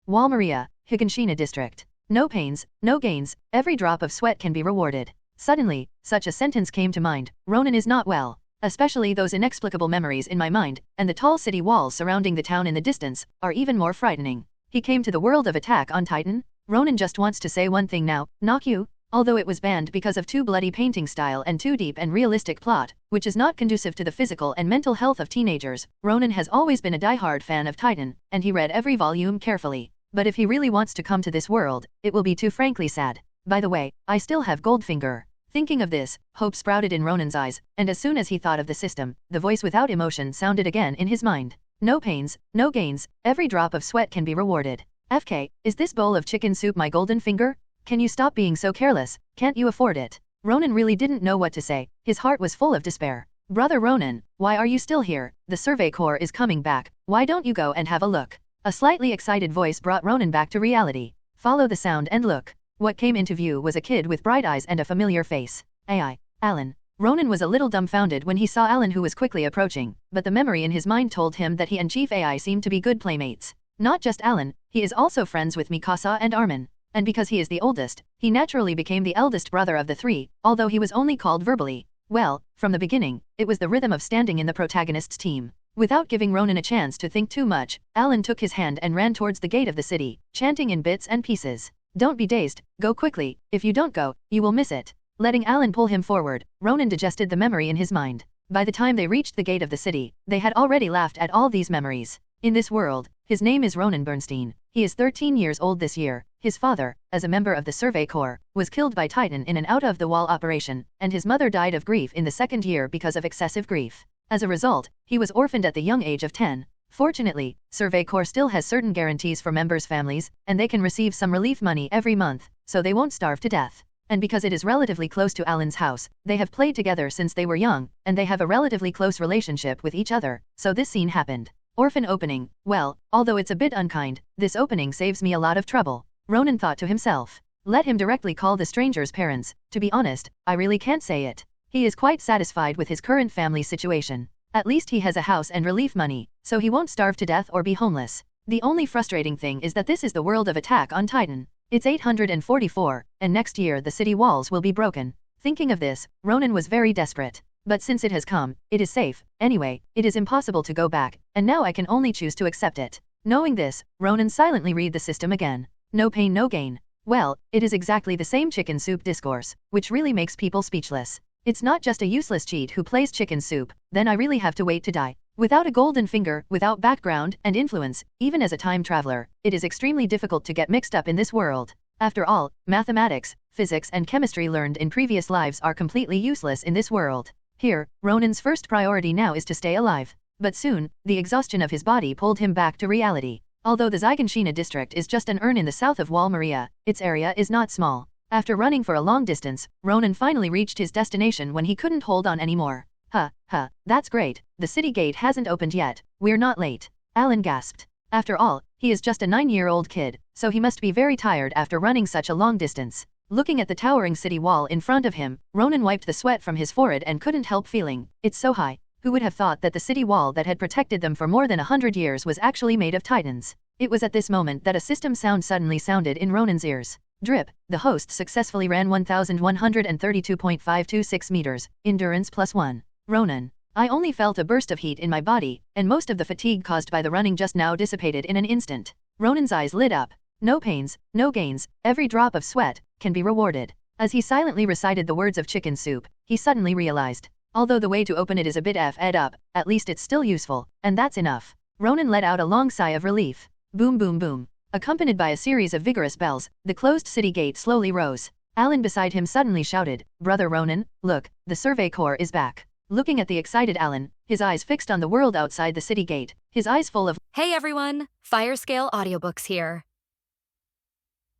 Walmaria, Higashina District. No pains, no gains, every drop of sweat can be rewarded. Suddenly, such a sentence came to mind. Ronan is not well. Especially those inexplicable memories in my mind, and the tall city walls surrounding the town in the distance, are even more frightening. He came to the world of Attack on Titan? Ronan just wants to say one thing now, knock you? Although it was banned because of too bloody painting style and too deep and realistic plot, which is not conducive to the physical and mental health of teenagers, Ronan has always been a die-hard fan of Titan, and he read every volume carefully. But if he really wants to come to this world, it will be too frankly sad. By the way, I still have Goldfinger. Thinking of this, hope sprouted in Ronan's eyes, and as soon as he thought of the system, the voice without emotion sounded again in his mind. No pains, no gains, every drop of sweat can be rewarded. FK, is this bowl of chicken soup my golden finger? Can you stop being so careless? Can't you afford it? Ronan really didn't know what to say. His heart was full of despair. Brother Ronan, why are you still here? The Survey Corps is coming back. Why don't you go and have a look? A slightly excited voice brought Ronan back to reality. Follow the sound and look. What came into view was a kid with bright eyes and a familiar face. AI. Alan. Ronan was a little dumbfounded when he saw Alan, who was quickly approaching, but the memory in his mind told him that he and Chief AI seemed to be good playmates. Not just Alan, he is also friends with Mikasa and Armin. And because he is the oldest, he naturally became the eldest brother of the three, although he was only called verbally. Well, from the beginning, it was the rhythm of standing in the protagonist's team. Without giving Ronan a chance to think too much, Alan took his hand and ran towards the gate of the city, chanting in bits and pieces. Don't be dazed, go quickly, if you don't go, you will miss it. Letting Alan pull him forward, Ronan digested the memory in his mind. By the time they reached the gate of the city, they had already laughed at all these memories. In this world, his name is Ronan Bernstein. He is 13 years old this year. His father, as a member of the Survey Corps, was killed by Titan in an out-of-the-wall operation, and his mother died of grief in the second year because of excessive grief. As a result, he was orphaned at the young age of 10. Fortunately, Survey Corps still has certain guarantees for members' families, and they can receive some relief money every month, so they won't starve to death. And because it is relatively close to Alan's house, they have played together since they were young, and they have a relatively close relationship with each other, so this scene happened. Orphan opening, well, although it's a bit unkind, this opening saves me a lot of trouble. Ronan thought to himself. Let him directly call the stranger's parents. To be honest, I really can't say it. He is quite satisfied with his current family situation. At least he has a house and relief money, so he won't starve to death or be homeless. The only frustrating thing is that this is the world of Attack on Titan. It's 844, and next year the city walls will be broken. Thinking of this, Ronan was very desperate. But since it has come, it is safe. Anyway, it is impossible to go back, and now I can only choose to accept it. Knowing this, Ronan silently read the system again. No pain, no gain. Well, it is exactly the same chicken soup discourse, which really makes people speechless. It's not just a useless cheat who plays chicken soup, then I really have to wait to die. Without a golden finger, without background and influence, even as a time traveler, it is extremely difficult to get mixed up in this world. After all, mathematics, physics and chemistry learned in previous lives are completely useless in this world. Here, Ronan's first priority now is to stay alive. But soon, the exhaustion of his body pulled him back to reality. Although the Zygonshiina district is just an urn in the south of Walmaria, its area is not small. After running for a long distance, Ronan finally reached his destination when he couldn't hold on anymore. That's great, the city gate hasn't opened yet, we're not late. Alan gasped. After all, he is just a 9-year-old kid, so he must be very tired after running such a long distance. Looking at the towering city wall in front of him, Ronan wiped the sweat from his forehead and couldn't help feeling, it's so high. Who would have thought that the city wall that had protected them for more than 100 years was actually made of titans? It was at this moment that a system sound suddenly sounded in Ronan's ears. Drip, the host successfully ran 1,132.526 meters, endurance +1. Ronan. I only felt a burst of heat in my body, and most of the fatigue caused by the running just now dissipated in an instant. Ronan's eyes lit up. No pains, no gains, every drop of sweat can be rewarded. As he silently recited the words of chicken soup, he suddenly realized. Although the way to open it is a bit f'd up, at least it's still useful, and that's enough. Ronan let out a long sigh of relief. Boom boom boom. Accompanied by a series of vigorous bells, the closed city gate slowly rose. Alan beside him suddenly shouted, Brother Ronan, look, the Survey Corps is back. Looking at the excited Alan, his eyes fixed on the world outside the city gate, his eyes full of, Hey everyone, Firescale Audiobooks here.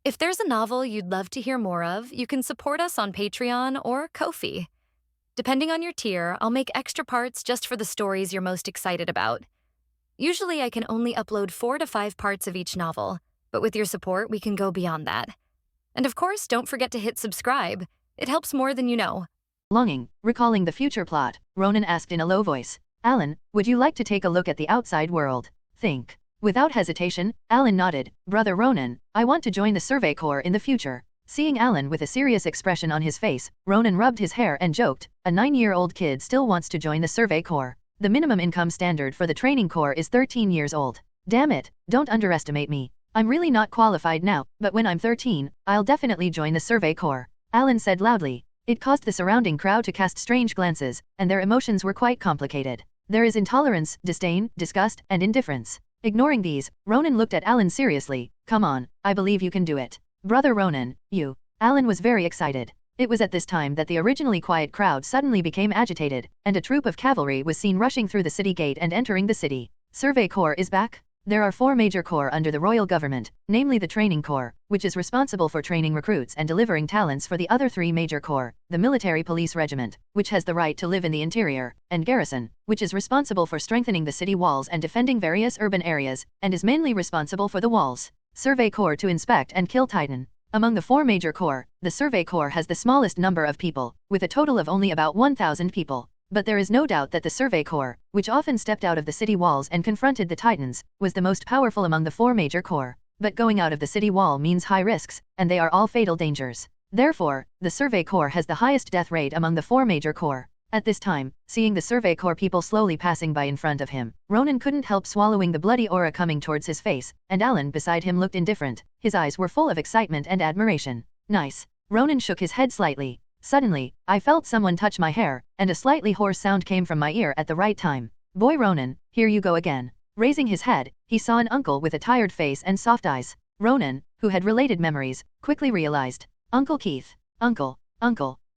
If there's a novel you'd love to hear more of, you can support us on Patreon or Ko-fi. Depending on your tier, I'll make extra parts just for the stories you're most excited about. Usually I can only upload 4 to 5 parts of each novel, but with your support we can go beyond that. And of course, don't forget to hit subscribe. It helps more than you know. Longing, recalling the future plot, Ronan asked in a low voice. Alan, would you like to take a look at the outside world? Think. Without hesitation, Alan nodded. Brother Ronan, I want to join the Survey Corps in the future. Seeing Alan with a serious expression on his face, Ronan rubbed his hair and joked, a 9-year-old kid still wants to join the Survey Corps. The minimum income standard for the training corps is 13 years old. Damn it, don't underestimate me. I'm really not qualified now, but when I'm 13, I'll definitely join the Survey Corps. Alan said loudly. It caused the surrounding crowd to cast strange glances, and their emotions were quite complicated. There is intolerance, disdain, disgust, and indifference. Ignoring these, Ronan looked at Alan seriously. Come on, I believe you can do it. Brother Ronan, you. Alan was very excited. It was at this time that the originally quiet crowd suddenly became agitated, and a troop of cavalry was seen rushing through the city gate and entering the city. Survey Corps is back? There are 4 major corps under the royal government, namely the Training Corps, which is responsible for training recruits and delivering talents for the other 3 major corps, the Military Police Regiment, which has the right to live in the interior, and Garrison, which is responsible for strengthening the city walls and defending various urban areas, and is mainly responsible for the walls. Survey Corps to inspect and kill Titan. Among the 4 major corps, the Survey Corps has the smallest number of people, with a total of only about 1,000 people. But there is no doubt that the Survey Corps, which often stepped out of the city walls and confronted the Titans, was the most powerful among the 4 major corps. But going out of the city wall means high risks, and they are all fatal dangers. Therefore, the Survey Corps has the highest death rate among the 4 major corps. At this time, seeing the Survey Corps people slowly passing by in front of him, Ronan couldn't help swallowing the bloody aura coming towards his face, and Alan beside him looked indifferent. His eyes were full of excitement and admiration. Nice. Ronan shook his head slightly. Suddenly, I felt someone touch my hair, and a slightly hoarse sound came from my ear at the right time. Boy Ronan, here you go again. Raising his head, he saw an uncle with a tired face and soft eyes. Ronan, who had related memories, quickly realized. Uncle Keith. Uncle,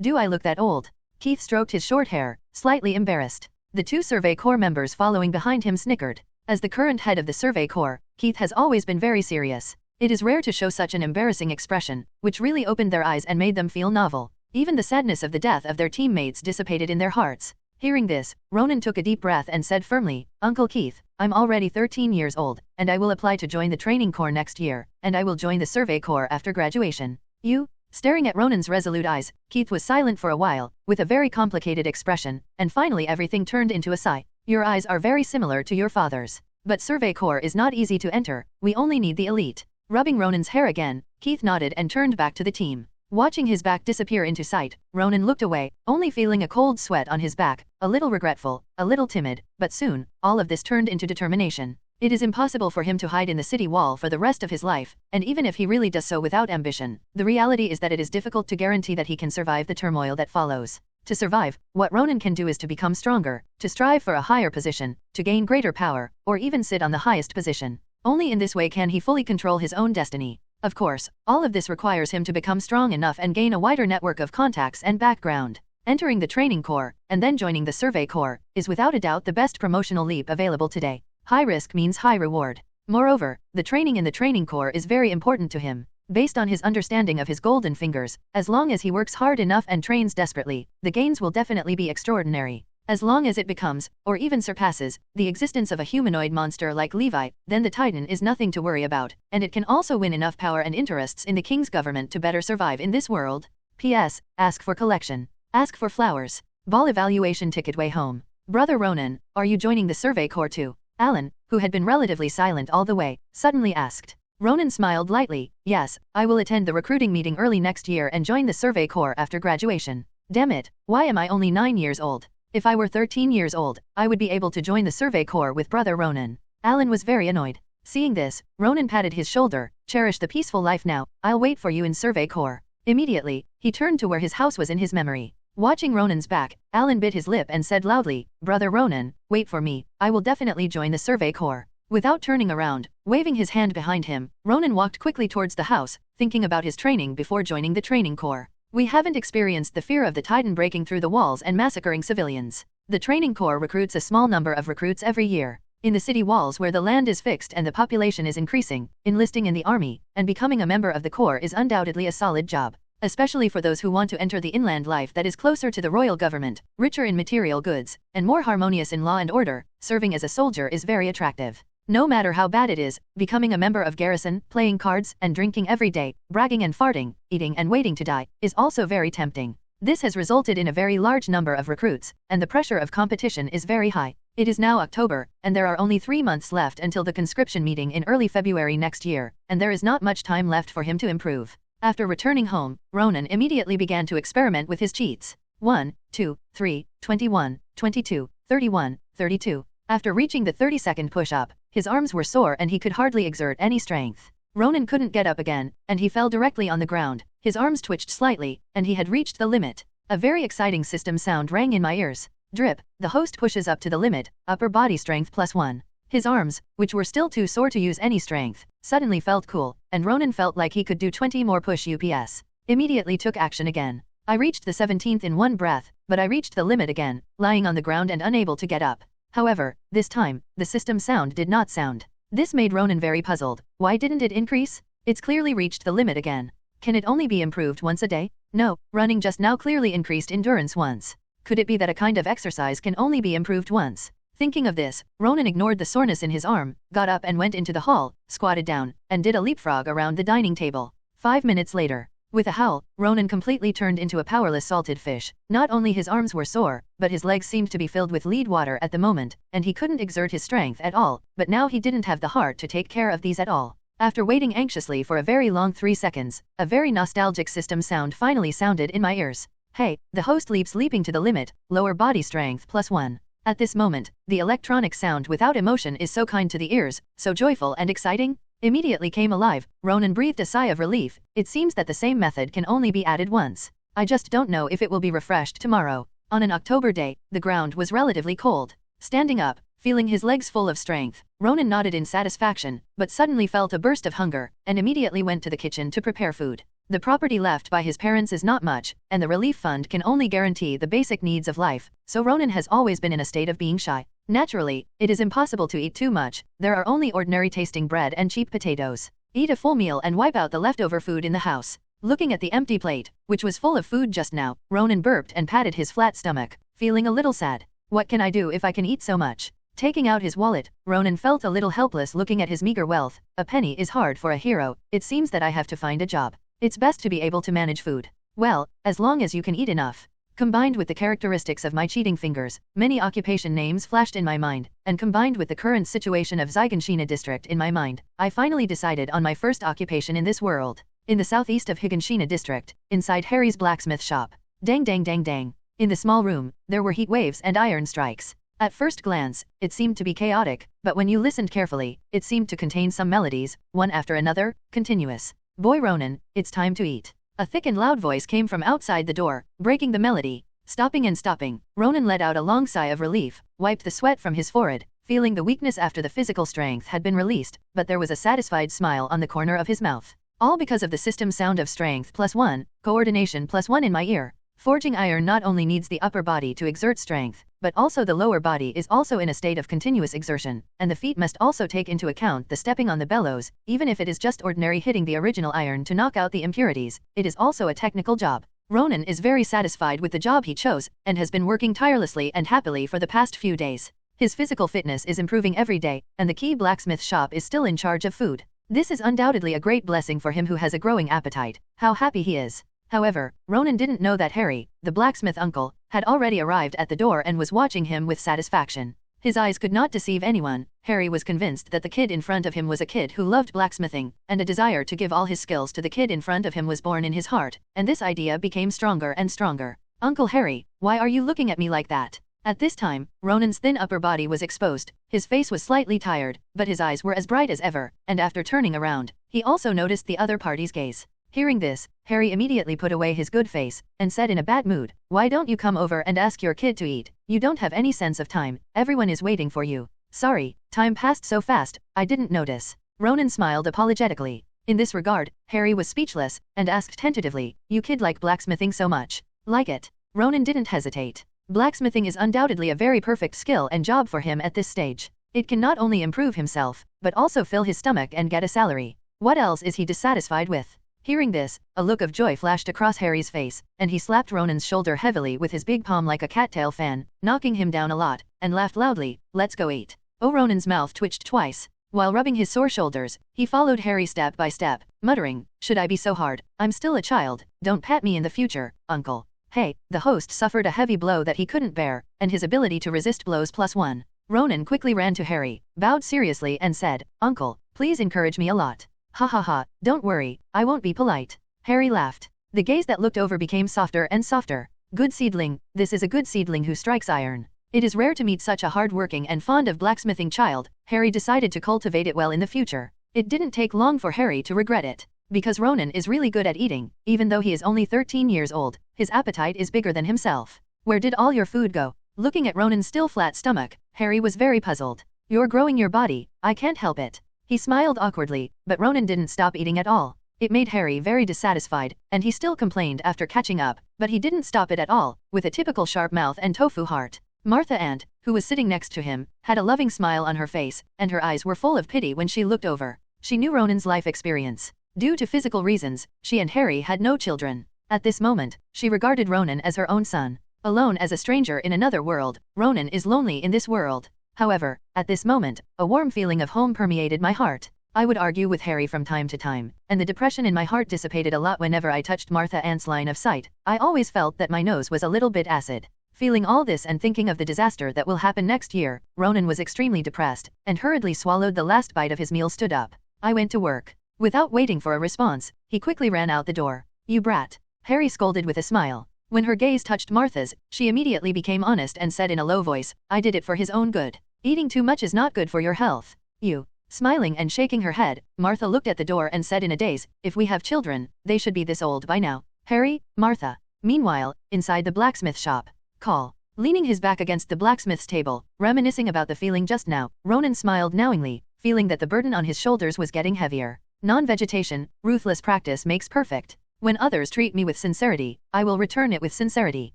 do I look that old? Keith stroked his short hair, slightly embarrassed. The 2 Survey Corps members following behind him snickered. As the current head of the Survey Corps, Keith has always been very serious. It is rare to show such an embarrassing expression, which really opened their eyes and made them feel novel. Even the sadness of the death of their teammates dissipated in their hearts. Hearing this, Ronan took a deep breath and said firmly, Uncle Keith, I'm already 13 years old, and I will apply to join the Training Corps next year, and I will join the Survey Corps after graduation. You? Staring at Ronan's resolute eyes, Keith was silent for a while, with a very complicated expression, and finally everything turned into a sigh. Your eyes are very similar to your father's. But Survey Corps is not easy to enter, we only need the elite. Rubbing Ronan's hair again, Keith nodded and turned back to the team. Watching his back disappear into sight, Ronan looked away, only feeling a cold sweat on his back, a little regretful, a little timid, but soon, all of this turned into determination. It is impossible for him to hide in the city wall for the rest of his life, and even if he really does so without ambition, the reality is that it is difficult to guarantee that he can survive the turmoil that follows. To survive, what Ronan can do is to become stronger, to strive for a higher position, to gain greater power, or even sit on the highest position. Only in this way can he fully control his own destiny. Of course, all of this requires him to become strong enough and gain a wider network of contacts and background. Entering the Training Corps, and then joining the Survey Corps, is without a doubt the best promotional leap available today. High risk means high reward. Moreover, the training in the Training Corps is very important to him. Based on his understanding of his golden fingers, as long as he works hard enough and trains desperately, the gains will definitely be extraordinary. As long as it becomes, or even surpasses, the existence of a humanoid monster like Levi, then the Titan is nothing to worry about, and it can also win enough power and interests in the king's government to better survive in this world. P.S. Ask for collection. Ask for flowers. Ball evaluation ticket way home. Brother Ronan, are you joining the Survey Corps too? Alan, who had been relatively silent all the way, suddenly asked. Ronan smiled lightly. Yes, I will attend the recruiting meeting early next year and join the Survey Corps after graduation. Damn it, why am I only 9 years old? If I were 13 years old, I would be able to join the Survey Corps with Brother Ronan. Alan was very annoyed. Seeing this, Ronan patted his shoulder. Cherish the peaceful life now, I'll wait for you in Survey Corps. Immediately, he turned to where his house was in his memory. Watching Ronan's back, Alan bit his lip and said loudly, Brother Ronan, wait for me, I will definitely join the Survey Corps. Without turning around, waving his hand behind him, Ronan walked quickly towards the house, thinking about his training before joining the Training Corps. We haven't experienced the fear of the Titan breaking through the walls and massacring civilians. The Training Corps recruits a small number of recruits every year. In the city walls where the land is fixed and the population is increasing, enlisting in the army, and becoming a member of the Corps is undoubtedly a solid job. Especially for those who want to enter the inland life that is closer to the royal government, richer in material goods, and more harmonious in law and order, serving as a soldier is very attractive. No matter how bad it is, becoming a member of Garrison, playing cards, and drinking every day, bragging and farting, eating and waiting to die, is also very tempting. This has resulted in a very large number of recruits, and the pressure of competition is very high. It is now October, and there are only 3 months left until the conscription meeting in early February next year, and there is not much time left for him to improve. After returning home, Ronan immediately began to experiment with his cheats. 1, 2, 3, 21, 22, 31, 32. After reaching the 30-second push-up, his arms were sore and he could hardly exert any strength. Ronan couldn't get up again, and he fell directly on the ground. His arms twitched slightly, and he had reached the limit. A very exciting system sound rang in my ears. Drip, the host pushes up to the limit, upper body strength +1. His arms, which were still too sore to use any strength, suddenly felt cool, and Ronan felt like he could do 20 more push-ups. Immediately took action again. I reached the 17th in one breath, but I reached the limit again, lying on the ground and unable to get up. However, this time, the system sound did not sound. This made Ronan very puzzled. Why didn't it increase? It's clearly reached the limit again. Can it only be improved once a day? No, running just now clearly increased endurance once. Could it be that a kind of exercise can only be improved once? Thinking of this, Ronan ignored the soreness in his arm, got up and went into the hall, squatted down, and did a leapfrog around the dining table. 5 minutes later, with a howl, Ronan completely turned into a powerless salted fish. Not only his arms were sore, but his legs seemed to be filled with lead water at the moment, and he couldn't exert his strength at all, but now he didn't have the heart to take care of these at all. After waiting anxiously for a very long 3 seconds, a very nostalgic system sound finally sounded in my ears. Hey, the host leaps leaping to the limit, lower body strength +1. At this moment, the electronic sound without emotion is so kind to the ears, so joyful and exciting. Immediately came alive. Ronan breathed a sigh of relief. It seems that the same method can only be added once. I just don't know if it will be refreshed tomorrow. On an October day, the ground was relatively cold. Standing up, feeling his legs full of strength, Ronan nodded in satisfaction, but suddenly felt a burst of hunger, and immediately went to the kitchen to prepare food. The property left by his parents is not much, and the relief fund can only guarantee the basic needs of life, so Ronan has always been in a state of being shy. Naturally, it is impossible to eat too much. There are only ordinary tasting bread and cheap potatoes. Eat a full meal and wipe out the leftover food in the house. Looking at the empty plate, which was full of food just now, Ronan burped and patted his flat stomach, feeling a little sad. What can I do if I can eat so much? Taking out his wallet, Ronan felt a little helpless looking at his meager wealth. A penny is hard for a hero. It seems that I have to find a job. It's best to be able to manage food. Well, as long as you can eat enough. Combined with the characteristics of my cheating fingers, many occupation names flashed in my mind, and combined with the current situation of Zygonshina district in my mind, I finally decided on my first occupation in this world. In the southeast of Higanshina district, inside Harry's blacksmith shop. Dang dang dang dang. In the small room, there were heat waves and iron strikes. At first glance, it seemed to be chaotic, but when you listened carefully, it seemed to contain some melodies, one after another, continuous. Boy Ronan, it's time to eat. A thick and loud voice came from outside the door, breaking the melody. Stopping and stopping, Ronan let out a long sigh of relief, wiped the sweat from his forehead, feeling the weakness after the physical strength had been released, but there was a satisfied smile on the corner of his mouth. All because of the system sound of strength +1, coordination +1 in my ear. Forging iron not only needs the upper body to exert strength, but also the lower body is also in a state of continuous exertion, and the feet must also take into account the stepping on the bellows, even if it is just ordinary hitting the original iron to knock out the impurities. It is also a technical job. Ronan is very satisfied with the job he chose, and has been working tirelessly and happily for the past few days. His physical fitness is improving every day, and the key blacksmith shop is still in charge of food. This is undoubtedly a great blessing for him who has a growing appetite. How happy he is. However, Ronan didn't know that Harry, the blacksmith uncle, had already arrived at the door and was watching him with satisfaction. His eyes could not deceive anyone. Harry was convinced that the kid in front of him was a kid who loved blacksmithing, and a desire to give all his skills to the kid in front of him was born in his heart, and this idea became stronger and stronger. Uncle Harry, why are you looking at me like that? At this time, Ronan's thin upper body was exposed. His face was slightly tired, but his eyes were as bright as ever, and after turning around, he also noticed the other party's gaze. Hearing this, Harry immediately put away his good face, and said in a bad mood, "Why don't you come over and ask your kid to eat? You don't have any sense of time, everyone is waiting for you." "Sorry, time passed so fast, I didn't notice." Ronan smiled apologetically. In this regard, Harry was speechless, and asked tentatively, "You kid like blacksmithing so much?" "Like it." Ronan didn't hesitate. Blacksmithing is undoubtedly a very perfect skill and job for him at this stage. It can not only improve himself, but also fill his stomach and get a salary. What else is he dissatisfied with? Hearing this, a look of joy flashed across Harry's face, and he slapped Ronan's shoulder heavily with his big palm like a cattail fan, knocking him down a lot, and laughed loudly, "Let's go eat." Oh, Ronan's mouth twitched twice. While rubbing his sore shoulders, he followed Harry step by step, muttering, "Should I be so hard? I'm still a child, don't pat me in the future, uncle." Hey, the host suffered a heavy blow that he couldn't bear, and his ability to resist blows +1. Ronan quickly ran to Harry, bowed seriously and said, "Uncle, please encourage me a lot." "Ha ha ha, don't worry, I won't be polite." Harry laughed. The gaze that looked over became softer and softer. "Good seedling, this is a good seedling who strikes iron." It is rare to meet such a hard-working and fond of blacksmithing child. Harry decided to cultivate it well in the future. It didn't take long for Harry to regret it. Because Ronan is really good at eating, even though he is only 13 years old, his appetite is bigger than himself. "Where did all your food go?" Looking at Ronan's still flat stomach, Harry was very puzzled. "You're growing your body, I can't help it." He smiled awkwardly, but Ronan didn't stop eating at all. It made Harry very dissatisfied, and he still complained after catching up, but he didn't stop it at all, with a typical sharp mouth and tofu heart. Martha Ant, who was sitting next to him, had a loving smile on her face, and her eyes were full of pity when she looked over. She knew Ronan's life experience. Due to physical reasons, she and Harry had no children. At this moment, she regarded Ronan as her own son. Alone as a stranger in another world, Ronan is lonely in this world. However, at this moment, a warm feeling of home permeated my heart. I would argue with Harry from time to time, and the depression in my heart dissipated a lot whenever I touched Martha Ant's line of sight. I always felt that my nose was a little bit acid. Feeling all this and thinking of the disaster that will happen next year, Ronan was extremely depressed, and hurriedly swallowed the last bite of his meal. Stood up. "I went to work." Without waiting for a response, he quickly ran out the door. "You brat," Harry scolded with a smile. When her gaze touched Martha's, she immediately became honest and said in a low voice, "I did it for his own good. Eating too much is not good for your health." "You." Smiling and shaking her head, Martha looked at the door and said in a daze, "If we have children, they should be this old by now." "Harry, Martha." Meanwhile, inside the blacksmith shop. "Call." Leaning his back against the blacksmith's table, reminiscing about the feeling just now, Ronan smiled knowingly, feeling that the burden on his shoulders was getting heavier. Non-vegetation, ruthless practice makes perfect. When others treat me with sincerity, I will return it with sincerity.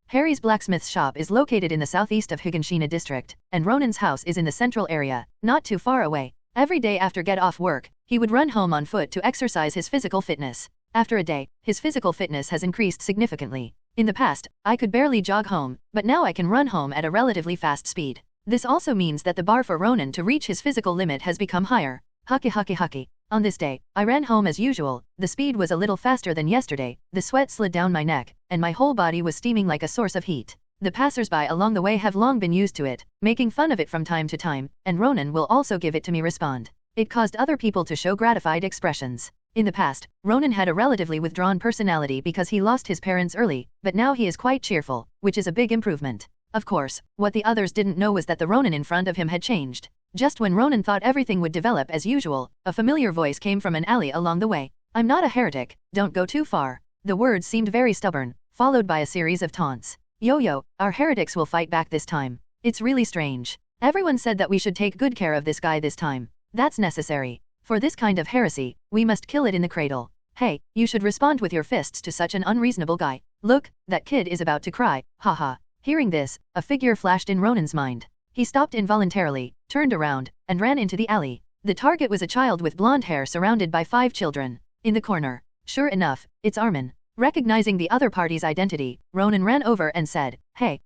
Harry's blacksmith's shop is located in the southeast of Higashina district, and Ronan's house is in the central area, not too far away. Every day after get off work, he would run home on foot to exercise his physical fitness. After a day, his physical fitness has increased significantly. In the past, I could barely jog home, but now I can run home at a relatively fast speed. This also means that the bar for Ronan to reach his physical limit has become higher. Haki haki haki. On this day, I ran home as usual. The speed was a little faster than yesterday, the sweat slid down my neck, and my whole body was steaming like a source of heat. The passersby along the way have long been used to it, making fun of it from time to time, and Ronan will also give it to me respond. It caused other people to show gratified expressions. In the past, Ronan had a relatively withdrawn personality because he lost his parents early, but now he is quite cheerful, which is a big improvement. Of course, what the others didn't know was that the Ronan in front of him had changed. Just when Ronan thought everything would develop as usual, a familiar voice came from an alley along the way. "I'm not a heretic, don't go too far." The words seemed very stubborn, followed by a series of taunts. "Yo-yo, our heretics will fight back this time. It's really strange. Everyone said that we should take good care of this guy this time. That's necessary. For this kind of heresy, we must kill it in the cradle. Hey, you should respond with your fists to such an unreasonable guy. Look, that kid is about to cry, haha." Hearing this, a figure flashed in Ronan's mind. He stopped involuntarily, turned around, and ran into the alley. The target was a child with blonde hair surrounded by 5 children. In the corner. Sure enough, it's Armin. Recognizing the other party's identity, Ronan ran over and said, Hey,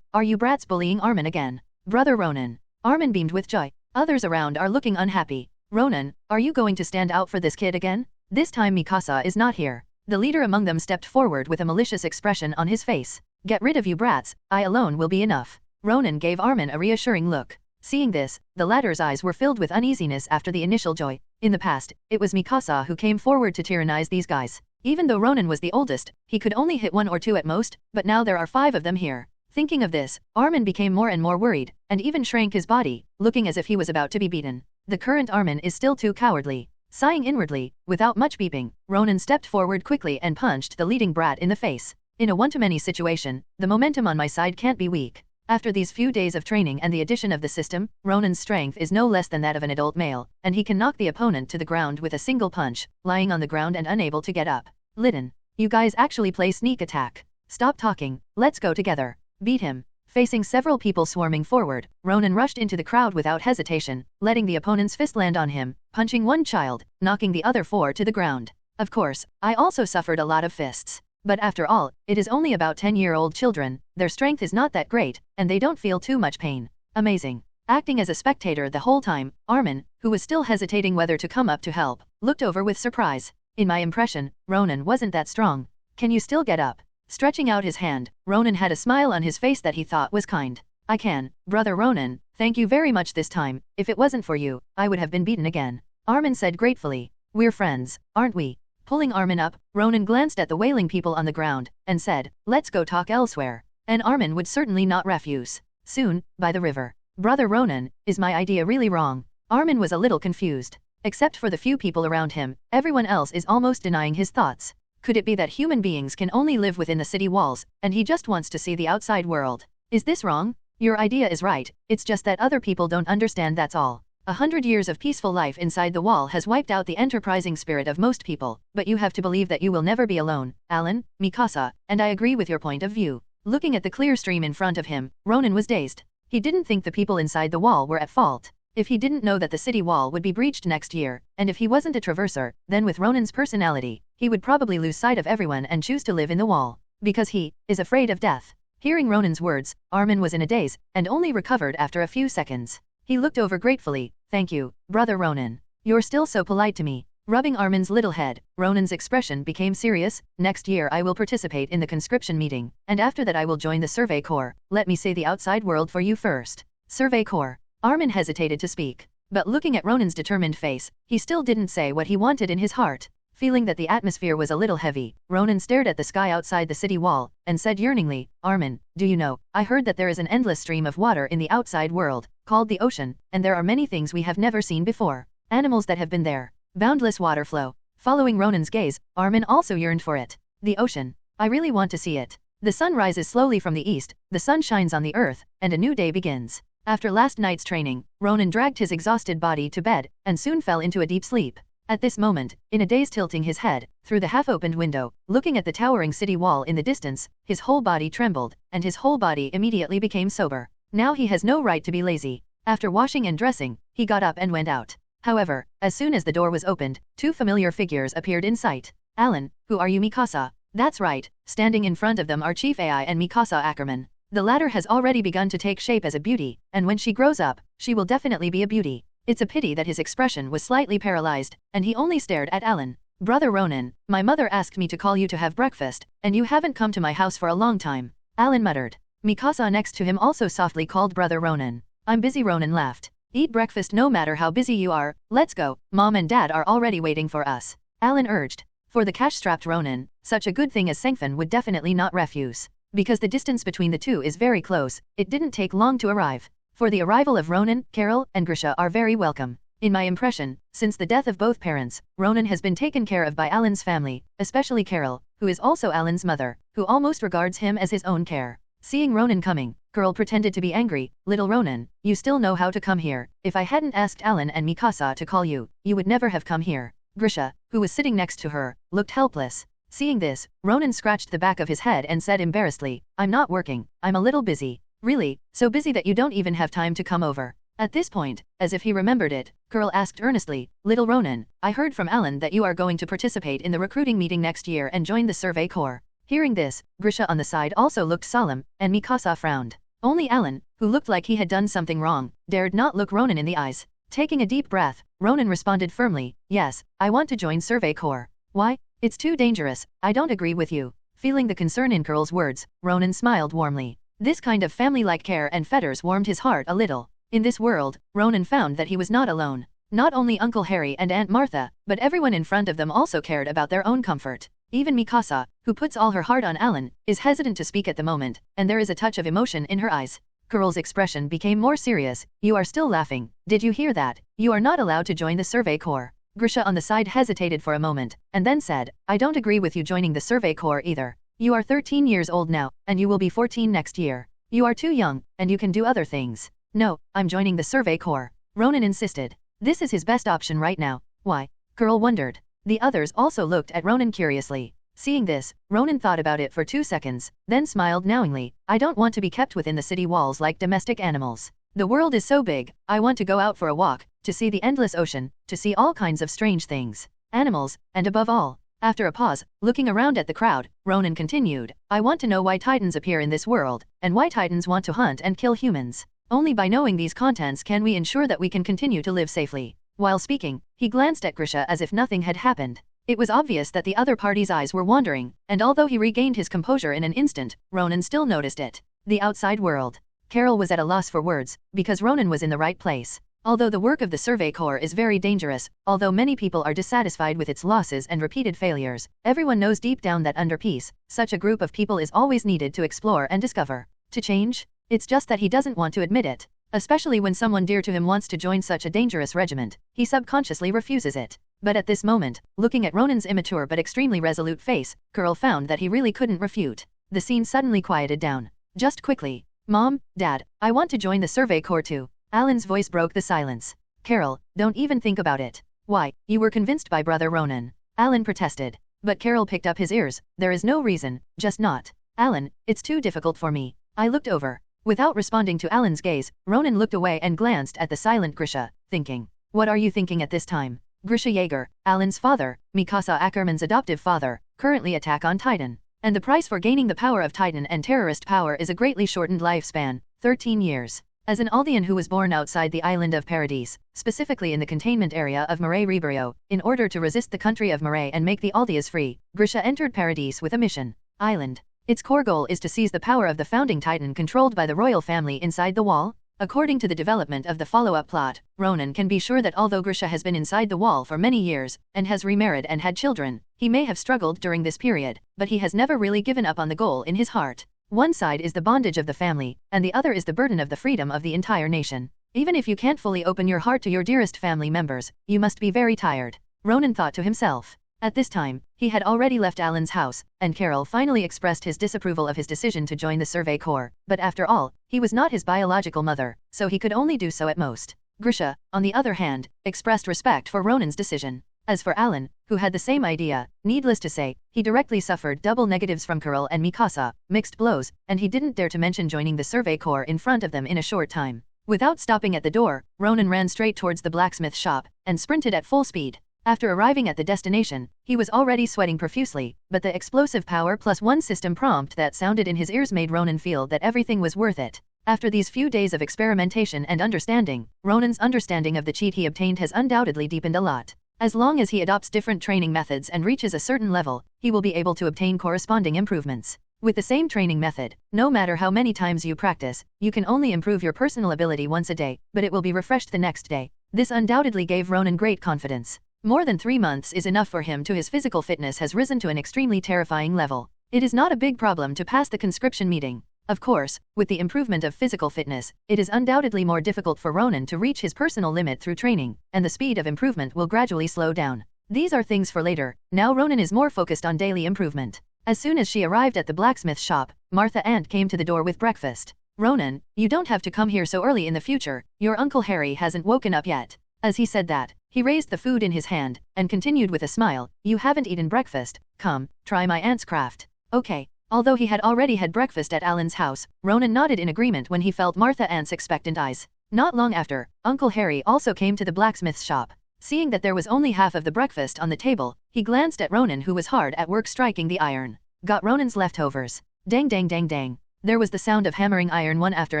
are you brats bullying Armin again? Brother Ronan. Armin beamed with joy. Others around are looking unhappy. Ronan, are you going to stand out for this kid again? This time Mikasa is not here. The leader among them stepped forward with a malicious expression on his face. Get rid of you brats, I alone will be enough. Ronan gave Armin a reassuring look. Seeing this, the latter's eyes were filled with uneasiness after the initial joy. In the past, it was Mikasa who came forward to tyrannize these guys. Even though Ronan was the oldest, he could only hit 1 or 2 at most, but now there are 5 of them here. Thinking of this, Armin became more and more worried, and even shrank his body, looking as if he was about to be beaten. The current Armin is still too cowardly. Sighing inwardly, without much beeping, Ronan stepped forward quickly and punched the leading brat in the face. In a one-to-many situation, the momentum on my side can't be weak. After these few days of training and the addition of the system, Ronan's strength is no less than that of an adult male, and he can knock the opponent to the ground with a single punch, lying on the ground and unable to get up. Litten. You guys actually play sneak attack. Stop talking, let's go together. Beat him. Facing several people swarming forward, Ronan rushed into the crowd without hesitation, letting the opponent's fist land on him, punching one child, knocking the other 4 to the ground. Of course, I also suffered a lot of fists. But after all, it is only about 10-year-old children, their strength is not that great, and they don't feel too much pain. Amazing. Acting as a spectator the whole time, Armin, who was still hesitating whether to come up to help, looked over with surprise. In my impression, Ronan wasn't that strong. Can you still get up? Stretching out his hand, Ronan had a smile on his face that he thought was kind. I can, Brother Ronan, thank you very much this time. If it wasn't for you, I would have been beaten again. Armin said gratefully. We're friends, aren't we? Pulling Armin up, Ronan glanced at the wailing people on the ground, and said, let's go talk elsewhere. And Armin would certainly not refuse. Soon, by the river. Brother Ronan, is my idea really wrong? Armin was a little confused. Except for the few people around him, everyone else is almost denying his thoughts. Could it be that human beings can only live within the city walls, and he just wants to see the outside world? Is this wrong? Your idea is right, it's just that other people don't understand, that's all. 100 years of peaceful life inside the wall has wiped out the enterprising spirit of most people, but you have to believe that you will never be alone, Alan, Mikasa, and I agree with your point of view. Looking at the clear stream in front of him, Ronan was dazed. He didn't think the people inside the wall were at fault. If he didn't know that the city wall would be breached next year, and if he wasn't a traverser, then with Ronan's personality, he would probably lose sight of everyone and choose to live in the wall. Because he is afraid of death. Hearing Ronan's words, Armin was in a daze, and only recovered after a few seconds. He looked over gratefully. Thank you, Brother Ronan. You're still so polite to me. Rubbing Armin's little head, Ronan's expression became serious. Next year I will participate in the conscription meeting, and after that I will join the Survey Corps. Let me see the outside world for you first. Survey Corps. Armin hesitated to speak. But looking at Ronan's determined face, he still didn't say what he wanted in his heart. Feeling that the atmosphere was a little heavy, Ronan stared at the sky outside the city wall, and said yearningly, Armin, do you know, I heard that there is an endless stream of water in the outside world, called the ocean, and there are many things we have never seen before. Animals that have been there. Boundless water flow. Following Ronan's gaze, Armin also yearned for it. The ocean. I really want to see it. The sun rises slowly from the east, the sun shines on the earth, and a new day begins. After last night's training, Ronan dragged his exhausted body to bed, and soon fell into a deep sleep. At this moment, in a daze tilting his head, through the half-opened window, looking at the towering city wall in the distance, his whole body trembled, and his whole body immediately became sober. Now he has no right to be lazy. After washing and dressing, he got up and went out. However, as soon as the door was opened, two familiar figures appeared in sight. Alan, who are you? Mikasa? That's right, standing in front of them are Chief Ai and Mikasa Ackerman. The latter has already begun to take shape as a beauty, and when she grows up, she will definitely be a beauty. It's a pity that his expression was slightly paralyzed, and he only stared at Alan. Brother Ronan, my mother asked me to call you to have breakfast, and you haven't come to my house for a long time. Alan muttered. Mikasa next to him also softly called Brother Ronan. I'm busy. Ronan laughed. Eat breakfast no matter how busy you are, let's go, Mom and Dad are already waiting for us. Alan urged. For the cash-strapped Ronan, such a good thing as Sengfen would definitely not refuse. Because the distance between the two is very close, it didn't take long to arrive. For the arrival of Ronan, Carol, and Grisha are very welcome. In my impression, since the death of both parents, Ronan has been taken care of by Alan's family, especially Carol, who is also Alan's mother, who almost regards him as his own care. Seeing Ronan coming, Carol pretended to be angry. Little Ronan, you still know how to come here. If I hadn't asked Alan and Mikasa to call you, you would never have come here. Grisha, who was sitting next to her, looked helpless. Seeing this, Ronan scratched the back of his head and said embarrassedly, I'm not working, I'm a little busy. Really, so busy that you don't even have time to come over. At this point, as if he remembered it, Carol asked earnestly, Little Ronan, I heard from Alan that you are going to participate in the recruiting meeting next year and join the Survey Corps. Hearing this, Grisha on the side also looked solemn, and Mikasa frowned. Only Alan, who looked like he had done something wrong, dared not look Ronan in the eyes. Taking a deep breath, Ronan responded firmly, Yes, I want to join Survey Corps. Why? It's too dangerous, I don't agree with you. Feeling the concern in Carol's words, Ronan smiled warmly. This kind of family-like care and fetters warmed his heart a little. In this world, Ronan found that he was not alone. Not only Uncle Harry and Aunt Martha, but everyone in front of them also cared about their own comfort. Even Mikasa, who puts all her heart on Alan, is hesitant to speak at the moment, and there is a touch of emotion in her eyes. Carol's expression became more serious. You are still laughing. Did you hear that? You are not allowed to join the Survey Corps. Grisha on the side hesitated for a moment, and then said, I don't agree with you joining the Survey Corps either. You are 13 years old now, and you will be 14 next year. You are too young, and you can do other things. No, I'm joining the Survey Corps. Ronan insisted. This is his best option right now. Why? Carol wondered. The others also looked at Ronan curiously. Seeing this, Ronan thought about it for 2 seconds, then smiled knowingly. I don't want to be kept within the city walls like domestic animals. The world is so big, I want to go out for a walk, to see the endless ocean, to see all kinds of strange things, animals, and above all. After a pause, looking around at the crowd, Ronan continued, I want to know why titans appear in this world, and why titans want to hunt and kill humans. Only by knowing these contents can we ensure that we can continue to live safely. While speaking, he glanced at Grisha as if nothing had happened. It was obvious that the other party's eyes were wandering, and although he regained his composure in an instant, Ronan still noticed it. The outside world. Carol was at a loss for words, because Ronan was in the right place. Although the work of the Survey Corps is very dangerous, although many people are dissatisfied with its losses and repeated failures, everyone knows deep down that under peace, such a group of people is always needed to explore and discover. To change? It's just that he doesn't want to admit it. Especially when someone dear to him wants to join such a dangerous regiment, he subconsciously refuses it. But at this moment, looking at Ronan's immature but extremely resolute face, Carol found that he really couldn't refute. The scene suddenly quieted down. Just quickly. Mom, Dad, I want to join the Survey Corps too. Alan's voice broke the silence. Carol, don't even think about it. Why, you were convinced by Brother Ronan. Alan protested. But Carol picked up his ears. There is no reason, just not. Alan, it's too difficult for me. I looked over. Without responding to Alan's gaze, Ronan looked away and glanced at the silent Grisha, thinking. What are you thinking at this time? Grisha Jaeger, Alan's father, Mikasa Ackerman's adoptive father, currently attack on Titan. And the price for gaining the power of Titan and terrorist power is a greatly shortened lifespan, 13 years. As an Aldean who was born outside the island of Paradise, specifically in the containment area of Mare Rebrio, in order to resist the country of Mare and make the Aldeas free, Grisha entered Paradise with a mission. Island. Its core goal is to seize the power of the founding Titan controlled by the royal family inside the wall. According to the development of the follow-up plot, Ronan can be sure that although Grisha has been inside the wall for many years, and has remarried and had children, he may have struggled during this period, but he has never really given up on the goal in his heart. One side is the bondage of the family, and the other is the burden of the freedom of the entire nation. Even if you can't fully open your heart to your dearest family members, you must be very tired, Ronan thought to himself. At this time, he had already left Alan's house, and Carol finally expressed his disapproval of his decision to join the Survey Corps, but after all, he was not his biological mother, so he could only do so at most. Grisha, on the other hand, expressed respect for Ronan's decision. As for Alan, who had the same idea, needless to say, he directly suffered double negatives from Carol and Mikasa, mixed blows, and he didn't dare to mention joining the Survey Corps in front of them in a short time. Without stopping at the door, Ronan ran straight towards the blacksmith shop, and sprinted at full speed. After arriving at the destination, he was already sweating profusely, but the explosive power +1 system prompt that sounded in his ears made Ronan feel that everything was worth it. After these few days of experimentation and understanding, Ronan's understanding of the cheat he obtained has undoubtedly deepened a lot. As long as he adopts different training methods and reaches a certain level, he will be able to obtain corresponding improvements. With the same training method, no matter how many times you practice, you can only improve your personal ability once a day, but it will be refreshed the next day. This undoubtedly gave Ronan great confidence. More than 3 months is enough for him to his physical fitness has risen to an extremely terrifying level. It is not a big problem to pass the conscription meeting. Of course, with the improvement of physical fitness, it is undoubtedly more difficult for Ronan to reach his personal limit through training, and the speed of improvement will gradually slow down. These are things for later. Now Ronan is more focused on daily improvement. As soon as she arrived at the blacksmith shop, Martha Ant came to the door with breakfast. Ronan, you don't have to come here so early in the future, your Uncle Harry hasn't woken up yet. As he said that, he raised the food in his hand, and continued with a smile, you haven't eaten breakfast, come, try my aunt's craft. Okay. Although he had already had breakfast at Alan's house, Ronan nodded in agreement when he felt Martha Ant's expectant eyes. Not long after, Uncle Harry also came to the blacksmith's shop. Seeing that there was only half of the breakfast on the table, he glanced at Ronan who was hard at work striking the iron. Got Ronan's leftovers. Dang dang dang dang. There was the sound of hammering iron one after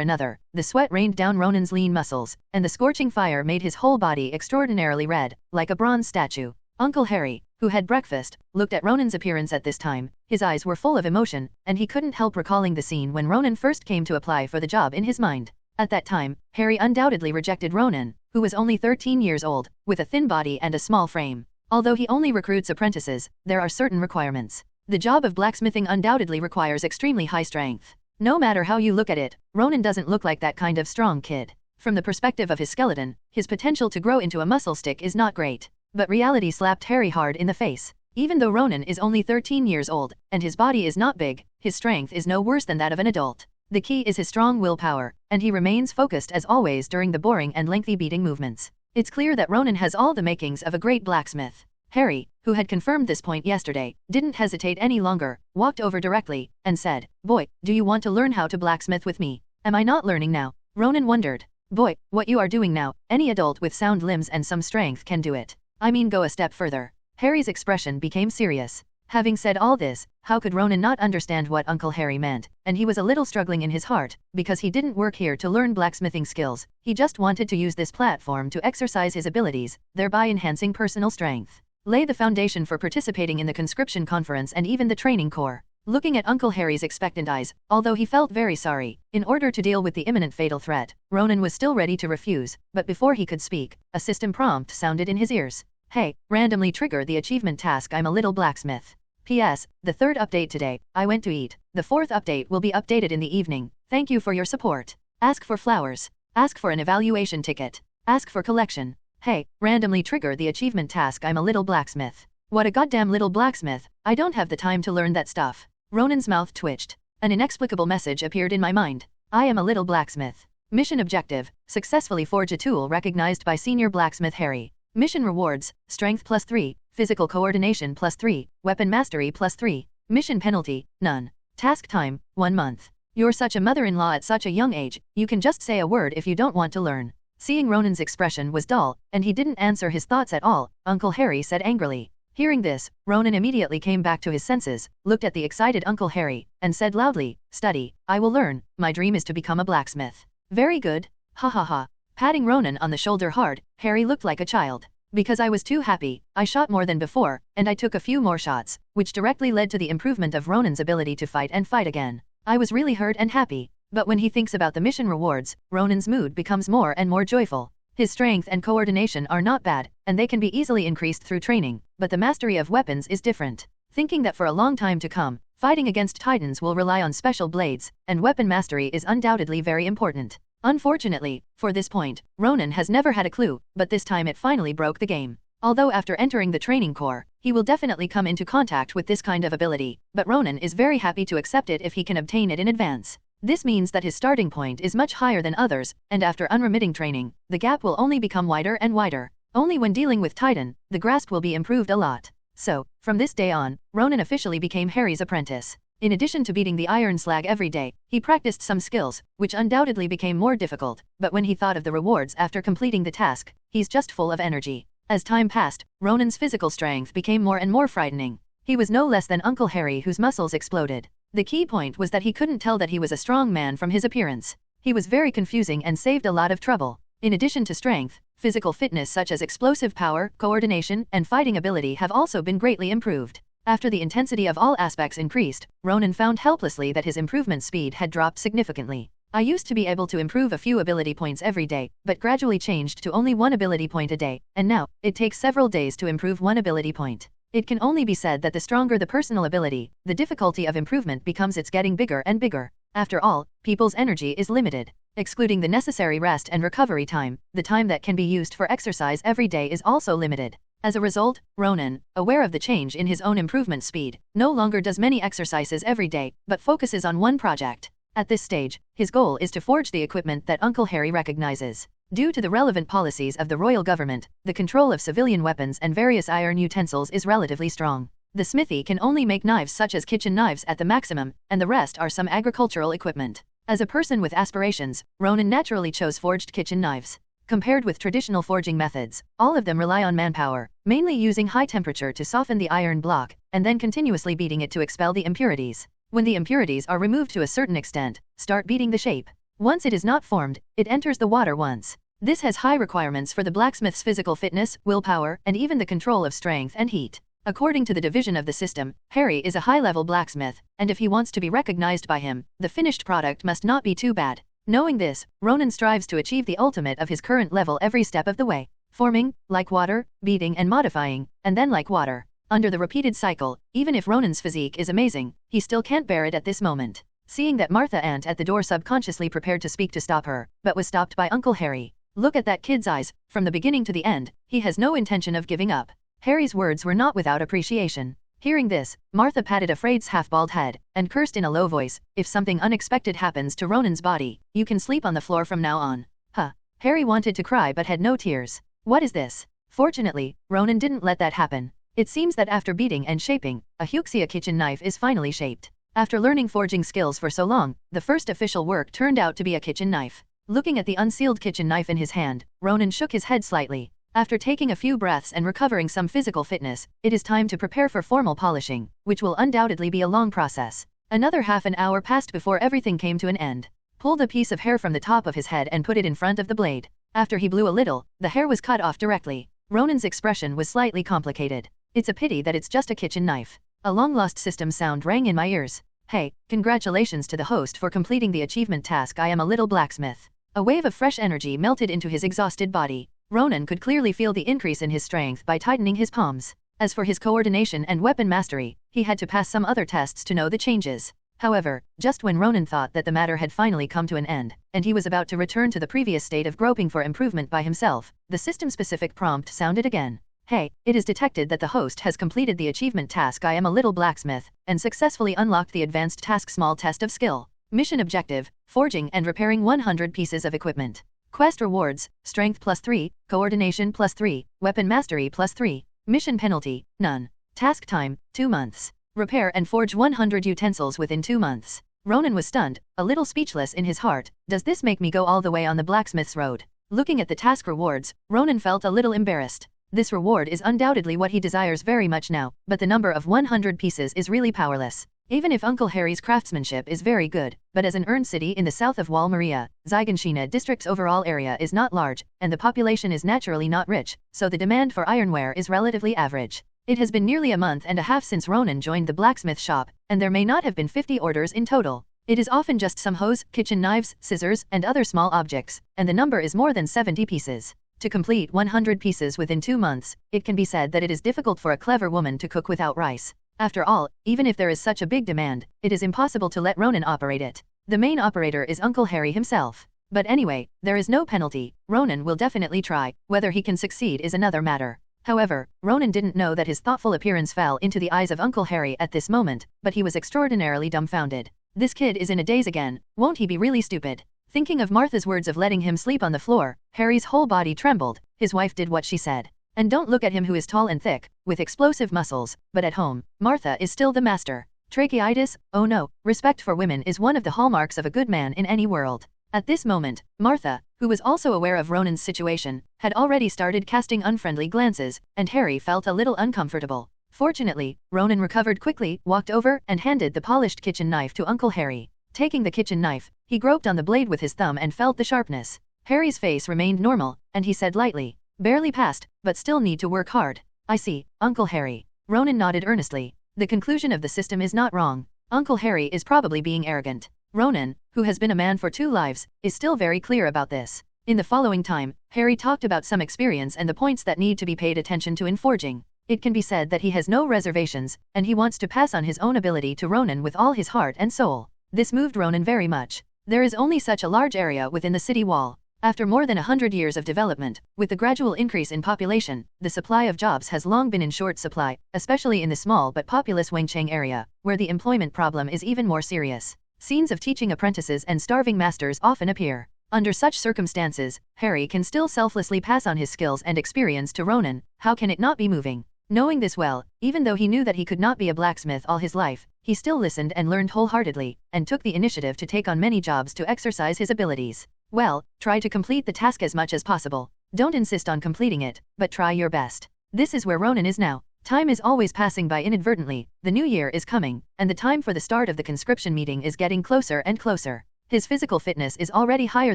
another, the sweat rained down Ronan's lean muscles, and the scorching fire made his whole body extraordinarily red, like a bronze statue. Uncle Harry, who had breakfast, looked at Ronan's appearance at this time. His eyes were full of emotion, and he couldn't help recalling the scene when Ronan first came to apply for the job in his mind. At that time, Harry undoubtedly rejected Ronan, who was only 13 years old, with a thin body and a small frame. Although he only recruits apprentices, there are certain requirements. The job of blacksmithing undoubtedly requires extremely high strength. No matter how you look at it, Ronan doesn't look like that kind of strong kid. From the perspective of his skeleton, his potential to grow into a muscle stick is not great. But reality slapped Harry hard in the face. Even though Ronan is only 13 years old, and his body is not big, his strength is no worse than that of an adult. The key is his strong willpower, and he remains focused as always during the boring and lengthy beating movements. It's clear that Ronan has all the makings of a great blacksmith. Harry, who had confirmed this point yesterday, didn't hesitate any longer, walked over directly, and said, "Boy, do you want to learn how to blacksmith with me? Am I not learning now?" Ronan wondered. "Boy, what you are doing now, any adult with sound limbs and some strength can do it. I mean, go a step further." Harry's expression became serious. Having said all this, how could Ronan not understand what Uncle Harry meant? And he was a little struggling in his heart, because he didn't work here to learn blacksmithing skills, he just wanted to use this platform to exercise his abilities, thereby enhancing personal strength. Lay the foundation for participating in the conscription conference and even the training corps. Looking at Uncle Harry's expectant eyes, although he felt very sorry, in order to deal with the imminent fatal threat, Ronan was still ready to refuse, but before he could speak, a system prompt sounded in his ears. Hey, randomly trigger the achievement task I'm a little blacksmith. P.S. The third update today, I went to eat. The fourth update will be updated in the evening. Thank you for your support. Ask for flowers. Ask for an evaluation ticket. Ask for collection. Hey, randomly trigger the achievement task I'm a little blacksmith. What a goddamn little blacksmith, I don't have the time to learn that stuff. Ronan's mouth twitched. An inexplicable message appeared in my mind. I am a little blacksmith. Mission objective, successfully forge a tool recognized by Senior Blacksmith Harry. Mission rewards, strength +3, physical coordination +3, weapon mastery +3. Mission penalty, none. Task time, 1 month. You're such a mother-in-law at such a young age, you can just say a word if you don't want to learn. Seeing Ronan's expression was dull, and he didn't answer his thoughts at all, Uncle Harry said angrily. Hearing this, Ronan immediately came back to his senses, looked at the excited Uncle Harry, and said loudly, study, I will learn, my dream is to become a blacksmith. Very good, ha ha ha. Patting Ronan on the shoulder hard, Harry looked like a child. Because I was too happy, I shot more than before, and I took a few more shots, which directly led to the improvement of Ronan's ability to fight and fight again. I was really hurt and happy, but when he thinks about the mission rewards, Ronan's mood becomes more and more joyful. His strength and coordination are not bad, and they can be easily increased through training, but the mastery of weapons is different. Thinking that for a long time to come, fighting against titans will rely on special blades, and weapon mastery is undoubtedly very important. Unfortunately, for this point, Ronan has never had a clue, but this time it finally broke the game. Although after entering the training corps, he will definitely come into contact with this kind of ability, but Ronan is very happy to accept it if he can obtain it in advance. This means that his starting point is much higher than others, and after unremitting training, the gap will only become wider and wider. Only when dealing with Titan, the grasp will be improved a lot. So, from this day on, Ronan officially became Harry's apprentice. In addition to beating the iron slag every day, he practiced some skills, which undoubtedly became more difficult, but when he thought of the rewards after completing the task, he's just full of energy. As time passed, Ronan's physical strength became more and more frightening. He was no less than Uncle Harry, whose muscles exploded. The key point was that he couldn't tell that he was a strong man from his appearance. He was very confusing and saved a lot of trouble. In addition to strength, physical fitness such as explosive power, coordination, and fighting ability have also been greatly improved. After the intensity of all aspects increased, Ronan found helplessly that his improvement speed had dropped significantly. I used to be able to improve a few ability points every day, but gradually changed to only 1 ability point a day, and now, it takes several days to improve 1 ability point. It can only be said that the stronger the personal ability, the difficulty of improvement becomes it's getting bigger and bigger. After all, people's energy is limited. Excluding the necessary rest and recovery time, the time that can be used for exercise every day is also limited. As a result, Ronan, aware of the change in his own improvement speed, no longer does many exercises every day, but focuses on one project. At this stage, his goal is to forge the equipment that Uncle Harry recognizes. Due to the relevant policies of the royal government, the control of civilian weapons and various iron utensils is relatively strong. The smithy can only make knives such as kitchen knives at the maximum, and the rest are some agricultural equipment. As a person with aspirations, Ronan naturally chose forged kitchen knives. Compared with traditional forging methods, all of them rely on manpower, mainly using high temperature to soften the iron block, and then continuously beating it to expel the impurities. When the impurities are removed to a certain extent, start beating the shape. Once it is not formed, it enters the water once. This has high requirements for the blacksmith's physical fitness, willpower, and even the control of strength and heat. According to the division of the system, Harry is a high-level blacksmith, and if he wants to be recognized by him, the finished product must not be too bad. Knowing this, Ronan strives to achieve the ultimate of his current level every step of the way. Forming, like water, beating and modifying, and then like water. Under the repeated cycle, even if Ronan's physique is amazing, he still can't bear it at this moment. Seeing that Martha Ant at the door subconsciously prepared to speak to stop her, but was stopped by Uncle Harry. Look at that kid's eyes, from the beginning to the end, he has no intention of giving up. Harry's words were not without appreciation. Hearing this, Martha patted Afraid's half-bald head, and cursed in a low voice, if something unexpected happens to Ronan's body, you can sleep on the floor from now on. Huh. Harry wanted to cry but had no tears. What is this? Fortunately, Ronan didn't let that happen. It seems that after beating and shaping, a Huxia kitchen knife is finally shaped. After learning forging skills for so long, the first official work turned out to be a kitchen knife. Looking at the unsealed kitchen knife in his hand, Ronan shook his head slightly. After taking a few breaths and recovering some physical fitness, it is time to prepare for formal polishing, which will undoubtedly be a long process. Another half an hour passed before everything came to an end. Pull the piece of hair from the top of his head and put it in front of the blade. After he blew a little, the hair was cut off directly. Ronan's expression was slightly complicated. It's a pity that it's just a kitchen knife. A long-lost system sound rang in my ears. Hey, congratulations to the host for completing the achievement task. I am a little blacksmith. A wave of fresh energy melted into his exhausted body. Ronan could clearly feel the increase in his strength by tightening his palms. As for his coordination and weapon mastery, he had to pass some other tests to know the changes. However, just when Ronan thought that the matter had finally come to an end, and he was about to return to the previous state of groping for improvement by himself, the system-specific prompt sounded again. Hey, it is detected that the host has completed the achievement task I am a little blacksmith, and successfully unlocked the advanced task small test of skill. Mission objective, forging and repairing 100 pieces of equipment. Quest rewards, strength +3, coordination +3, weapon mastery +3. Mission penalty, none. Task time, 2 months. Repair and forge 100 utensils within 2 months. Ronan was stunned, a little speechless in his heart. Does this make me go all the way on the blacksmith's road? Looking at the task rewards, Ronan felt a little embarrassed. This reward is undoubtedly what he desires very much now, but the number of 100 pieces is really powerless. Even if Uncle Harry's craftsmanship is very good, but as an earned city in the south of Wall Maria, Zygonshina district's overall area is not large, and the population is naturally not rich, so the demand for ironware is relatively average. It has been nearly a month and a half since Ronan joined the blacksmith shop, and there may not have been 50 orders in total. It is often just some hoes, kitchen knives, scissors, and other small objects, and the number is more than 70 pieces. To complete 100 pieces within 2 months, it can be said that it is difficult for a clever woman to cook without rice. After all, even if there is such a big demand, it is impossible to let Ronan operate it. The main operator is Uncle Harry himself. But anyway, there is no penalty. Ronan will definitely try. Whether he can succeed is another matter. However, Ronan didn't know that his thoughtful appearance fell into the eyes of Uncle Harry at this moment, but he was extraordinarily dumbfounded. This kid is in a daze again, won't he be really stupid? Thinking of Martha's words of letting him sleep on the floor, Harry's whole body trembled. His wife did what she said. And don't look at him who is tall and thick, with explosive muscles, but at home, Martha is still the master. Tracheitis? Oh no, respect for women is one of the hallmarks of a good man in any world. At this moment, Martha, who was also aware of Ronan's situation, had already started casting unfriendly glances, and Harry felt a little uncomfortable. Fortunately, Ronan recovered quickly, walked over, and handed the polished kitchen knife to Uncle Harry. Taking the kitchen knife, he groped on the blade with his thumb and felt the sharpness. Harry's face remained normal, and he said lightly, "Barely passed, but still need to work hard." "I see, Uncle Harry." Ronan nodded earnestly. The conclusion of the system is not wrong. Uncle Harry is probably being arrogant. Ronan, who has been a man for 2 lives, is still very clear about this. In the following time, Harry talked about some experience and the points that need to be paid attention to in forging. It can be said that he has no reservations, and he wants to pass on his own ability to Ronan with all his heart and soul. This moved Ronan very much. There is only such a large area within the city wall. After more than 100 years of development, with the gradual increase in population, the supply of jobs has long been in short supply, especially in the small but populous Wengchang area, where the employment problem is even more serious. Scenes of teaching apprentices and starving masters often appear. Under such circumstances, Harry can still selflessly pass on his skills and experience to Ronan. How can it not be moving? Knowing this well, even though he knew that he could not be a blacksmith all his life, he still listened and learned wholeheartedly, and took the initiative to take on many jobs to exercise his abilities. Well, try to complete the task as much as possible. Don't insist on completing it, but try your best. This is where Ronan is now. Time is always passing by inadvertently, the new year is coming, and the time for the start of the conscription meeting is getting closer and closer. His physical fitness is already higher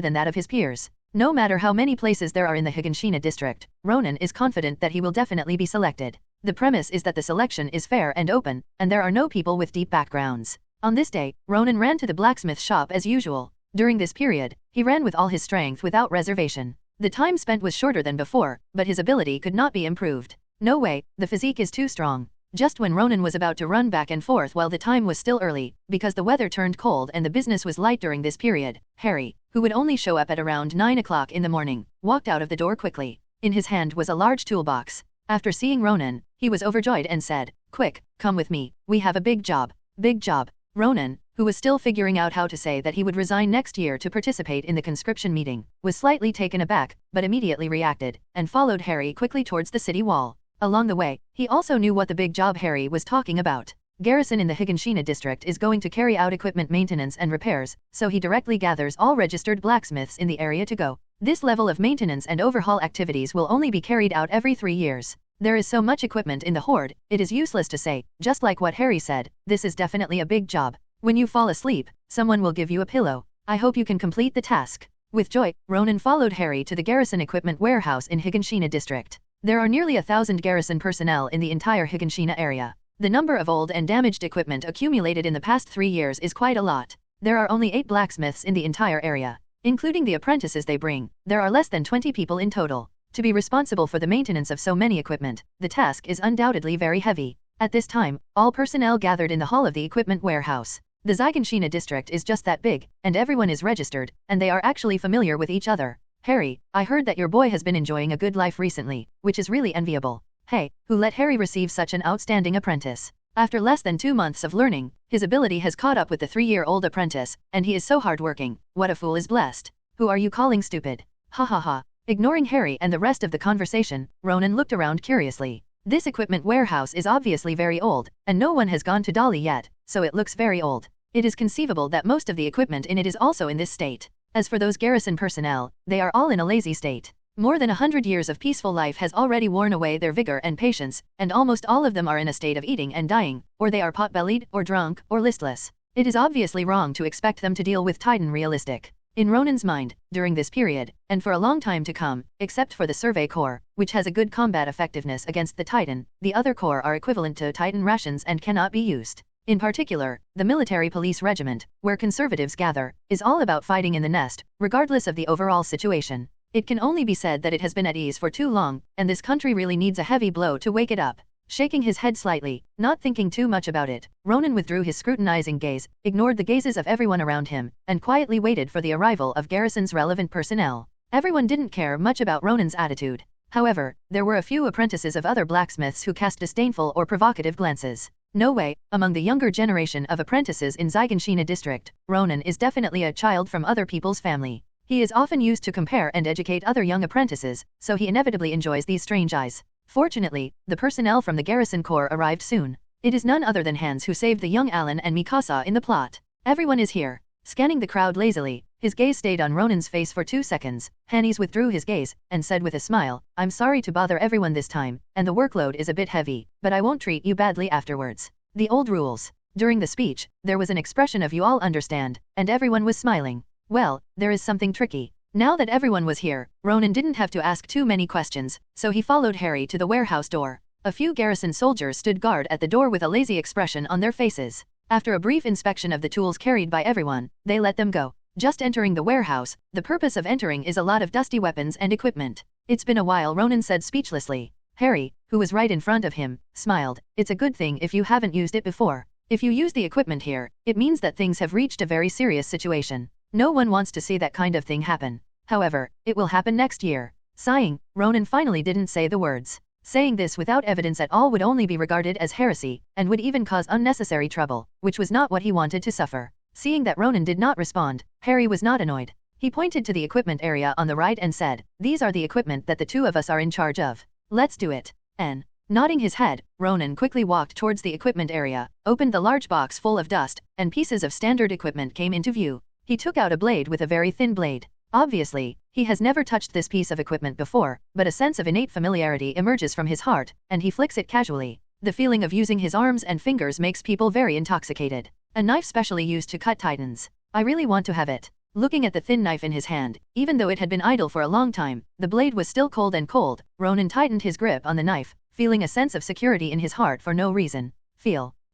than that of his peers. No matter how many places there are in the Zygonshina district, Ronan is confident that he will definitely be selected. The premise is that the selection is fair and open, and there are no people with deep backgrounds. On this day, Ronan ran to the blacksmith shop as usual. During this period, he ran with all his strength without reservation. The time spent was shorter than before, but his ability could not be improved. No way, the physique is too strong. Just when Ronan was about to run back and forth while the time was still early, because the weather turned cold and the business was light during this period, Harry, who would only show up at around 9 o'clock in the morning, walked out of the door quickly. In his hand was a large toolbox. After seeing Ronan, he was overjoyed and said, "Quick, come with me, we have a big job." Big job. Ronan, who was still figuring out how to say that he would resign next year to participate in the conscription meeting, was slightly taken aback, but immediately reacted, and followed Harry quickly towards the city wall. Along the way, he also knew what the big job Harry was talking about. Garrison in the Zygonshina district is going to carry out equipment maintenance and repairs, so he directly gathers all registered blacksmiths in the area to go. This level of maintenance and overhaul activities will only be carried out every 3 years. There is so much equipment in the horde, it is useless to say, just like what Harry said, this is definitely a big job. When you fall asleep, someone will give you a pillow. I hope you can complete the task. With joy, Ronan followed Harry to the garrison equipment warehouse in Zygonshina district. There are nearly 1,000 garrison personnel in the entire Zygonshina area. The number of old and damaged equipment accumulated in the past 3 years is quite a lot. There are only 8 blacksmiths in the entire area. Including the apprentices they bring, there are less than 20 people in total. To be responsible for the maintenance of so many equipment, the task is undoubtedly very heavy. At this time, all personnel gathered in the hall of the equipment warehouse. The Zygonshina district is just that big, and everyone is registered, and they are actually familiar with each other. Harry, I heard that your boy has been enjoying a good life recently, which is really enviable. Hey, who let Harry receive such an outstanding apprentice? After less than 2 months of learning, his ability has caught up with the 3-year-old apprentice, and he is so hardworking. What a fool is blessed. Who are you calling stupid? Ha ha ha. Ignoring Harry and the rest of the conversation, Ronan looked around curiously. This equipment warehouse is obviously very old, and no one has gone to Dolly yet, so it looks very old. It is conceivable that most of the equipment in it is also in this state. As for those garrison personnel, they are all in a lazy state. More than 100 years of peaceful life has already worn away their vigor and patience, and almost all of them are in a state of eating and dying, or they are pot-bellied, or drunk, or listless. It is obviously wrong to expect them to deal with Titan realistic. In Ronan's mind, during this period, and for a long time to come, except for the Survey Corps, which has a good combat effectiveness against the Titan, the other corps are equivalent to Titan rations and cannot be used. In particular, the military police regiment, where conservatives gather, is all about fighting in the nest, regardless of the overall situation. It can only be said that it has been at ease for too long, and this country really needs a heavy blow to wake it up. Shaking his head slightly, not thinking too much about it, Ronan withdrew his scrutinizing gaze, ignored the gazes of everyone around him, and quietly waited for the arrival of garrison's relevant personnel. Everyone didn't care much about Ronan's attitude. However, there were a few apprentices of other blacksmiths who cast disdainful or provocative glances. No way, among the younger generation of apprentices in Zygonshina district, Ronan is definitely a child from other people's family. He is often used to compare and educate other young apprentices, so he inevitably enjoys these strange eyes. Fortunately, the personnel from the garrison corps arrived soon. It is none other than Hans who saved the young Alan and Mikasa in the plot. Everyone is here. Scanning the crowd lazily, his gaze stayed on Ronan's face for 2 seconds. Hannes withdrew his gaze, and said with a smile, I'm sorry to bother everyone this time, and the workload is a bit heavy, but I won't treat you badly afterwards. The old rules. During the speech, there was an expression of you all understand, and everyone was smiling. Well, there is something tricky. Now that everyone was here, Ronan didn't have to ask too many questions, so he followed Harry to the warehouse door. A few garrison soldiers stood guard at the door with a lazy expression on their faces. After a brief inspection of the tools carried by everyone, they let them go. Just entering the warehouse, the purpose of entering is a lot of dusty weapons and equipment. It's been a while, Ronan said speechlessly. Harry, who was right in front of him, smiled. It's a good thing if you haven't used it before. If you use the equipment here, it means that things have reached a very serious situation. No one wants to see that kind of thing happen. However, it will happen next year. Sighing, Ronan finally didn't say the words. Saying this without evidence at all would only be regarded as heresy, and would even cause unnecessary trouble, which was not what he wanted to suffer. Seeing that Ronan did not respond, Harry was not annoyed. He pointed to the equipment area on the right and said, These are the equipment that the two of us are in charge of. Let's do it. And, nodding his head, Ronan quickly walked towards the equipment area, opened the large box full of dust, and pieces of standard equipment came into view. He took out a blade with a very thin blade. Obviously, he has never touched this piece of equipment before, but a sense of innate familiarity emerges from his heart, and he flicks it casually. The feeling of using his arms and fingers makes people very intoxicated. A knife specially used to cut titans. I really want to have it. Looking at the thin knife in his hand, even though it had been idle for a long time, the blade was still cold and cold. Ronan tightened his grip on the knife, feeling a sense of security in his heart for no reason.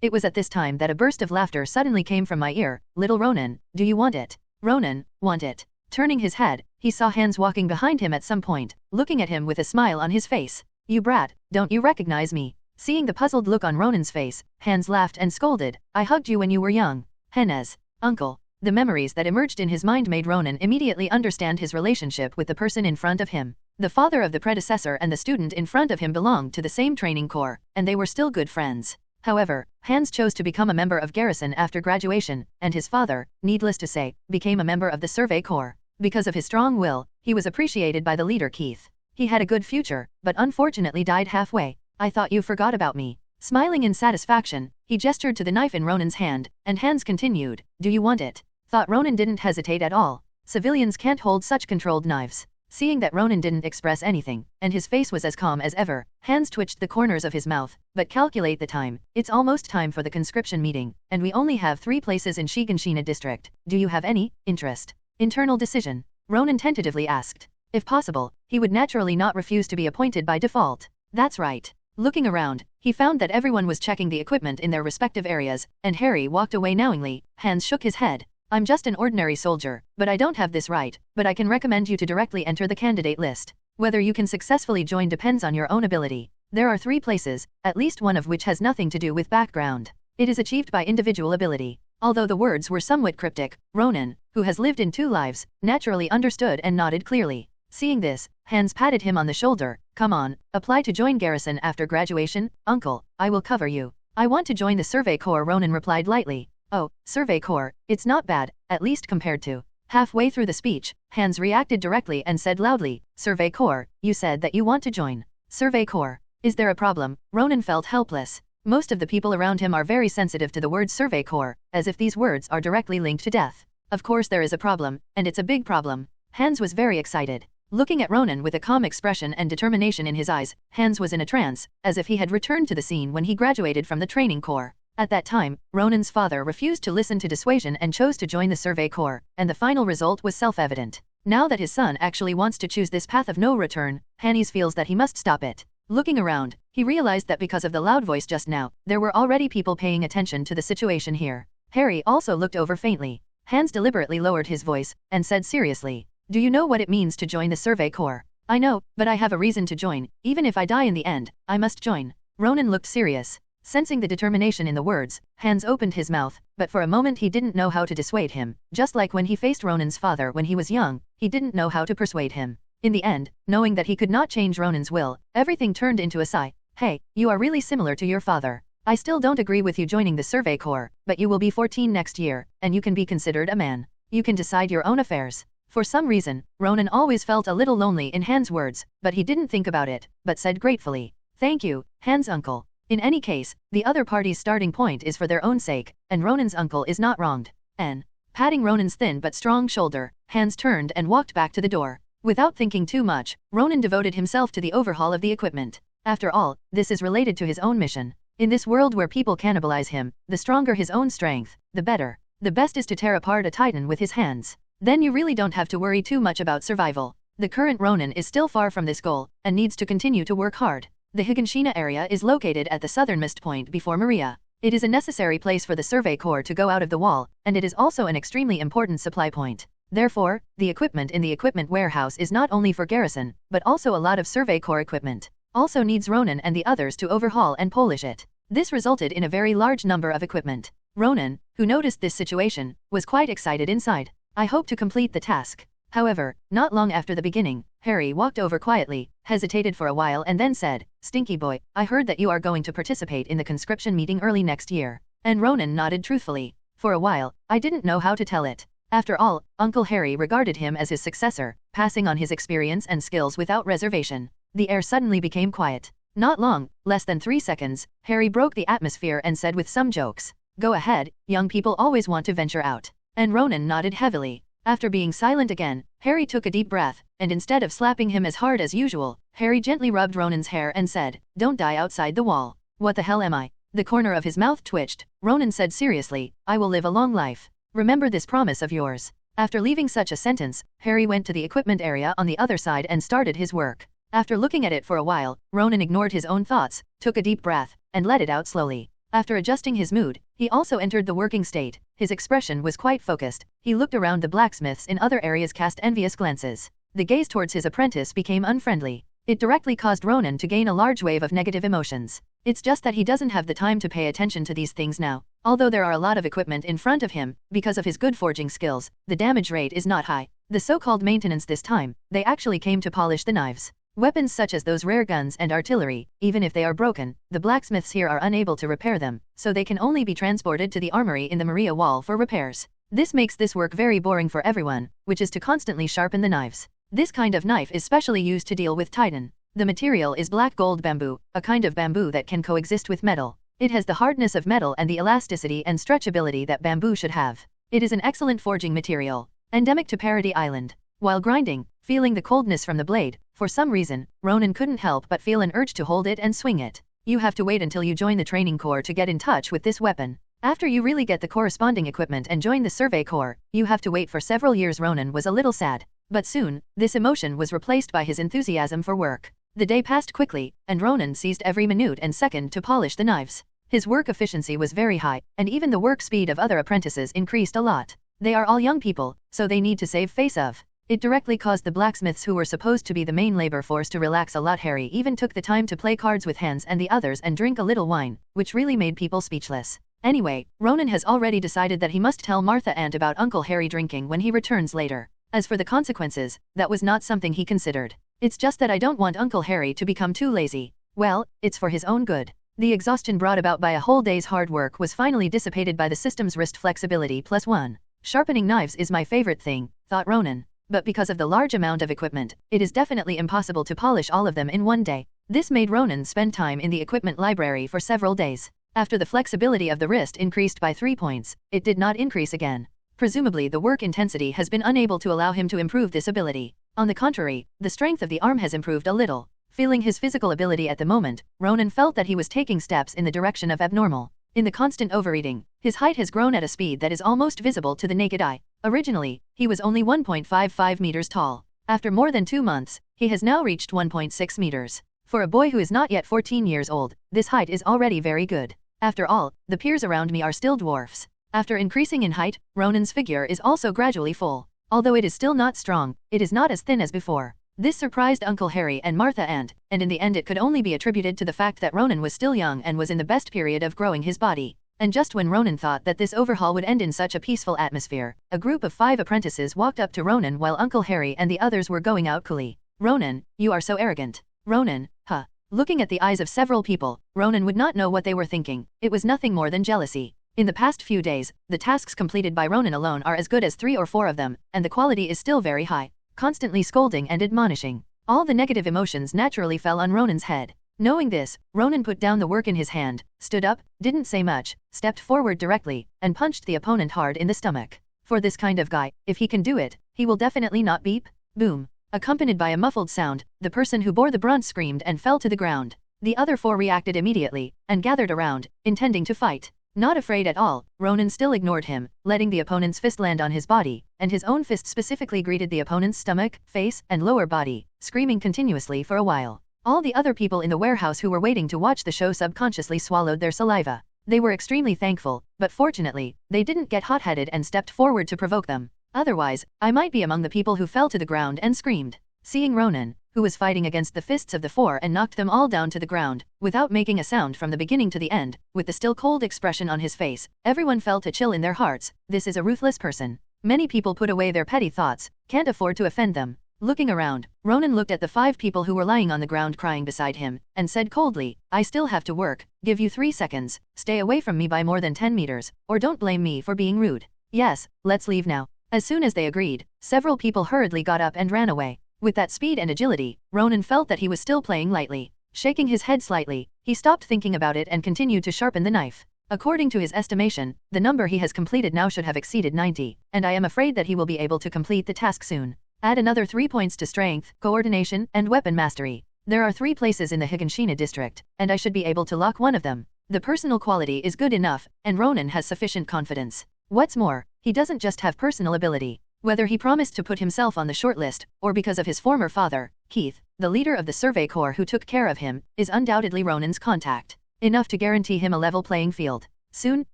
It was at this time that a burst of laughter suddenly came from my ear. Little Ronan, do you want it? Ronan, want it. Turning his head, he saw Hans walking behind him at some point, looking at him with a smile on his face. You brat, don't you recognize me? Seeing the puzzled look on Ronan's face, Hans laughed and scolded. I hugged you when you were young. Hannes, uncle. The memories that emerged in his mind made Ronan immediately understand his relationship with the person in front of him. The father of the predecessor and the student in front of him belonged to the same training corps, and they were still good friends. However, Hans chose to become a member of Garrison after graduation, and his father, needless to say, became a member of the Survey Corps. Because of his strong will, he was appreciated by the leader Keith. He had a good future, but unfortunately died halfway. I thought you forgot about me. Smiling in satisfaction, he gestured to the knife in Ronan's hand, and Hans continued, Do you want it? Thought Ronan didn't hesitate at all. Civilians can't hold such controlled knives. Seeing that Ronan didn't express anything, and his face was as calm as ever, Hans twitched the corners of his mouth. But calculate the time. It's almost time for the conscription meeting, and we only have 3 places in Shiganshina district. Do you have any interest? Internal decision? Ronan tentatively asked. If possible, he would naturally not refuse to be appointed by default. That's right. Looking around, he found that everyone was checking the equipment in their respective areas, and Harry walked away knowingly. Hans shook his head. I'm just an ordinary soldier, but I don't have this right, but I can recommend you to directly enter the candidate list. Whether you can successfully join depends on your own ability. There are 3 places, at least one of which has nothing to do with background. It is achieved by individual ability. Although the words were somewhat cryptic, Ronan, who has lived in 2 lives, naturally understood and nodded clearly. Seeing this, Hans patted him on the shoulder. Come on, apply to join garrison after graduation, uncle, I will cover you. I want to join the Survey Corps, Ronan replied lightly. Oh, Survey Corps, it's not bad, at least compared to. Halfway through the speech, Hans reacted directly and said loudly, Survey Corps, you said that you want to join. Survey Corps. Is there a problem? Ronan felt helpless. Most of the people around him are very sensitive to the word Survey Corps, as if these words are directly linked to death. Of course there is a problem, and it's a big problem. Hans was very excited. Looking at Ronan with a calm expression and determination in his eyes, Hans was in a trance, as if he had returned to the scene when he graduated from the training corps. At that time, Ronan's father refused to listen to dissuasion and chose to join the Survey Corps, and the final result was self-evident. Now that his son actually wants to choose this path of no return, Hannes feels that he must stop it. Looking around, he realized that because of the loud voice just now, there were already people paying attention to the situation here. Harry also looked over faintly. Hans deliberately lowered his voice, and said seriously, do you know what it means to join the Survey Corps? I know, but I have a reason to join. Even if I die in the end, I must join. Ronan looked serious. Sensing the determination in the words, Hans opened his mouth, but for a moment he didn't know how to dissuade him. Just like when he faced Ronan's father when he was young, he didn't know how to persuade him. In the end, knowing that he could not change Ronan's will, everything turned into a sigh. Hey, you are really similar to your father. I still don't agree with you joining the Survey Corps, but you will be 14 next year, and you can be considered a man. You can decide your own affairs. For some reason, Ronan always felt a little lonely in Hans' words, but he didn't think about it, but said gratefully, thank you, Hans' uncle. In any case, the other party's starting point is for their own sake, and Ronan's uncle is not wronged. And, patting Ronan's thin but strong shoulder, Hans turned and walked back to the door. Without thinking too much, Ronan devoted himself to the overhaul of the equipment. After all, this is related to his own mission. In this world where people cannibalize him, the stronger his own strength, the better. The best is to tear apart a titan with his hands. Then you really don't have to worry too much about survival. The current Ronan is still far from this goal, and needs to continue to work hard. The Higginshina area is located at the southernmost point before Maria. It is a necessary place for the Survey Corps to go out of the wall, and it is also an extremely important supply point. Therefore, the equipment in the equipment warehouse is not only for garrison, but also a lot of Survey Corps equipment. Also needs Ronan and the others to overhaul and polish it. This resulted in a very large number of equipment. Ronan, who noticed this situation, was quite excited inside. I hope to complete the task. However, not long after the beginning, Harry walked over quietly, hesitated for a while and then said, Stinky boy, I heard that you are going to participate in the conscription meeting early next year. And Ronan nodded truthfully. For a while, I didn't know how to tell it. After all, Uncle Harry regarded him as his successor, passing on his experience and skills without reservation. The air suddenly became quiet. Not long, less than 3 seconds, Harry broke the atmosphere and said with some jokes, Go ahead, young people always want to venture out. And Ronan nodded heavily. After being silent again, Harry took a deep breath, and instead of slapping him as hard as usual, Harry gently rubbed Ronan's hair and said, Don't die outside the wall. What the hell am I? The corner of his mouth twitched. Ronan said seriously, I will live a long life. Remember this promise of yours. After leaving such a sentence, Harry went to the equipment area on the other side and started his work. After looking at it for a while, Ronan ignored his own thoughts, took a deep breath, and let it out slowly. After adjusting his mood, he also entered the working state. His expression was quite focused. He looked around the blacksmiths in other areas, cast envious glances. The gaze towards his apprentice became unfriendly. It directly caused Ronan to gain a large wave of negative emotions. It's just that he doesn't have the time to pay attention to these things now. Although there are a lot of equipment in front of him, because of his good forging skills, the damage rate is not high. The so-called maintenance this time, they actually came to polish the knives. Weapons such as those rare guns and artillery, even if they are broken, the blacksmiths here are unable to repair them, so they can only be transported to the armory in the Maria Wall for repairs. This makes this work very boring for everyone, which is to constantly sharpen the knives. This kind of knife is specially used to deal with titan. The material is black gold bamboo, a kind of bamboo that can coexist with metal. It has the hardness of metal and the elasticity and stretchability that bamboo should have. It is an excellent forging material, endemic to Parody Island. While grinding, feeling the coldness from the blade, for some reason, Ronan couldn't help but feel an urge to hold it and swing it. You have to wait until you join the training corps to get in touch with this weapon. After you really get the corresponding equipment and join the Survey Corps, you have to wait for several years. Ronan was a little sad. But soon, this emotion was replaced by his enthusiasm for work. The day passed quickly, and Ronan seized every minute and second to polish the knives. His work efficiency was very high, and even the work speed of other apprentices increased a lot. They are all young people, so they need to save face of. It directly caused the blacksmiths who were supposed to be the main labor force to relax a lot. Harry even took the time to play cards with Hans and the others and drink a little wine, which really made people speechless. Anyway, Ronan has already decided that he must tell Martha Aunt about Uncle Harry drinking when he returns later. As for the consequences, that was not something he considered. It's just that I don't want Uncle Harry to become too lazy. Well, it's for his own good. The exhaustion brought about by a whole day's hard work was finally dissipated by the system's wrist flexibility +1. Sharpening knives is my favorite thing, thought Ronan. But because of the large amount of equipment, it is definitely impossible to polish all of them in one day. This made Ronan spend time in the equipment library for several days. After the flexibility of the wrist increased by 3 points, it did not increase again. Presumably the work intensity has been unable to allow him to improve this ability. On the contrary, the strength of the arm has improved a little. Feeling his physical ability at the moment, Ronan felt that he was taking steps in the direction of abnormal. In the constant overeating, his height has grown at a speed that is almost visible to the naked eye. Originally, he was only 1.55 meters tall. After more than 2 months, he has now reached 1.6 meters. For a boy who is not yet 14 years old, this height is already very good. After all, the peers around me are still dwarfs. After increasing in height, Ronan's figure is also gradually full. Although it is still not strong, it is not as thin as before. This surprised Uncle Harry and Martha Aunt, and in the end it could only be attributed to the fact that Ronan was still young and was in the best period of growing his body. And just when Ronan thought that this overhaul would end in such a peaceful atmosphere, a group of 5 apprentices walked up to Ronan while Uncle Harry and the others were going out coolly. "Ronan, you are so arrogant." "Ronan, huh?" Looking at the eyes of several people, Ronan would not know what they were thinking. It was nothing more than jealousy. In the past few days, the tasks completed by Ronan alone are as good as 3 or 4 of them, and the quality is still very high. Constantly scolding and admonishing. All the negative emotions naturally fell on Ronan's head. Knowing this, Ronan put down the work in his hand, stood up, didn't say much, stepped forward directly, and punched the opponent hard in the stomach. For this kind of guy, if he can do it, he will definitely not beep. Boom. Accompanied by a muffled sound, the person who bore the brunt screamed and fell to the ground. The other 4 reacted immediately, and gathered around, intending to fight. Not afraid at all, Ronan still ignored him, letting the opponent's fist land on his body, and his own fist specifically greeted the opponent's stomach, face, and lower body, screaming continuously for a while. All the other people in the warehouse who were waiting to watch the show subconsciously swallowed their saliva. They were extremely thankful, but fortunately, they didn't get hot-headed and stepped forward to provoke them. Otherwise, I might be among the people who fell to the ground and screamed. Seeing Ronan, who was fighting against the fists of the 4 and knocked them all down to the ground, without making a sound from the beginning to the end, with the still cold expression on his face, everyone felt a chill in their hearts. This is a ruthless person. Many people put away their petty thoughts, can't afford to offend them. Looking around, Ronan looked at the 5 people who were lying on the ground crying beside him, and said coldly, "I still have to work, give you 3 seconds, stay away from me by more than 10 meters, or don't blame me for being rude." "Yes, let's leave now." As soon as they agreed, several people hurriedly got up and ran away. With that speed and agility, Ronan felt that he was still playing lightly. Shaking his head slightly, he stopped thinking about it and continued to sharpen the knife. According to his estimation, the number he has completed now should have exceeded 90, and I am afraid that he will be able to complete the task soon. Add another 3 points to strength, coordination, and weapon mastery. There are 3 places in the Higginshina district, and I should be able to lock one of them. The personal quality is good enough, and Ronan has sufficient confidence. What's more, he doesn't just have personal ability. Whether he promised to put himself on the shortlist, or because of his former father, Keith, the leader of the Survey Corps who took care of him, is undoubtedly Ronan's contact. Enough to guarantee him a level playing field. Soon,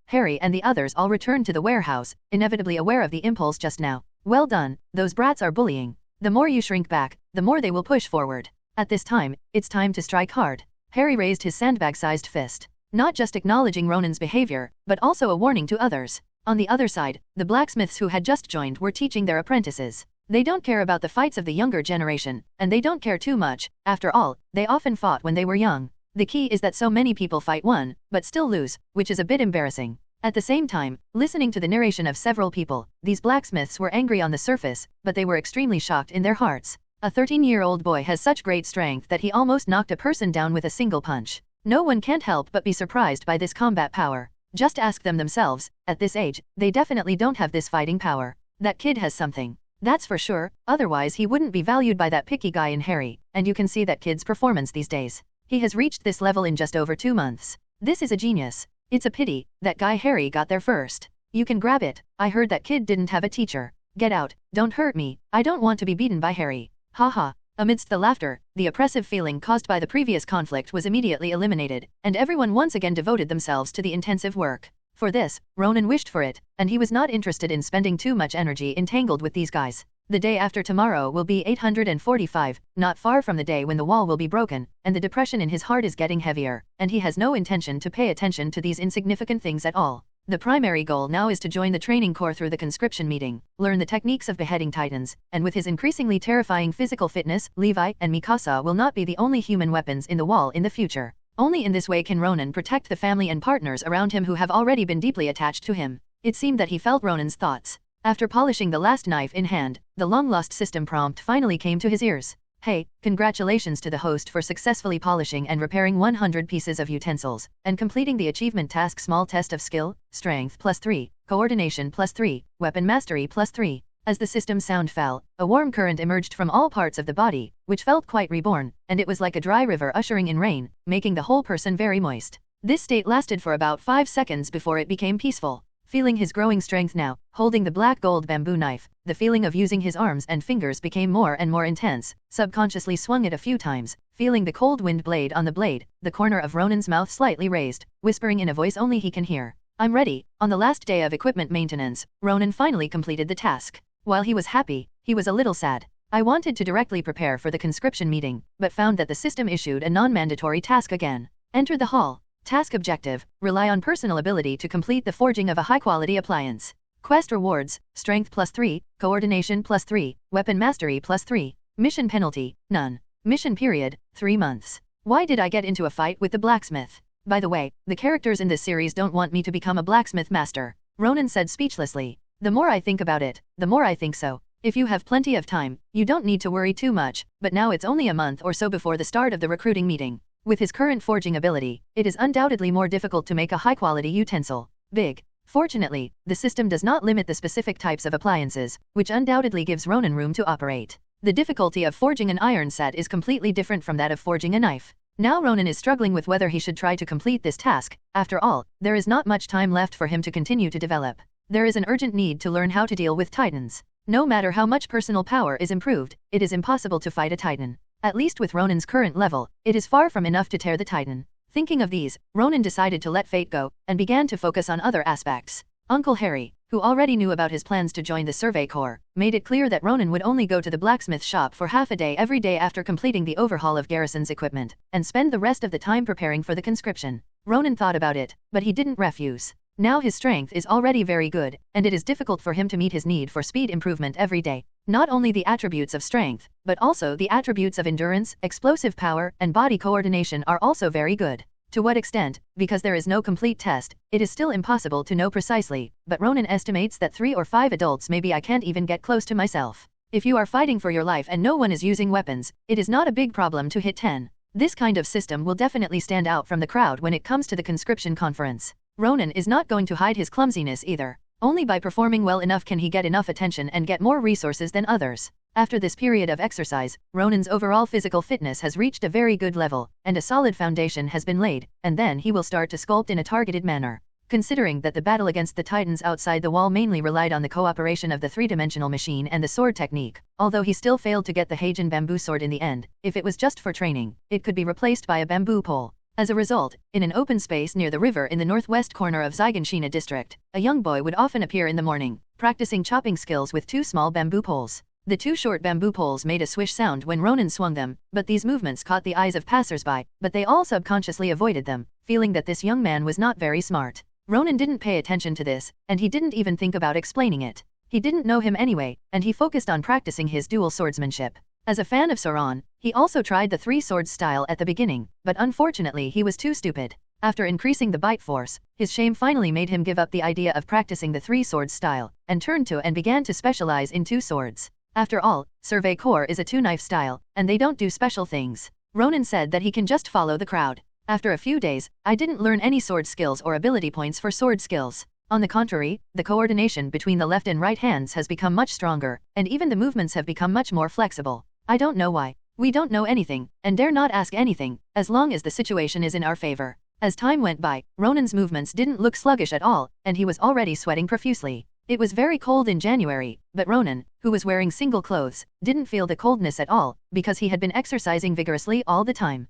Harry and the others all returned to the warehouse, inevitably aware of the impulse just now. Well done, those brats are bullying. The more you shrink back, the more they will push forward. At this time, it's time to strike hard. Harry raised his sandbag-sized fist, not just acknowledging Ronan's behavior, but also a warning to others. On the other side, the blacksmiths who had just joined were teaching their apprentices. They don't care about the fights of the younger generation, and they don't care too much. After all, they often fought when they were young. The key is that so many people fight one, but still lose, which is a bit embarrassing. At the same time, listening to the narration of several people, these blacksmiths were angry on the surface, but they were extremely shocked in their hearts. A 13-year-old boy has such great strength that he almost knocked a person down with a single punch. No one can't help but be surprised by this combat power. Just ask them themselves, at this age, they definitely don't have this fighting power. That kid has something. That's for sure, otherwise he wouldn't be valued by that picky guy in Harry, and you can see that kid's performance these days. He has reached this level in just over 2 months. This is a genius. It's a pity that guy Harry got there first. You can grab it. I heard that kid didn't have a teacher. Get out, don't hurt me, I don't want to be beaten by Harry. Haha, Amidst the laughter, the oppressive feeling caused by the previous conflict was immediately eliminated, and everyone once again devoted themselves to the intensive work. For this, Ronan wished for it, and he was not interested in spending too much energy entangled with these guys. The day after tomorrow will be 845, not far from the day when the wall will be broken, and the depression in his heart is getting heavier, and he has no intention to pay attention to these insignificant things at all. The primary goal now is to join the training corps through the conscription meeting, learn the techniques of beheading titans, and with his increasingly terrifying physical fitness, Levi and Mikasa will not be the only human weapons in the wall in the future. Only in this way can Ronan protect the family and partners around him who have already been deeply attached to him. It seemed that he felt Ronan's thoughts. After polishing the last knife in hand, the long-lost system prompt finally came to his ears. Hey, congratulations to the host for successfully polishing and repairing 100 pieces of utensils, and completing the achievement task small test of skill, strength +3, coordination +3, weapon mastery +3. As the system's sound fell, a warm current emerged from all parts of the body, which felt quite reborn, and it was like a dry river ushering in rain, making the whole person very moist. This state lasted for about 5 seconds before it became peaceful. Feeling his growing strength now, holding the black gold bamboo knife, the feeling of using his arms and fingers became more and more intense. Subconsciously swung it a few times, feeling the cold wind blade on the blade, the corner of Ronan's mouth slightly raised, whispering in a voice only he can hear. I'm ready. On the last day of equipment maintenance, Ronan finally completed the task. While he was happy, he was a little sad. I wanted to directly prepare for the conscription meeting, but found that the system issued a non-mandatory task again. Enter the hall. Task objective, rely on personal ability to complete the forging of a high-quality appliance. Quest rewards, strength +3, coordination +3, weapon mastery +3. Mission penalty, none. Mission period, 3 months. Why did I get into a fight with the blacksmith? By the way, the characters in this series don't want me to become a blacksmith master, Ronan said speechlessly. The more I think about it, the more I think so. If you have plenty of time, you don't need to worry too much, but now it's only a month or so before the start of the recruiting meeting. With his current forging ability, it is undoubtedly more difficult to make a high-quality utensil. Big. Fortunately, the system does not limit the specific types of appliances, which undoubtedly gives Ronan room to operate. The difficulty of forging an iron set is completely different from that of forging a knife. Now Ronan is struggling with whether he should try to complete this task. After all, there is not much time left for him to continue to develop. There is an urgent need to learn how to deal with titans. No matter how much personal power is improved, it is impossible to fight a titan. At least with Ronan's current level, it is far from enough to tear the titan. Thinking of these, Ronan decided to let fate go, and began to focus on other aspects. Uncle Harry, who already knew about his plans to join the Survey Corps, made it clear that Ronan would only go to the blacksmith shop for half a day every day after completing the overhaul of Garrison's equipment, and spend the rest of the time preparing for the conscription. Ronan thought about it, but he didn't refuse. Now his strength is already very good, and it is difficult for him to meet his need for speed improvement every day. Not only the attributes of strength, but also the attributes of endurance, explosive power, and body coordination are also very good. To what extent, because there is no complete test, it is still impossible to know precisely, but Ronan estimates that 3 or 5 adults maybe I can't even get close to myself. If you are fighting for your life and no one is using weapons, it is not a big problem to hit 10. This kind of system will definitely stand out from the crowd when it comes to the conscription conference. Ronan is not going to hide his clumsiness either. Only by performing well enough can he get enough attention and get more resources than others. After this period of exercise, Ronan's overall physical fitness has reached a very good level, and a solid foundation has been laid, and then he will start to sculpt in a targeted manner. Considering that the battle against the titans outside the wall mainly relied on the cooperation of the three-dimensional machine and the sword technique, although he still failed to get the Heian bamboo sword in the end, if it was just for training, it could be replaced by a bamboo pole. As a result, in an open space near the river in the northwest corner of Zygonshina district, a young boy would often appear in the morning, practicing chopping skills with 2 small bamboo poles. The 2 short bamboo poles made a swish sound when Ronan swung them, but these movements caught the eyes of passersby, but they all subconsciously avoided them, feeling that this young man was not very smart. Ronan didn't pay attention to this, and he didn't even think about explaining it. He didn't know him anyway, and he focused on practicing his dual swordsmanship. As a fan of Sauron, he also tried the 3 swords style at the beginning, but unfortunately he was too stupid. After increasing the bite force, his shame finally made him give up the idea of practicing the 3 swords style, and turned to and began to specialize in 2 swords. After all, Survey Corps is a 2-knife style, and they don't do special things. Ronan said that he can just follow the crowd. After a few days, I didn't learn any sword skills or ability points for sword skills. On the contrary, the coordination between the left and right hands has become much stronger, and even the movements have become much more flexible. I don't know why. We don't know anything, and dare not ask anything, as long as the situation is in our favor. As time went by, Ronan's movements didn't look sluggish at all, and he was already sweating profusely. It was very cold in January, but Ronan, who was wearing single clothes, didn't feel the coldness at all, because he had been exercising vigorously all the time.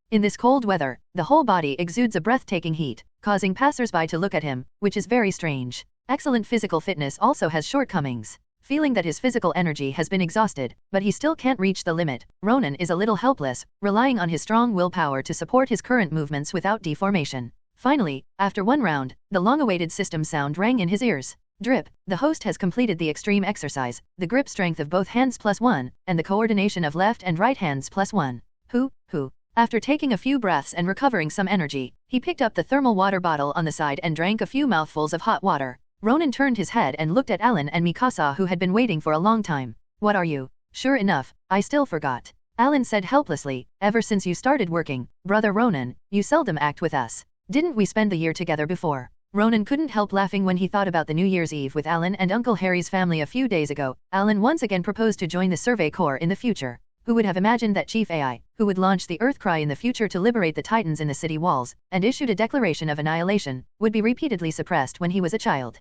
In this cold weather, the whole body exudes a breathtaking heat, causing passers-by to look at him, which is very strange. Excellent physical fitness also has shortcomings. Feeling that his physical energy has been exhausted, but he still can't reach the limit, Ronan is a little helpless, relying on his strong willpower to support his current movements without deformation. Finally, after one round, the long-awaited system sound rang in his ears. Drip, the host has completed the extreme exercise, the grip strength of both hands +1, and the coordination of left and right hands +1. Who. After taking a few breaths and recovering some energy, he picked up the thermal water bottle on the side and drank a few mouthfuls of hot water. Ronan turned his head and looked at Alan and Mikasa, who had been waiting for a long time. What are you? Sure enough, I still forgot. Alan said helplessly, ever since you started working, brother Ronan, you seldom act with us. Didn't we spend the year together before? Ronan couldn't help laughing when he thought about the New Year's Eve with Alan and Uncle Harry's family a few days ago. Alan once again proposed to join the Survey Corps in the future. Who would have imagined that Chief AI, who would launch the Earthcry in the future to liberate the Titans in the city walls, and issued a declaration of annihilation, would be repeatedly suppressed when he was a child?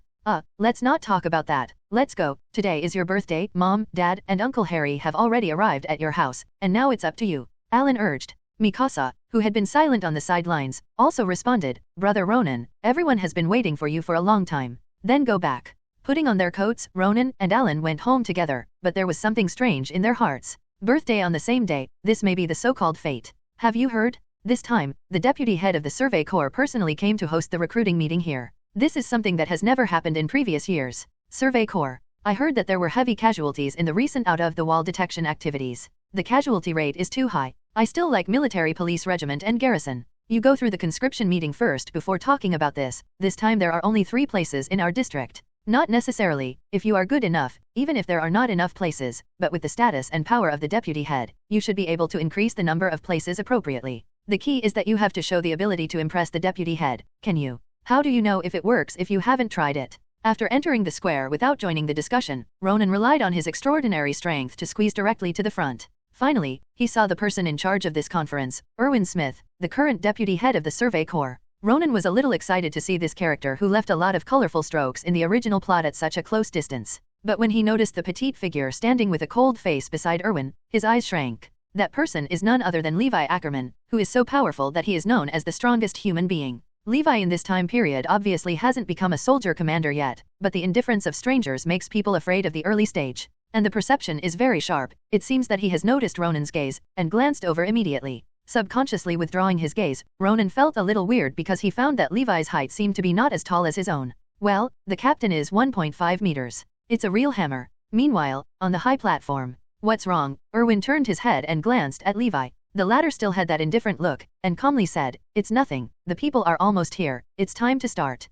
Let's not talk about that. Let's go. Today is your birthday. Mom, Dad, and Uncle Harry have already arrived at your house, and now it's up to you. Alan urged. Mikasa, who had been silent on the sidelines, also responded, Brother Ronan, everyone has been waiting for you for a long time. Then go back. Putting on their coats, Ronan and Alan went home together, but there was something strange in their hearts. Birthday on the same day, this may be the so-called fate. Have you heard? This time, the deputy head of the Survey Corps personally came to host the recruiting meeting here. This is something that has never happened in previous years. Survey Corps. I heard that there were heavy casualties in the recent out-of-the-wall detection activities. The casualty rate is too high. I still like military police regiment and garrison. You go through the conscription meeting first before talking about this. This time there are only 3 places in our district. Not necessarily, if you are good enough, even if there are not enough places, but with the status and power of the deputy head, you should be able to increase the number of places appropriately. The key is that you have to show the ability to impress the deputy head. Can you? How do you know if it works if you haven't tried it? After entering the square without joining the discussion, Ronan relied on his extraordinary strength to squeeze directly to the front. Finally, he saw the person in charge of this conference, Erwin Smith, the current deputy head of the Survey Corps. Ronan was a little excited to see this character who left a lot of colorful strokes in the original plot at such a close distance. But when he noticed the petite figure standing with a cold face beside Erwin, his eyes shrank. That person is none other than Levi Ackerman, who is so powerful that he is known as the strongest human being. Levi in this time period obviously hasn't become a soldier commander yet, but the indifference of strangers makes people afraid of the early stage. And the perception is very sharp. It seems that he has noticed Ronan's gaze, and glanced over immediately. Subconsciously withdrawing his gaze, Ronan felt a little weird because he found that Levi's height seemed to be not as tall as his own. Well, the captain is 1.5 meters. It's a real hammer. Meanwhile, on the high platform. What's wrong? Erwin turned his head and glanced at Levi. The latter still had that indifferent look, and calmly said, It's nothing, the people are almost here, it's time to start.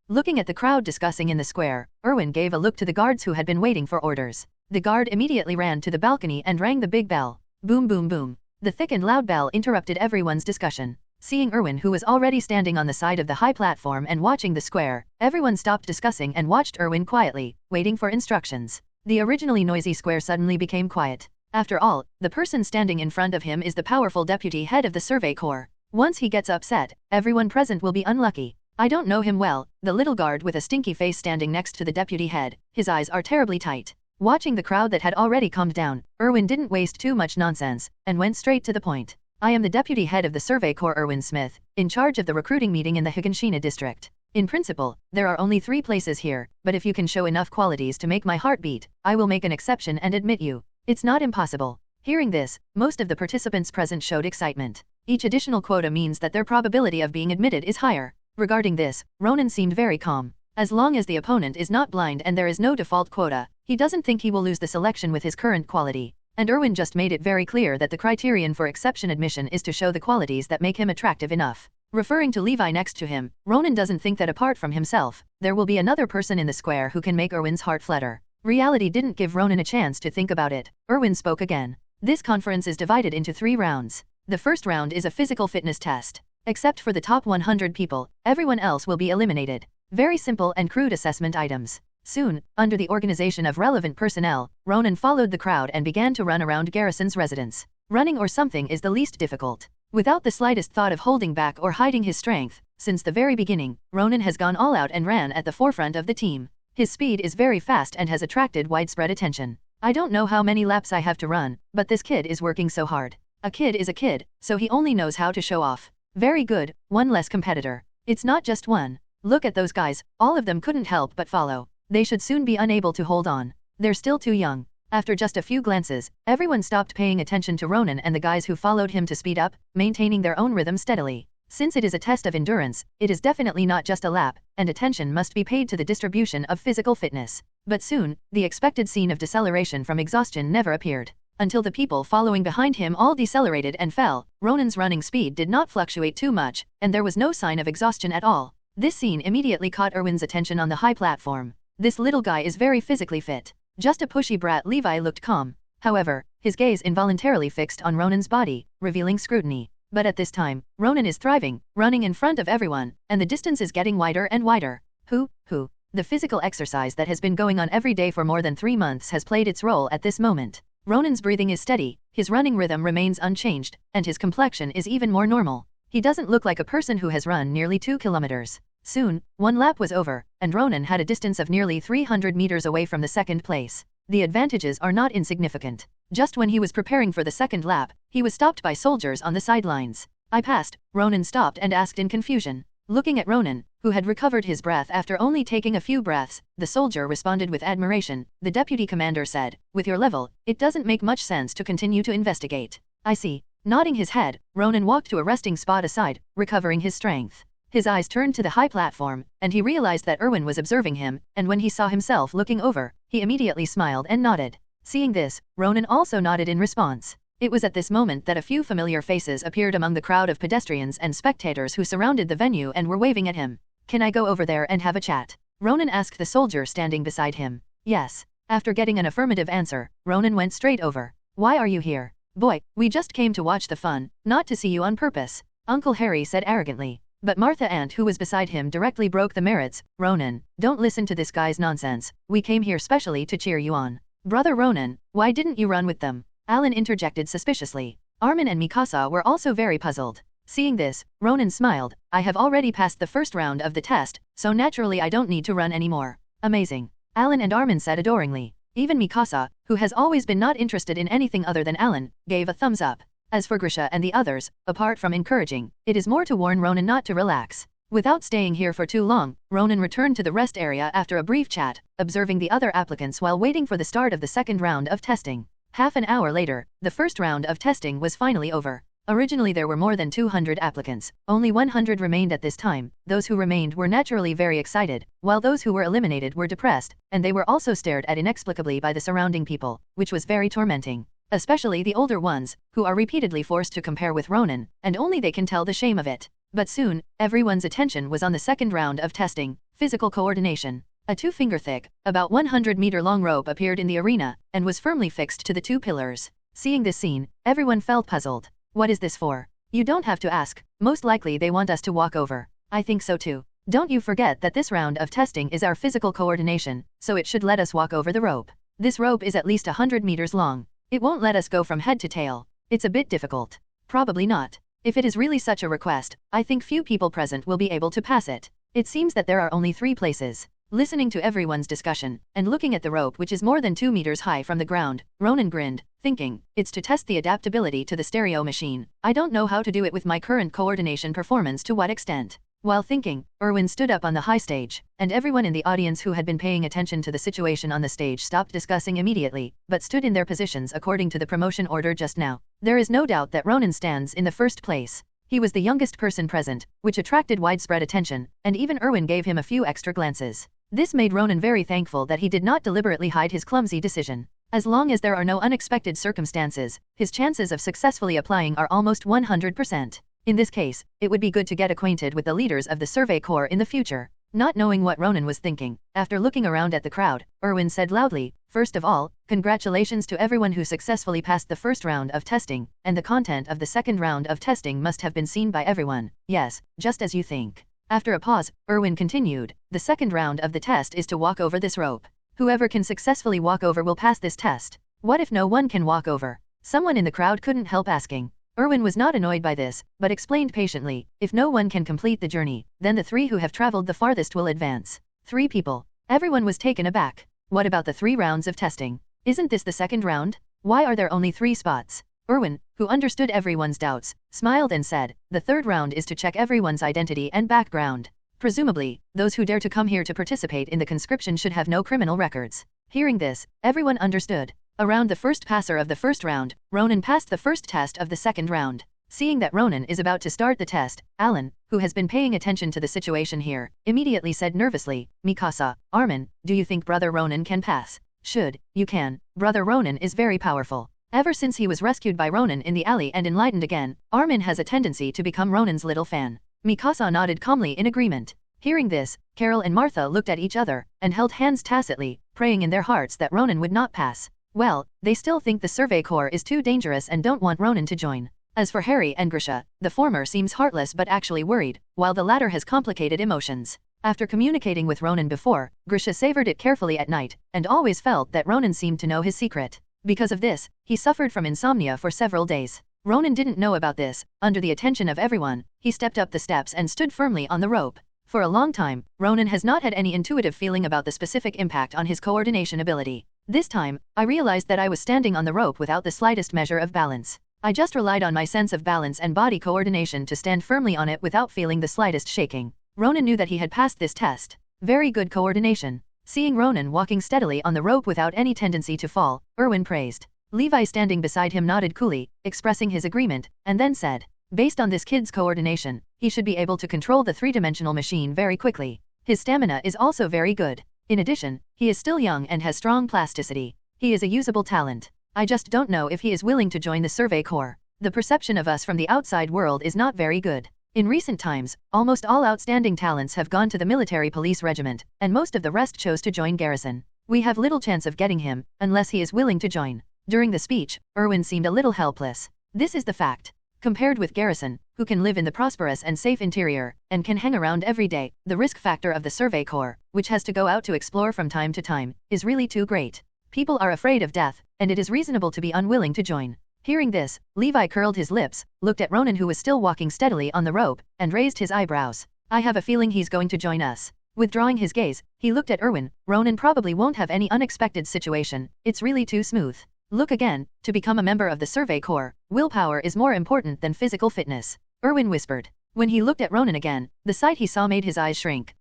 Looking at the crowd discussing in the square, Erwin gave a look to the guards who had been waiting for orders. The guard immediately ran to the balcony and rang the big bell. Boom boom boom. The thick and loud bell interrupted everyone's discussion. Seeing Erwin, who was already standing on the side of the high platform and watching the square, everyone stopped discussing and watched Erwin quietly, waiting for instructions. The originally noisy square suddenly became quiet. After all, the person standing in front of him is the powerful deputy head of the Survey Corps. Once he gets upset, everyone present will be unlucky. I don't know him well, the little guard with a stinky face standing next to the deputy head. His eyes are terribly tight. Watching the crowd that had already calmed down, Erwin didn't waste too much nonsense, and went straight to the point. I am the deputy head of the Survey Corps, Erwin Smith, in charge of the recruiting meeting in the Higashina district. In principle, there are only 3 places here, but if you can show enough qualities to make my heart beat, I will make an exception and admit you. It's not impossible. Hearing this, most of the participants present showed excitement. Each additional quota means that their probability of being admitted is higher. Regarding this, Ronan seemed very calm. As long as the opponent is not blind and there is no default quota, he doesn't think he will lose the selection with his current quality. And Erwin just made it very clear that the criterion for exception admission is to show the qualities that make him attractive enough. Referring to Levi next to him, Ronan doesn't think that apart from himself, there will be another person in the square who can make Erwin's heart flutter. Reality didn't give Ronan a chance to think about it. Erwin spoke again. This conference is divided into 3 rounds. The first round is a physical fitness test. Except for the top 100 people, everyone else will be eliminated. Very simple and crude assessment items. Soon, under the organization of relevant personnel, Ronan followed the crowd and began to run around Garrison's residence. Running or something is the least difficult. Without the slightest thought of holding back or hiding his strength, since the very beginning, Ronan has gone all out and ran at the forefront of the team. His speed is very fast and has attracted widespread attention. I don't know how many laps I have to run, but this kid is working so hard. A kid is a kid, so he only knows how to show off. Very good, one less competitor. It's not just one. Look at those guys, all of them couldn't help but follow. They should soon be unable to hold on. They're still too young. After just a few glances, everyone stopped paying attention to Ronan and the guys who followed him to speed up, maintaining their own rhythm steadily. Since it is a test of endurance, it is definitely not just a lap, and attention must be paid to the distribution of physical fitness. But soon, the expected scene of deceleration from exhaustion never appeared. Until the people following behind him all decelerated and fell, Ronan's running speed did not fluctuate too much, and there was no sign of exhaustion at all. This scene immediately caught Erwin's attention on the high platform. This little guy is very physically fit. Just a pushy brat. Levi looked calm. However, his gaze involuntarily fixed on Ronan's body, revealing scrutiny. But at this time, Ronan is thriving, running in front of everyone, and the distance is getting wider and wider. The physical exercise that has been going on every day for more than 3 months has played its role at this moment. Ronan's breathing is steady, his running rhythm remains unchanged, and his complexion is even more normal. He doesn't look like a person who has run nearly 2 kilometers. Soon, one lap was over, and Ronan had a distance of nearly 300 meters away from the second place. The advantages are not insignificant. Just when he was preparing for the second lap, he was stopped by soldiers on the sidelines. I passed. Ronan stopped and asked in confusion. Looking at Ronan, who had recovered his breath after only taking a few breaths, the soldier responded with admiration. The deputy commander said, "With your level, it doesn't make much sense to continue to investigate." "I see." Nodding his head, Ronan walked to a resting spot aside, recovering his strength. His eyes turned to the high platform, and he realized that Erwin was observing him, and when he saw himself looking over, he immediately smiled and nodded. Seeing this, Ronan also nodded in response. It was at this moment that a few familiar faces appeared among the crowd of pedestrians and spectators who surrounded the venue and were waving at him. "Can I go over there and have a chat?" Ronan asked the soldier standing beside him. "Yes." After getting an affirmative answer, Ronan went straight over. "Why are you here?" "Boy, we just came to watch the fun, not to see you on purpose," Uncle Harry said arrogantly. But Martha Ant, who was beside him, directly broke the merits. "Ronan, don't listen to this guy's nonsense. We came here specially to cheer you on." "Brother Ronan, why didn't you run with them?" Alan interjected suspiciously. Armin and Mikasa were also very puzzled. Seeing this, Ronan smiled. "I have already passed the first round of the test, so naturally I don't need to run anymore." "Amazing," Alan and Armin said adoringly. Even Mikasa, who has always been not interested in anything other than Alan, gave a thumbs up. As for Grisha and the others, apart from encouraging, it is more to warn Ronan not to relax. Without staying here for too long, Ronan returned to the rest area after a brief chat, observing the other applicants while waiting for the start of the second round of testing. Half an hour later, the first round of testing was finally over. Originally there were more than 200 applicants, only 100 remained at this time. Those who remained were naturally very excited, while those who were eliminated were depressed, and they were also stared at inexplicably by the surrounding people, which was very tormenting. Especially the older ones, who are repeatedly forced to compare with Ronan, and only they can tell the shame of it. But soon, everyone's attention was on the second round of testing, physical coordination. A 2-finger-thick, about 100-meter-long rope appeared in the arena, and was firmly fixed to the 2 pillars. Seeing this scene, everyone felt puzzled. "What is this for?" "You don't have to ask. Most likely they want us to walk over." "I think so too. Don't you forget that this round of testing is our physical coordination, so it should let us walk over the rope. This rope is at least 100 meters long. It won't let us go from head to tail. It's a bit difficult." "Probably not. If it is really such a request, I think few people present will be able to pass it. It seems that there are only 3 places." Listening to everyone's discussion, and looking at the rope which is more than 2 meters high from the ground, Ronan grinned, thinking, "It's to test the adaptability to the stereo machine. I don't know how to do it with my current coordination performance to what extent." While thinking, Erwin stood up on the high stage, and everyone in the audience who had been paying attention to the situation on the stage stopped discussing immediately, but stood in their positions according to the promotion order just now. There is no doubt that Ronan stands in the first place. He was the youngest person present, which attracted widespread attention, and even Erwin gave him a few extra glances. This made Ronan very thankful that he did not deliberately hide his clumsy decision. As long as there are no unexpected circumstances, his chances of successfully applying are almost 100%. In this case, it would be good to get acquainted with the leaders of the Survey Corps in the future. Not knowing what Ronan was thinking, after looking around at the crowd, Erwin said loudly, "First of all, congratulations to everyone who successfully passed the first round of testing, and the content of the second round of testing must have been seen by everyone. Yes, just as you think." After a pause, Erwin continued, "The second round of the test is to walk over this rope. Whoever can successfully walk over will pass this test. What if no one can walk over?" Someone in the crowd couldn't help asking. Erwin was not annoyed by this, but explained patiently, "If no one can complete the journey, then the 3 who have traveled the farthest will advance." 3 people. Everyone was taken aback. What about the 3 rounds of testing? Isn't this the second round? Why are there only 3 spots? Erwin, who understood everyone's doubts, smiled and said, the 3rd round is to check everyone's identity and background. Presumably, those who dare to come here to participate in the conscription should have no criminal records. Hearing this, everyone understood. Around the first passer of the 1st round, Ronan passed the first test of the 2nd round. Seeing that Ronan is about to start the test, Alan, who has been paying attention to the situation here, immediately said nervously, Mikasa, Armin, do you think Brother Ronan can pass? Should, you can. Brother Ronan is very powerful. Ever since he was rescued by Ronan in the alley and enlightened again, Armin has a tendency to become Ronan's little fan. Mikasa nodded calmly in agreement. Hearing this, Carol and Martha looked at each other, and held hands tacitly, praying in their hearts that Ronan would not pass. Well, they still think the Survey Corps is too dangerous and don't want Ronan to join. As for Harry and Grisha, the former seems heartless but actually worried, while the latter has complicated emotions. After communicating with Ronan before, Grisha savored it carefully at night, and always felt that Ronan seemed to know his secret. Because of this, he suffered from insomnia for several days. Ronan didn't know about this. Under the attention of everyone, he stepped up the steps and stood firmly on the rope. For a long time, Ronan has not had any intuitive feeling about the specific impact on his coordination ability. This time, I realized that I was standing on the rope without the slightest measure of balance. I just relied on my sense of balance and body coordination to stand firmly on it without feeling the slightest shaking. Ronan knew that he had passed this test. Very good coordination. Seeing Ronan walking steadily on the rope without any tendency to fall, Erwin praised. Levi standing beside him nodded coolly, expressing his agreement, and then said, based on this kid's coordination, he should be able to control the 3-dimensional machine very quickly. His stamina is also very good. In addition, he is still young and has strong plasticity. He is a usable talent. I just don't know if he is willing to join the Survey Corps. The perception of us from the outside world is not very good. In recent times, almost all outstanding talents have gone to the military police regiment, and most of the rest chose to join garrison. We have little chance of getting him, unless he is willing to join. During the speech, Erwin seemed a little helpless. This is the fact. Compared with garrison, who can live in the prosperous and safe interior, and can hang around every day, the risk factor of the Survey Corps, which has to go out to explore from time to time, is really too great. People are afraid of death, and it is reasonable to be unwilling to join. Hearing this, Levi curled his lips, looked at Ronan who was still walking steadily on the rope, and raised his eyebrows. I have a feeling he's going to join us. Withdrawing his gaze, he looked at Erwin. Ronan probably won't have any unexpected situation, it's really too smooth. Look again, to become a member of the Survey Corps, willpower is more important than physical fitness. Erwin whispered. When he looked at Ronan again, the sight he saw made his eyes shrink.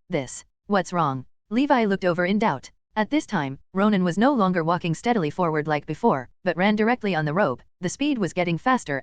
What's wrong? Levi looked over in doubt. At this time, Ronan was no longer walking steadily forward like before, but ran directly on the rope. The speed was getting faster,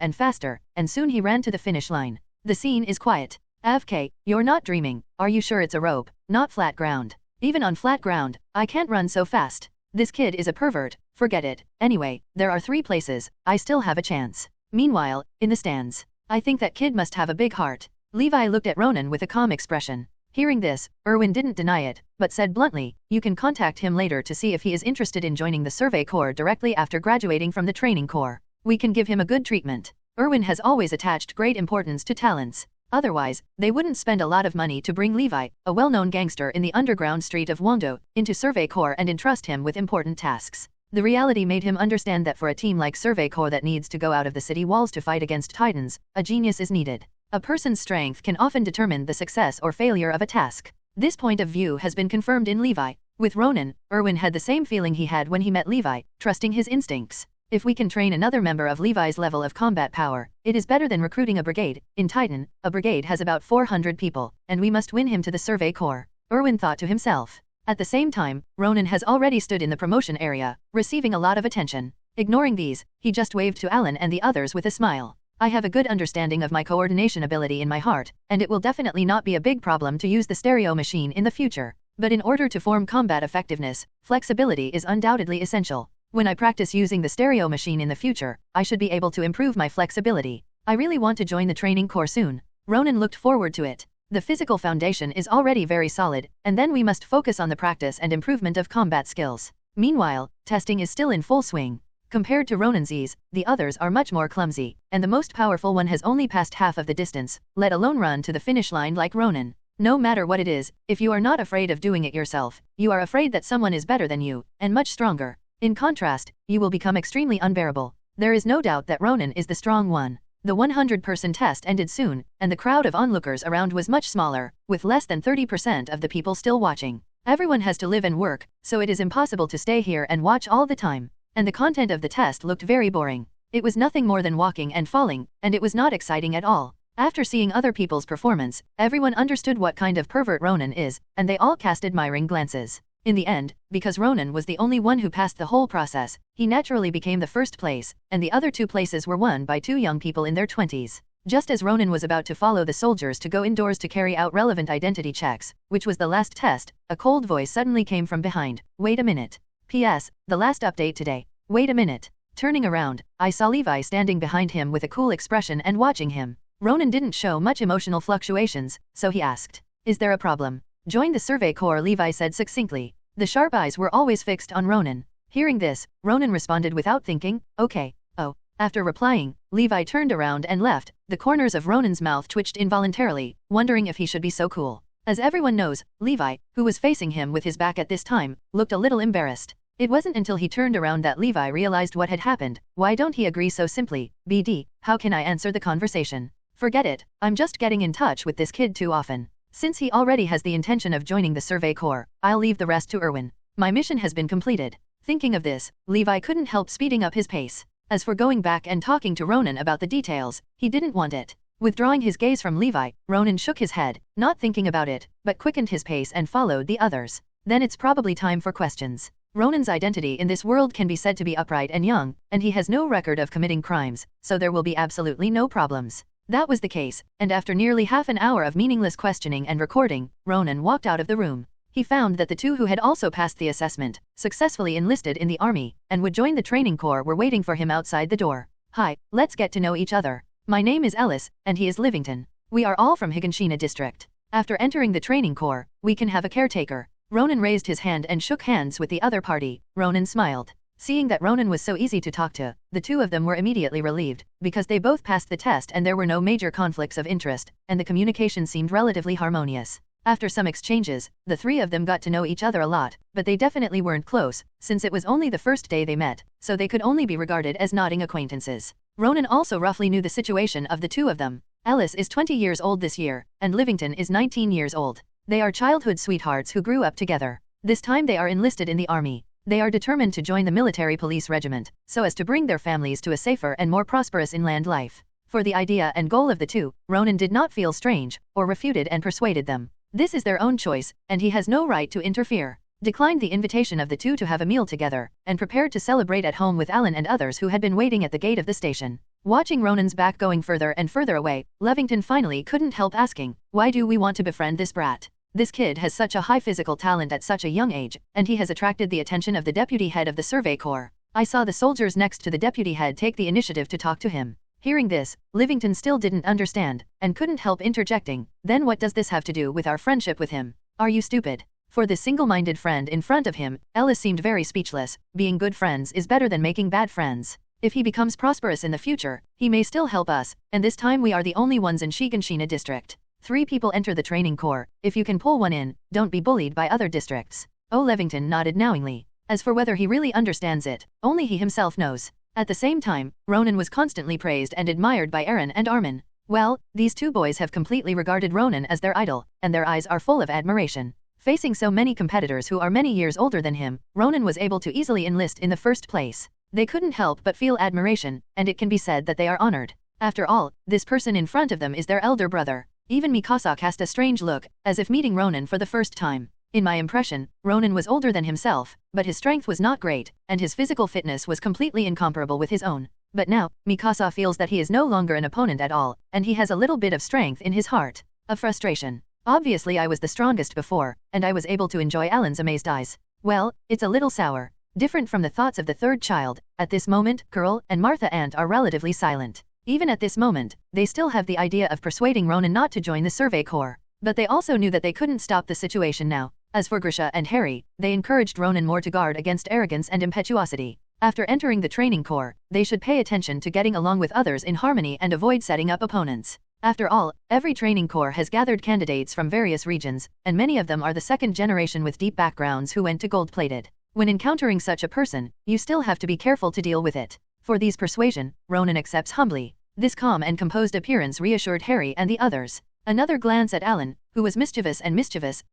and soon he ran to the finish line. The scene is quiet. AFK, you're not dreaming. Are you sure it's a rope, not flat ground? Even on flat ground, I can't run so fast. This kid is a pervert, forget it. Anyway, there are 3 places, I still have a chance. Meanwhile, in the stands. I think that kid must have a big heart. Levi looked at Ronan with a calm expression. Hearing this, Erwin didn't deny it, but said bluntly, you can contact him later to see if he is interested in joining the Survey Corps directly after graduating from the training corps. We can give him a good treatment. Erwin has always attached great importance to talents. Otherwise, they wouldn't spend a lot of money to bring Levi, a well-known gangster in the underground street of Wongdo, into Survey Corps and entrust him with important tasks. The reality made him understand that for a team like Survey Corps that needs to go out of the city walls to fight against titans, a genius is needed. A person's strength can often determine the success or failure of a task. This point of view has been confirmed in Levi. With Ronan, Erwin had the same feeling he had when he met Levi, trusting his instincts. If we can train another member of Levi's level of combat power, it is better than recruiting a brigade. In Titan, a brigade has about 400 people, and we must win him to the Survey Corps. Erwin thought to himself. At the same time, Ronan has already stood in the promotion area, receiving a lot of attention. Ignoring these, he just waved to Alan and the others with a smile. I have a good understanding of my coordination ability in my heart, and it will definitely not be a big problem to use the stereo machine in the future. But in order to form combat effectiveness, flexibility is undoubtedly essential. When I practice using the stereo machine in the future, I should be able to improve my flexibility. I really want to join the training corps soon. Ronan looked forward to it. The physical foundation is already very solid, and then we must focus on the practice and improvement of combat skills. Meanwhile, testing is still in full swing. Compared to Ronan's ease, the others are much more clumsy, and the most powerful one has only passed half of the distance, let alone run to the finish line like Ronan. No matter what it is, if you are not afraid of doing it yourself, you are afraid that someone is better than you, and much stronger. In contrast, you will become extremely unbearable. There is no doubt that Ronan is the strong one. The 100-person test ended soon, and the crowd of onlookers around was much smaller, with less than 30% of the people still watching. Everyone has to live and work, so it is impossible to stay here and watch all the time. And the content of the test looked very boring. It was nothing more than walking and falling, and it was not exciting at all. After seeing other people's performance, everyone understood what kind of pervert Ronan is, and they all cast admiring glances. In the end, because Ronan was the only one who passed the whole process, he naturally became the first place, and the other 2 places were won by 2 young people in their 20s. Just as Ronan was about to follow the soldiers to go indoors to carry out relevant identity checks, which was the last test, a cold voice suddenly came from behind. Wait a minute. P.S. The last update today. Wait a minute. Turning around, I saw Levi standing behind him with a cool expression and watching him. Ronan didn't show much emotional fluctuations, so he asked, "Is there a problem?" "Join the Survey Corps," Levi said succinctly. The sharp eyes were always fixed on Ronan. Hearing this, Ronan responded without thinking, "Okay." "Oh." After replying, Levi turned around and left. The corners of Ronan's mouth twitched involuntarily, wondering if he should be so cool. As everyone knows, Levi, who was facing him with his back at this time, looked a little embarrassed. It wasn't until he turned around that Levi realized what had happened. Why don't he agree so simply? "BD, how can I answer the conversation?" "Forget it, I'm just getting in touch with this kid too often. Since he already has the intention of joining the Survey Corps, I'll leave the rest to Erwin. My mission has been completed." Thinking of this, Levi couldn't help speeding up his pace. As for going back and talking to Ronan about the details, he didn't want it. Withdrawing his gaze from Levi, Ronan shook his head, not thinking about it, but quickened his pace and followed the others. Then it's probably time for questions. Ronan's identity in this world can be said to be upright and young, and he has no record of committing crimes, so there will be absolutely no problems. That was the case, and after nearly half an hour of meaningless questioning and recording, Ronan walked out of the room. He found that the 2 who had also passed the assessment, successfully enlisted in the army, and would join the training corps were waiting for him outside the door. "Hi, let's get to know each other. My name is Ellis, and he is Livington. We are all from Higanshina district. After entering the training corps, we can have a caretaker." Ronan raised his hand and shook hands with the other party. Ronan smiled. Seeing that Ronan was so easy to talk to, the 2 of them were immediately relieved, because they both passed the test and there were no major conflicts of interest, and the communication seemed relatively harmonious. After some exchanges, the 3 of them got to know each other a lot, but they definitely weren't close, since it was only the first day they met, so they could only be regarded as nodding acquaintances. Ronan also roughly knew the situation of the 2 of them. Ellis is 20 years old this year, and Livington is 19 years old. They are childhood sweethearts who grew up together. This time they are enlisted in the army. They are determined to join the military police regiment, so as to bring their families to a safer and more prosperous inland life. For the idea and goal of the 2, Ronan did not feel strange, or refuted and persuaded them. This is their own choice, and he has no right to interfere. Declined the invitation of the 2 to have a meal together, and prepared to celebrate at home with Alan and others who had been waiting at the gate of the station. Watching Ronan's back going further and further away, Livington finally couldn't help asking, "Why do we want to befriend this brat? This kid has such a high physical talent at such a young age, and he has attracted the attention of the deputy head of the Survey Corps. I saw the soldiers next to the deputy head take the initiative to talk to him." Hearing this, Livington still didn't understand, and couldn't help interjecting, "Then what does this have to do with our friendship with him? Are you stupid?" For this single-minded friend in front of him, Ellis seemed very speechless. Being good friends is better than making bad friends. If he becomes prosperous in the future, he may still help us, and this time we are the only ones in Higanshina district. 3 people enter the training corps. If you can pull one in, don't be bullied by other districts. Livington nodded knowingly. As for whether he really understands it, only he himself knows. At the same time, Ronan was constantly praised and admired by Aaron and Armin. Well, these 2 boys have completely regarded Ronan as their idol, and their eyes are full of admiration. Facing so many competitors who are many years older than him, Ronan was able to easily enlist in the first place. They couldn't help but feel admiration, and it can be said that they are honored. After all, this person in front of them is their elder brother. Even Mikasa cast a strange look, as if meeting Ronan for the first time. In my impression, Ronan was older than himself, but his strength was not great, and his physical fitness was completely incomparable with his own. But now, Mikasa feels that he is no longer an opponent at all, and he has a little bit of strength in his heart. Of frustration. Obviously I was the strongest before, and I was able to enjoy Alan's amazed eyes. Well, it's a little sour. Different from the thoughts of the 3rd child, at this moment, Curl and Martha Ant are relatively silent. Even at this moment, they still have the idea of persuading Ronan not to join the Survey Corps. But they also knew that they couldn't stop the situation now. As for Grisha and Harry, they encouraged Ronan more to guard against arrogance and impetuosity. After entering the training corps, they should pay attention to getting along with others in harmony and avoid setting up opponents. After all, every training corps has gathered candidates from various regions, and many of them are the 2nd generation with deep backgrounds who went to gold-plated. When encountering such a person, you still have to be careful to deal with it. For these persuasion, Ronan accepts humbly. This calm and composed appearance reassured Harry and the others. Another glance at Alan, who was mischievous,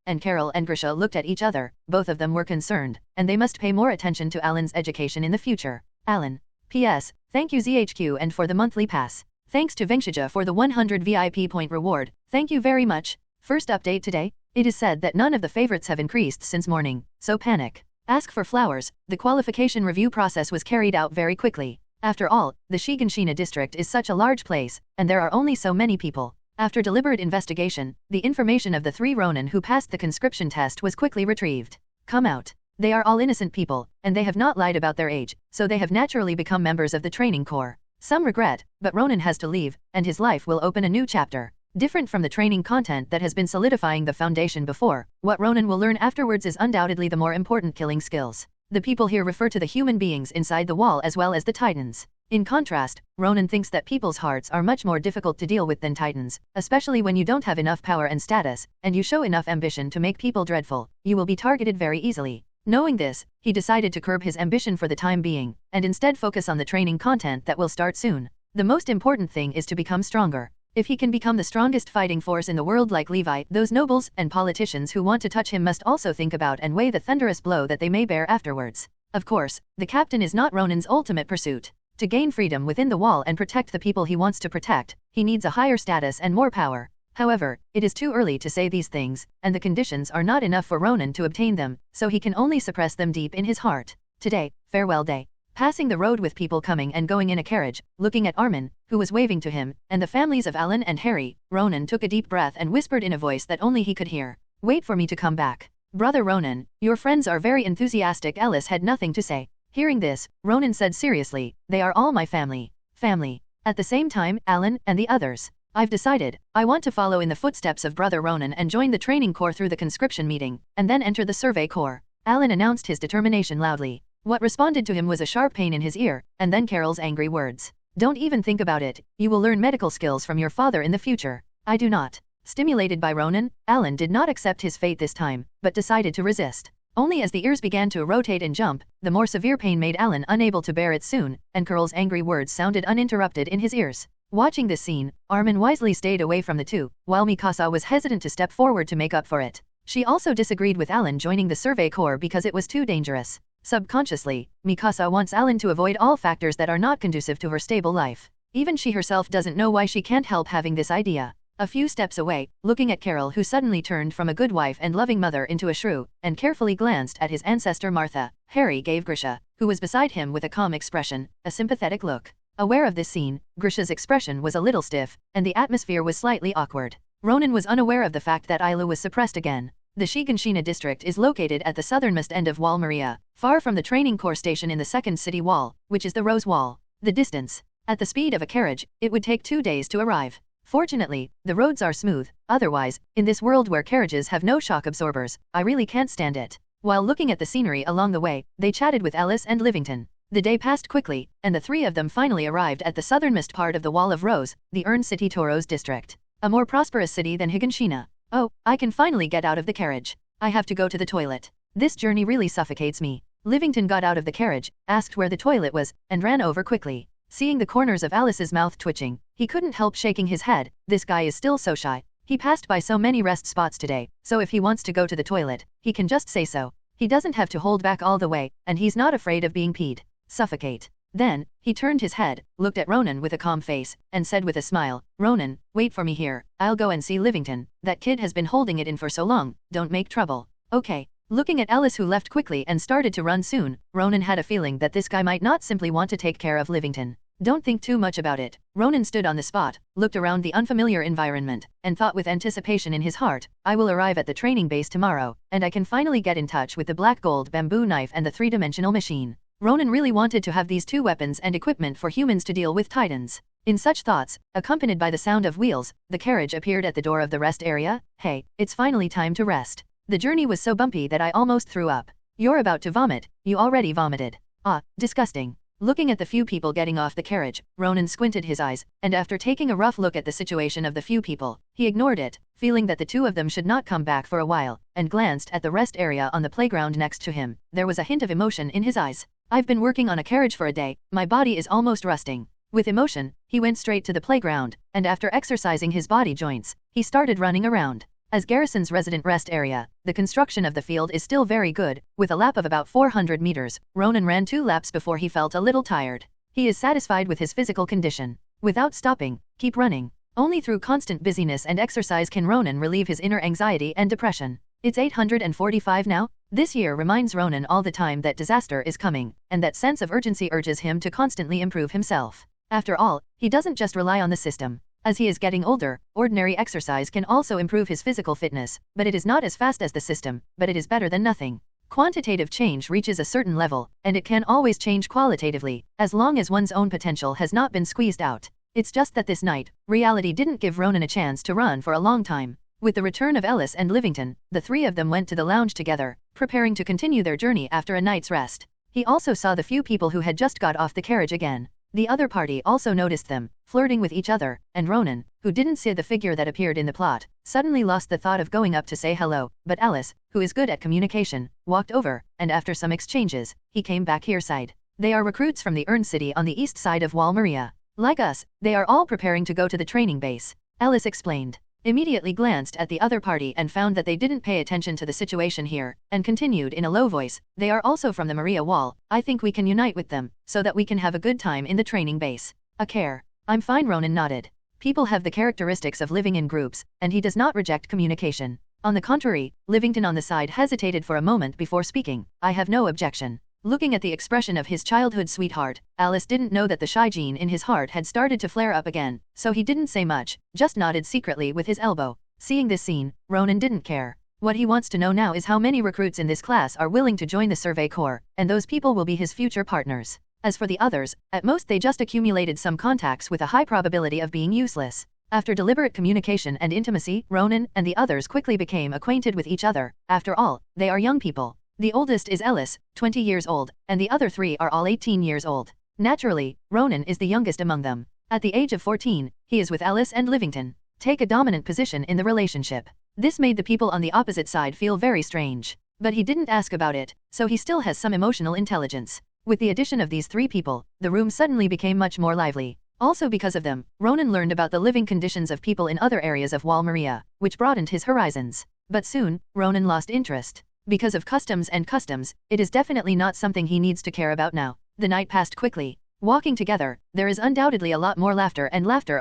and Carol and Grisha looked at each other. Both of them were concerned, and they must pay more attention to Alan's education in the future. Alan. P.S. Thank you ZHQ and for the monthly pass. Thanks to Venkshija for the 100 VIP point reward. Thank you very much. First update today. It is said that none of the favorites have increased since morning, so panic. Ask for flowers. The qualification review process was carried out very quickly. After all, the Shiganshina district is such a large place, and there are only so many people. After deliberate investigation, the information of the 3 Ronan who passed the conscription test was quickly retrieved. Come out. They are all innocent people, and they have not lied about their age, so they have naturally become members of the training corps. Some regret, but Ronan has to leave, and his life will open a new chapter. Different from the training content that has been solidifying the foundation before, what Ronan will learn afterwards is undoubtedly the more important killing skills. The people here refer to the human beings inside the wall as well as the Titans. In contrast, Ronan thinks that people's hearts are much more difficult to deal with than Titans, especially when you don't have enough power and status, and you show enough ambition to make people dreadful, you will be targeted very easily. Knowing this, he decided to curb his ambition for the time being, and instead focus on the training content that will start soon. The most important thing is to become stronger. If he can become the strongest fighting force in the world like Levi, those nobles and politicians who want to touch him must also think about and weigh the thunderous blow that they may bear afterwards. Of course, the captain is not Ronan's ultimate pursuit. To gain freedom within the wall and protect the people he wants to protect, he needs a higher status and more power. However, it is too early to say these things, and the conditions are not enough for Ronan to obtain them, so he can only suppress them deep in his heart. Today, farewell day. Passing the road with people coming and going in a carriage, looking at Armin, who was waving to him, and the families of Alan and Harry, Ronan took a deep breath and whispered in a voice that only he could hear. Wait for me to come back. Brother Ronan, your friends are very enthusiastic. Ellis had nothing to say. Hearing this, Ronan said seriously, they are all my family. Family. At the same time, Alan and the others. I've decided, I want to follow in the footsteps of Brother Ronan and join the training corps through the conscription meeting, and then enter the survey corps. Alan announced his determination loudly. What responded to him was a sharp pain in his ear, and then Carol's angry words. Don't even think about it, you will learn medical skills from your father in the future. I do not. Stimulated by Ronan, Alan did not accept his fate this time, but decided to resist. Only as the ears began to rotate and jump, the more severe pain made Alan unable to bear it soon, and Carol's angry words sounded uninterrupted in his ears. Watching this scene, Armin wisely stayed away from the two, while Mikasa was hesitant to step forward to make up for it. She also disagreed with Alan joining the survey corps because it was too dangerous. Subconsciously, Mikasa wants Alan to avoid all factors that are not conducive to her stable life. Even she herself doesn't know why she can't help having this idea. A few steps away, looking at Carol who suddenly turned from a good wife and loving mother into a shrew, and carefully glanced at his ancestor Martha, Harry gave Grisha, who was beside him with a calm expression, a sympathetic look. Aware of this scene, Grisha's expression was a little stiff, and the atmosphere was slightly awkward. Ronan was unaware of the fact that Ilu was suppressed again. The Shiganshina district is located at the southernmost end of Wall Maria, far from the training corps station in the second city wall, which is the Rose Wall. The distance. At the speed of a carriage, it would take 2 days to arrive. Fortunately, the roads are smooth, otherwise, in this world where carriages have no shock absorbers, I really can't stand it. While looking at the scenery along the way, they chatted with Ellis and Livington. The day passed quickly, and the 3 of them finally arrived at the southernmost part of the Wall of Rose, the Ern City Toros district. A more prosperous city than Higanshina. Oh, I can finally get out of the carriage. I have to go to the toilet. This journey really suffocates me. Livington got out of the carriage, asked where the toilet was, and ran over quickly. Seeing the corners of Alice's mouth twitching, he couldn't help shaking his head. This guy is still so shy. He passed by so many rest spots today, so if he wants to go to the toilet, he can just say so. He doesn't have to hold back all the way, and he's not afraid of being peed. Suffocate. Then, he turned his head, looked at Ronan with a calm face, and said with a smile, Ronan, wait for me here, I'll go and see Livington. That kid has been holding it in for so long, don't make trouble. Okay. Looking at Ellis who left quickly and started to run soon, Ronan had a feeling that this guy might not simply want to take care of Livington. Don't think too much about it. Ronan stood on the spot, looked around the unfamiliar environment, and thought with anticipation in his heart, I will arrive at the training base tomorrow, and I can finally get in touch with the black gold bamboo knife and the 3-dimensional machine. Ronan really wanted to have these 2 weapons and equipment for humans to deal with Titans. In such thoughts, accompanied by the sound of wheels, the carriage appeared at the door of the rest area. Hey, it's finally time to rest. The journey was so bumpy that I almost threw up. You're about to vomit, you already vomited. Ah, disgusting. Looking at the few people getting off the carriage, Ronan squinted his eyes, and after taking a rough look at the situation of the few people, he ignored it, feeling that the 2 of them should not come back for a while, and glanced at the rest area on the playground next to him. There was a hint of emotion in his eyes. I've been working on a carriage for a day, my body is almost rusting. With emotion, he went straight to the playground, and after exercising his body joints, he started running around. As Garrison's resident rest area, the construction of the field is still very good. With a lap of about 400 meters, Ronan ran 2 laps before he felt a little tired. He is satisfied with his physical condition. Without stopping, keep running. Only through constant busyness and exercise can Ronan relieve his inner anxiety and depression. It's 845 now? This year reminds Ronan all the time that disaster is coming, and that sense of urgency urges him to constantly improve himself. After all, he doesn't just rely on the system. As he is getting older, ordinary exercise can also improve his physical fitness, but it is not as fast as the system, but it is better than nothing. Quantitative change reaches a certain level, and it can always change qualitatively, as long as one's own potential has not been squeezed out. It's just that this night, reality didn't give Ronan a chance to run for a long time. With the return of Ellis and Livington, the 3 of them went to the lounge together, preparing to continue their journey after a night's rest. He also saw the few people who had just got off the carriage again. The other party also noticed them, flirting with each other, and Ronan, who didn't see the figure that appeared in the plot, suddenly lost the thought of going up to say hello, but Ellis, who is good at communication, walked over, and after some exchanges, he came back here side. They are recruits from the Earn City on the east side of Wall Maria. Like us, they are all preparing to go to the training base, Ellis explained. Immediately glanced at the other party and found that they didn't pay attention to the situation here, and continued in a low voice, they are also from the Maria Wall. I think we can unite with them, so that we can have a good time in the training base. A care. I'm fine, Ronan nodded. People have the characteristics of living in groups, and he does not reject communication. On the contrary, Livington on the side hesitated for a moment before speaking. I have no objection. Looking at the expression of his childhood sweetheart, Alice didn't know that the shy gene in his heart had started to flare up again, so he didn't say much, just nodded secretly with his elbow. Seeing this scene, Ronan didn't care. What he wants to know now is how many recruits in this class are willing to join the Survey Corps, and those people will be his future partners. As for the others, at most they just accumulated some contacts with a high probability of being useless. After deliberate communication and intimacy, Ronan and the others quickly became acquainted with each other. After all, they are young people. The oldest is Ellis, 20 years old, and the other 3 are all 18 years old. Naturally, Ronan is the youngest among them. At the age of 14, he is with Ellis and Livington. Take a dominant position in the relationship. This made the people on the opposite side feel very strange. But he didn't ask about it, so he still has some emotional intelligence. With the addition of these 3 people, the room suddenly became much more lively. Also because of them, Ronan learned about the living conditions of people in other areas of Wall Maria, which broadened his horizons. But soon, Ronan lost interest. Because of customs, it is definitely not something he needs to care about now. The night passed quickly. Walking together, there is undoubtedly a lot more laughter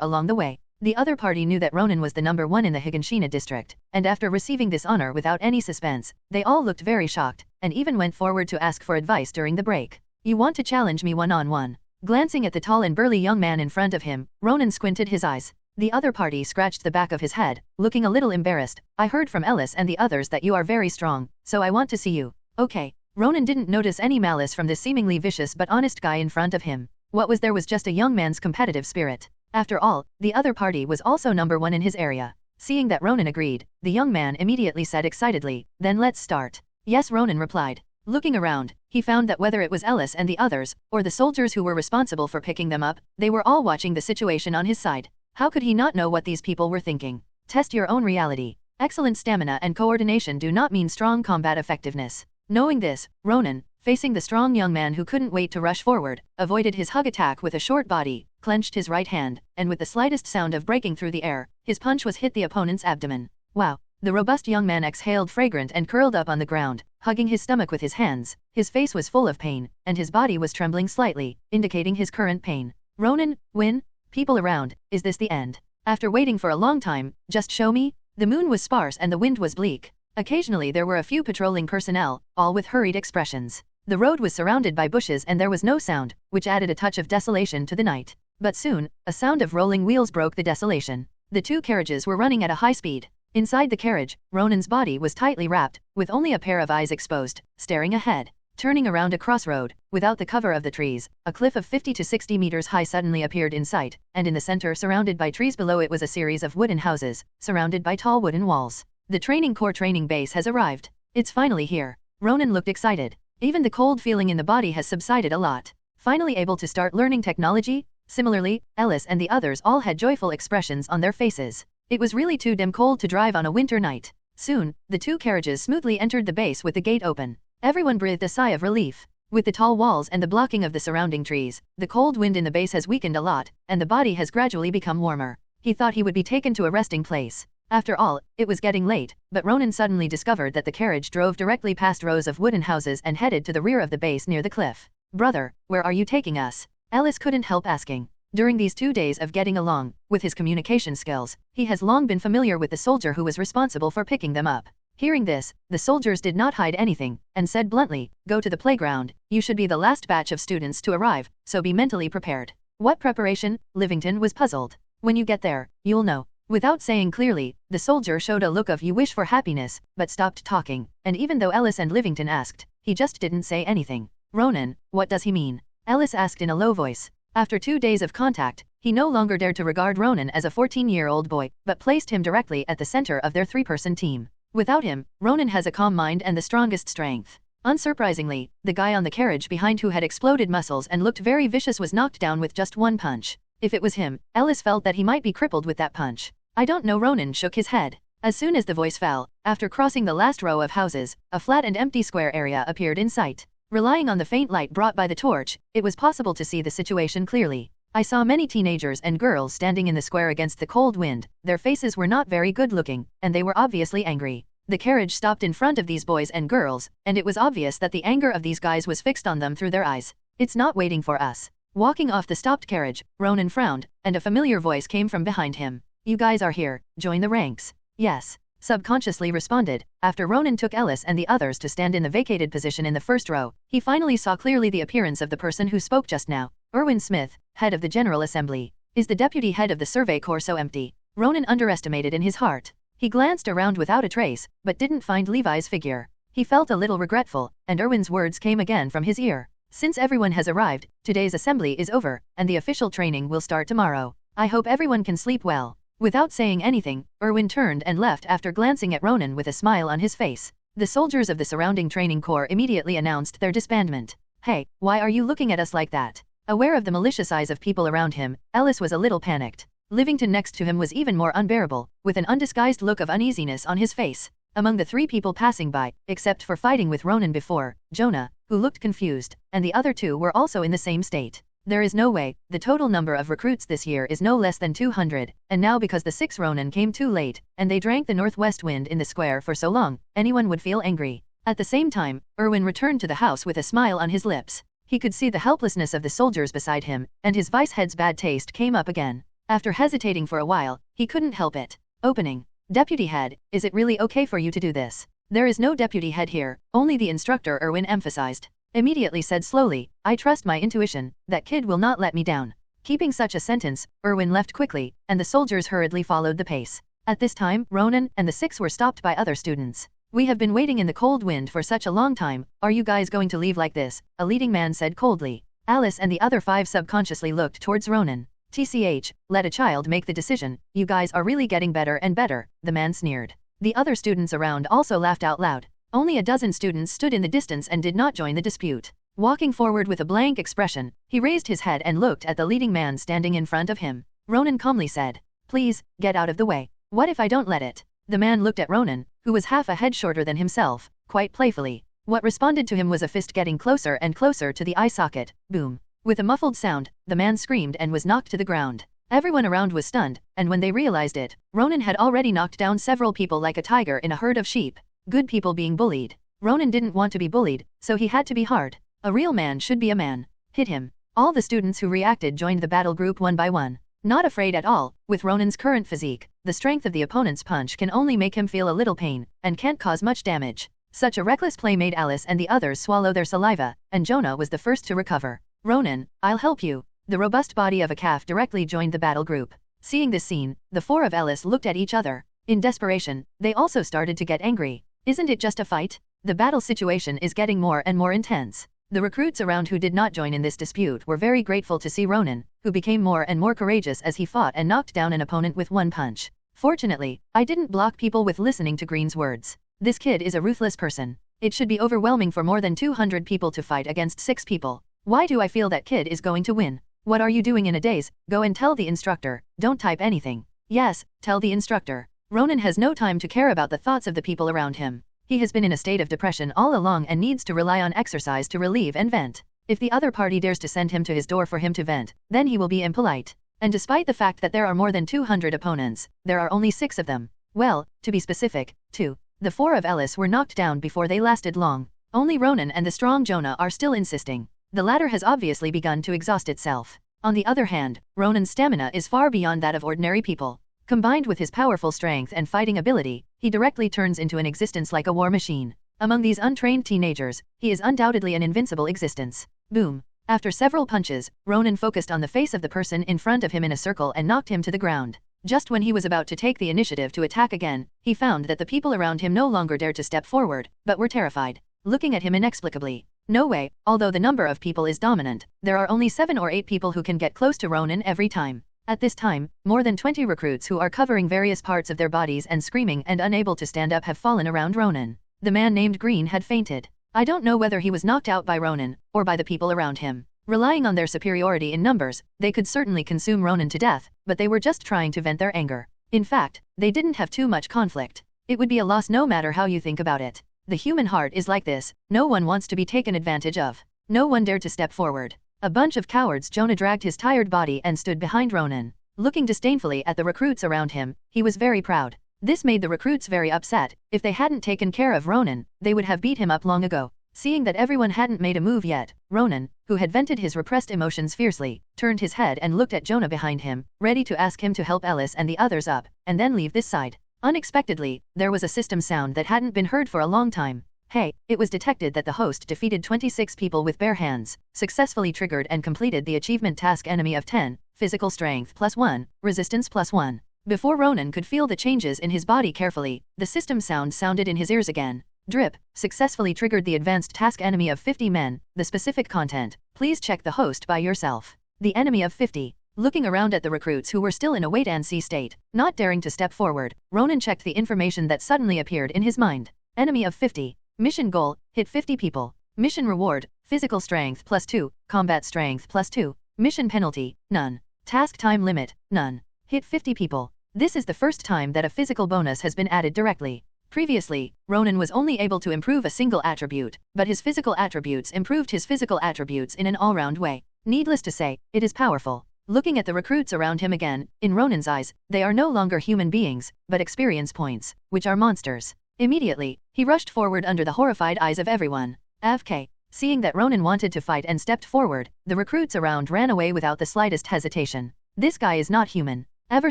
along the way. The other party knew that Ronan was the number 1 in the Higginshina district, and after receiving this honor without any suspense, they all looked very shocked, and even went forward to ask for advice during the break. You want to challenge me one-on-one? Glancing at the tall and burly young man in front of him, Ronan squinted his eyes. The other party scratched the back of his head, looking a little embarrassed. I heard from Ellis and the others that you are very strong, so I want to see you. Okay. Ronan didn't notice any malice from this seemingly vicious but honest guy in front of him. What was there was just a young man's competitive spirit. After all, the other party was also number 1 in his area. Seeing that Ronan agreed, the young man immediately said excitedly, then let's start. Yes, Ronan replied. Looking around, he found that whether it was Ellis and the others, or the soldiers who were responsible for picking them up, they were all watching the situation on his side. How could he not know what these people were thinking? Test your own reality. Excellent stamina and coordination do not mean strong combat effectiveness. Knowing this, Ronan, facing the strong young man who couldn't wait to rush forward, avoided his hug attack with a short body, clenched his right hand, and with the slightest sound of breaking through the air, his punch was hit the opponent's abdomen. Wow! The robust young man exhaled fragrant and curled up on the ground, hugging his stomach with his hands. His face was full of pain, and his body was trembling slightly, indicating his current pain. Ronan, win? People around, is this the end? After waiting for a long time, just show me? The moon was sparse and the wind was bleak. Occasionally there were a few patrolling personnel, all with hurried expressions. The road was surrounded by bushes and there was no sound, which added a touch of desolation to the night. But soon, a sound of rolling wheels broke the desolation. The 2 carriages were running at a high speed. Inside the carriage, Ronan's body was tightly wrapped, with only a pair of eyes exposed, staring ahead. Turning around a crossroad, without the cover of the trees, a cliff of 50 to 60 meters high suddenly appeared in sight, and in the center, surrounded by trees below it, was a series of wooden houses, surrounded by tall wooden walls. The training corps training base has arrived. It's finally here. Ronan looked excited. Even the cold feeling in the body has subsided a lot. Finally able to start learning technology? Similarly, Ellis and the others all had joyful expressions on their faces. It was really too damn cold to drive on a winter night. Soon, the 2 carriages smoothly entered the base with the gate open. Everyone breathed a sigh of relief. With the tall walls and the blocking of the surrounding trees, the cold wind in the base has weakened a lot, and the body has gradually become warmer. He thought he would be taken to a resting place. After all, it was getting late, but Ronan suddenly discovered that the carriage drove directly past rows of wooden houses and headed to the rear of the base near the cliff. "Brother, where are you taking us?" Ellis couldn't help asking. During these 2 days of getting along, with his communication skills, he has long been familiar with the soldier who was responsible for picking them up. Hearing this, the soldiers did not hide anything, and said bluntly, "Go to the playground, you should be the last batch of students to arrive, so be mentally prepared." "What preparation?" Livington was puzzled. "When you get there, you'll know." Without saying clearly, the soldier showed a look of "you wish for happiness," but stopped talking, and even though Ellis and Livington asked, he just didn't say anything. "Ronan, what does he mean?" Ellis asked in a low voice. After 2 days of contact, he no longer dared to regard Ronan as a 14-year-old boy, but placed him directly at the center of their 3-person team. Without him, Ronan has a calm mind and the strongest strength. Unsurprisingly, the guy on the carriage behind who had exploded muscles and looked very vicious was knocked down with just one punch. If it was him, Ellis felt that he might be crippled with that punch. "I don't know." Ronan shook his head. As soon as the voice fell, after crossing the last row of houses, a flat and empty square area appeared in sight. Relying on the faint light brought by the torch, it was possible to see the situation clearly. "I saw many teenagers and girls standing in the square against the cold wind. Their faces were not very good looking, and they were obviously angry. The carriage stopped in front of these boys and girls, and it was obvious that the anger of these guys was fixed on them through their eyes. It's not waiting for us." Walking off the stopped carriage, Ronan frowned, and a familiar voice came from behind him. "You guys are here, join the ranks." "Yes," subconsciously responded. After Ronan took Ellis and the others to stand in the vacated position in the first row, he finally saw clearly the appearance of the person who spoke just now. Erwin Smith, head of the General Assembly. Is the deputy head of the Survey Corps so empty? Ronan underestimated in his heart. He glanced around without a trace, but didn't find Levi's figure. He felt a little regretful, and Erwin's words came again from his ear. "Since everyone has arrived, today's assembly is over, and the official training will start tomorrow. I hope everyone can sleep well." Without saying anything, Erwin turned and left after glancing at Ronan with a smile on his face. The soldiers of the surrounding training corps immediately announced their disbandment. "Hey, why are you looking at us like that?" Aware of the malicious eyes of people around him, Ellis was a little panicked. Livington next to him was even more unbearable, with an undisguised look of uneasiness on his face. Among the 3 people passing by, except for fighting with Ronan before, Jonah, who looked confused, and the other 2 were also in the same state. There is no way. The total number of recruits this year is no less than 200, and now because the 6 Ronan came too late, and they drank the northwest wind in the square for so long, anyone would feel angry. At the same time, Erwin returned to the house with a smile on his lips. He could see the helplessness of the soldiers beside him, and his vice head's bad taste came up again. After hesitating for a while, he couldn't help it. Opening. "Deputy head, is it really okay for you to do this?" "There is no deputy head here, only the instructor," Erwin emphasized. Immediately said slowly, "I trust my intuition, that kid will not let me down." Keeping such a sentence, Erwin left quickly, and the soldiers hurriedly followed the pace. At this time, Ronan and the 6 were stopped by other students. "We have been waiting in the cold wind for such a long time, are you guys going to leave like this?" a leading man said coldly. Alice and the other 5 subconsciously looked towards Ronan. "TCH, let a child make the decision, you guys are really getting better and better," the man sneered. The other students around also laughed out loud. Only a dozen students stood in the distance and did not join the dispute. Walking forward with a blank expression, he raised his head and looked at the leading man standing in front of him. Ronan calmly said, "Please, get out of the way." "What if I don't let it?" The man looked at Ronan, who was half a head shorter than himself, quite playfully. What responded to him was a fist getting closer and closer to the eye socket. Boom. With a muffled sound, the man screamed and was knocked to the ground. Everyone around was stunned, and when they realized it, Ronan had already knocked down several people like a tiger in a herd of sheep. Good people being bullied. Ronan didn't want to be bullied, so he had to be hard. A real man should be a man. Hit him. All the students who reacted joined the battle group one by one. Not afraid at all. With Ronan's current physique, the strength of the opponent's punch can only make him feel a little pain, and can't cause much damage. Such a reckless play made Alice and the others swallow their saliva, and Jonah was the first to recover. "Ronan, I'll help you." The robust body of a calf directly joined the battle group. Seeing this scene, the 4 of Alice looked at each other. In desperation, they also started to get angry. Isn't it just a fight? The battle situation is getting more and more intense. The recruits around who did not join in this dispute were very grateful to see Ronan, who became more and more courageous as he fought and knocked down an opponent with one punch. "Fortunately, I didn't block people with listening to Green's words. This kid is a ruthless person. It should be overwhelming for more than 200 people to fight against 6 people. Why do I feel that kid is going to win? What are you doing in a daze? Go and tell the instructor, don't type anything." "Yes, tell the instructor." Ronan has no time to care about the thoughts of the people around him. He has been in a state of depression all along and needs to rely on exercise to relieve and vent. If the other party dares to send him to his door for him to vent, then he will be impolite. And despite the fact that there are more than 200 opponents, there are only 6 of them. Well, to be specific, 2. The 4 of Ellis were knocked down before they lasted long. Only Ronan and the strong Jonah are still insisting. The latter has obviously begun to exhaust itself. On the other hand, Ronan's stamina is far beyond that of ordinary people. Combined with his powerful strength and fighting ability, he directly turns into an existence like a war machine. Among these untrained teenagers, he is undoubtedly an invincible existence. Boom. After several punches, Ronan focused on the face of the person in front of him in a circle and knocked him to the ground. Just when he was about to take the initiative to attack again, he found that the people around him no longer dared to step forward, but were terrified, looking at him inexplicably. No way, although the number of people is dominant, there are only 7 or 8 people who can get close to Ronan every time. At this time, more than 20 recruits who are covering various parts of their bodies and screaming and unable to stand up have fallen around Ronan. The man named Green had fainted. I don't know whether he was knocked out by Ronan, or by the people around him. Relying on their superiority in numbers, they could certainly consume Ronan to death, but they were just trying to vent their anger. In fact, they didn't have too much conflict. It would be a loss no matter how you think about it. The human heart is like this, no one wants to be taken advantage of. No one dared to step forward. A bunch of cowards. Jonah dragged his tired body and stood behind Ronan. Looking disdainfully at the recruits around him, he was very proud. This made the recruits very upset. If they hadn't taken care of Ronan, they would have beat him up long ago. Seeing that everyone hadn't made a move yet, Ronan, who had vented his repressed emotions fiercely, turned his head and looked at Jonah behind him, ready to ask him to help Ellis and the others up, and then leave this side. Unexpectedly, there was a system sound that hadn't been heard for a long time. Hey, it was detected that the host defeated 26 people with bare hands, successfully triggered and completed the achievement task enemy of 10, physical strength +1, resistance +1. Before Ronan could feel the changes in his body carefully, the system sound sounded in his ears again. Drip, successfully triggered the advanced task enemy of 50 men, the specific content, please check the host by yourself. The enemy of 50. Looking around at the recruits who were still in a wait-and-see state, not daring to step forward, Ronan checked the information that suddenly appeared in his mind. Enemy of 50. Mission goal, hit 50 people. Mission reward, physical strength +2, combat strength +2. Mission penalty, none. Task time limit, none. Hit 50 people. This is the first time that a physical bonus has been added directly. Previously, Ronan was only able to improve a single attribute, but his physical attributes improved his physical attributes in an all-round way. Needless to say, it is powerful. Looking at the recruits around him again, in Ronan's eyes, they are no longer human beings, but experience points, which are monsters. Immediately, he rushed forward under the horrified eyes of everyone. AFK. Seeing that Ronan wanted to fight and stepped forward, the recruits around ran away without the slightest hesitation. This guy is not human. Ever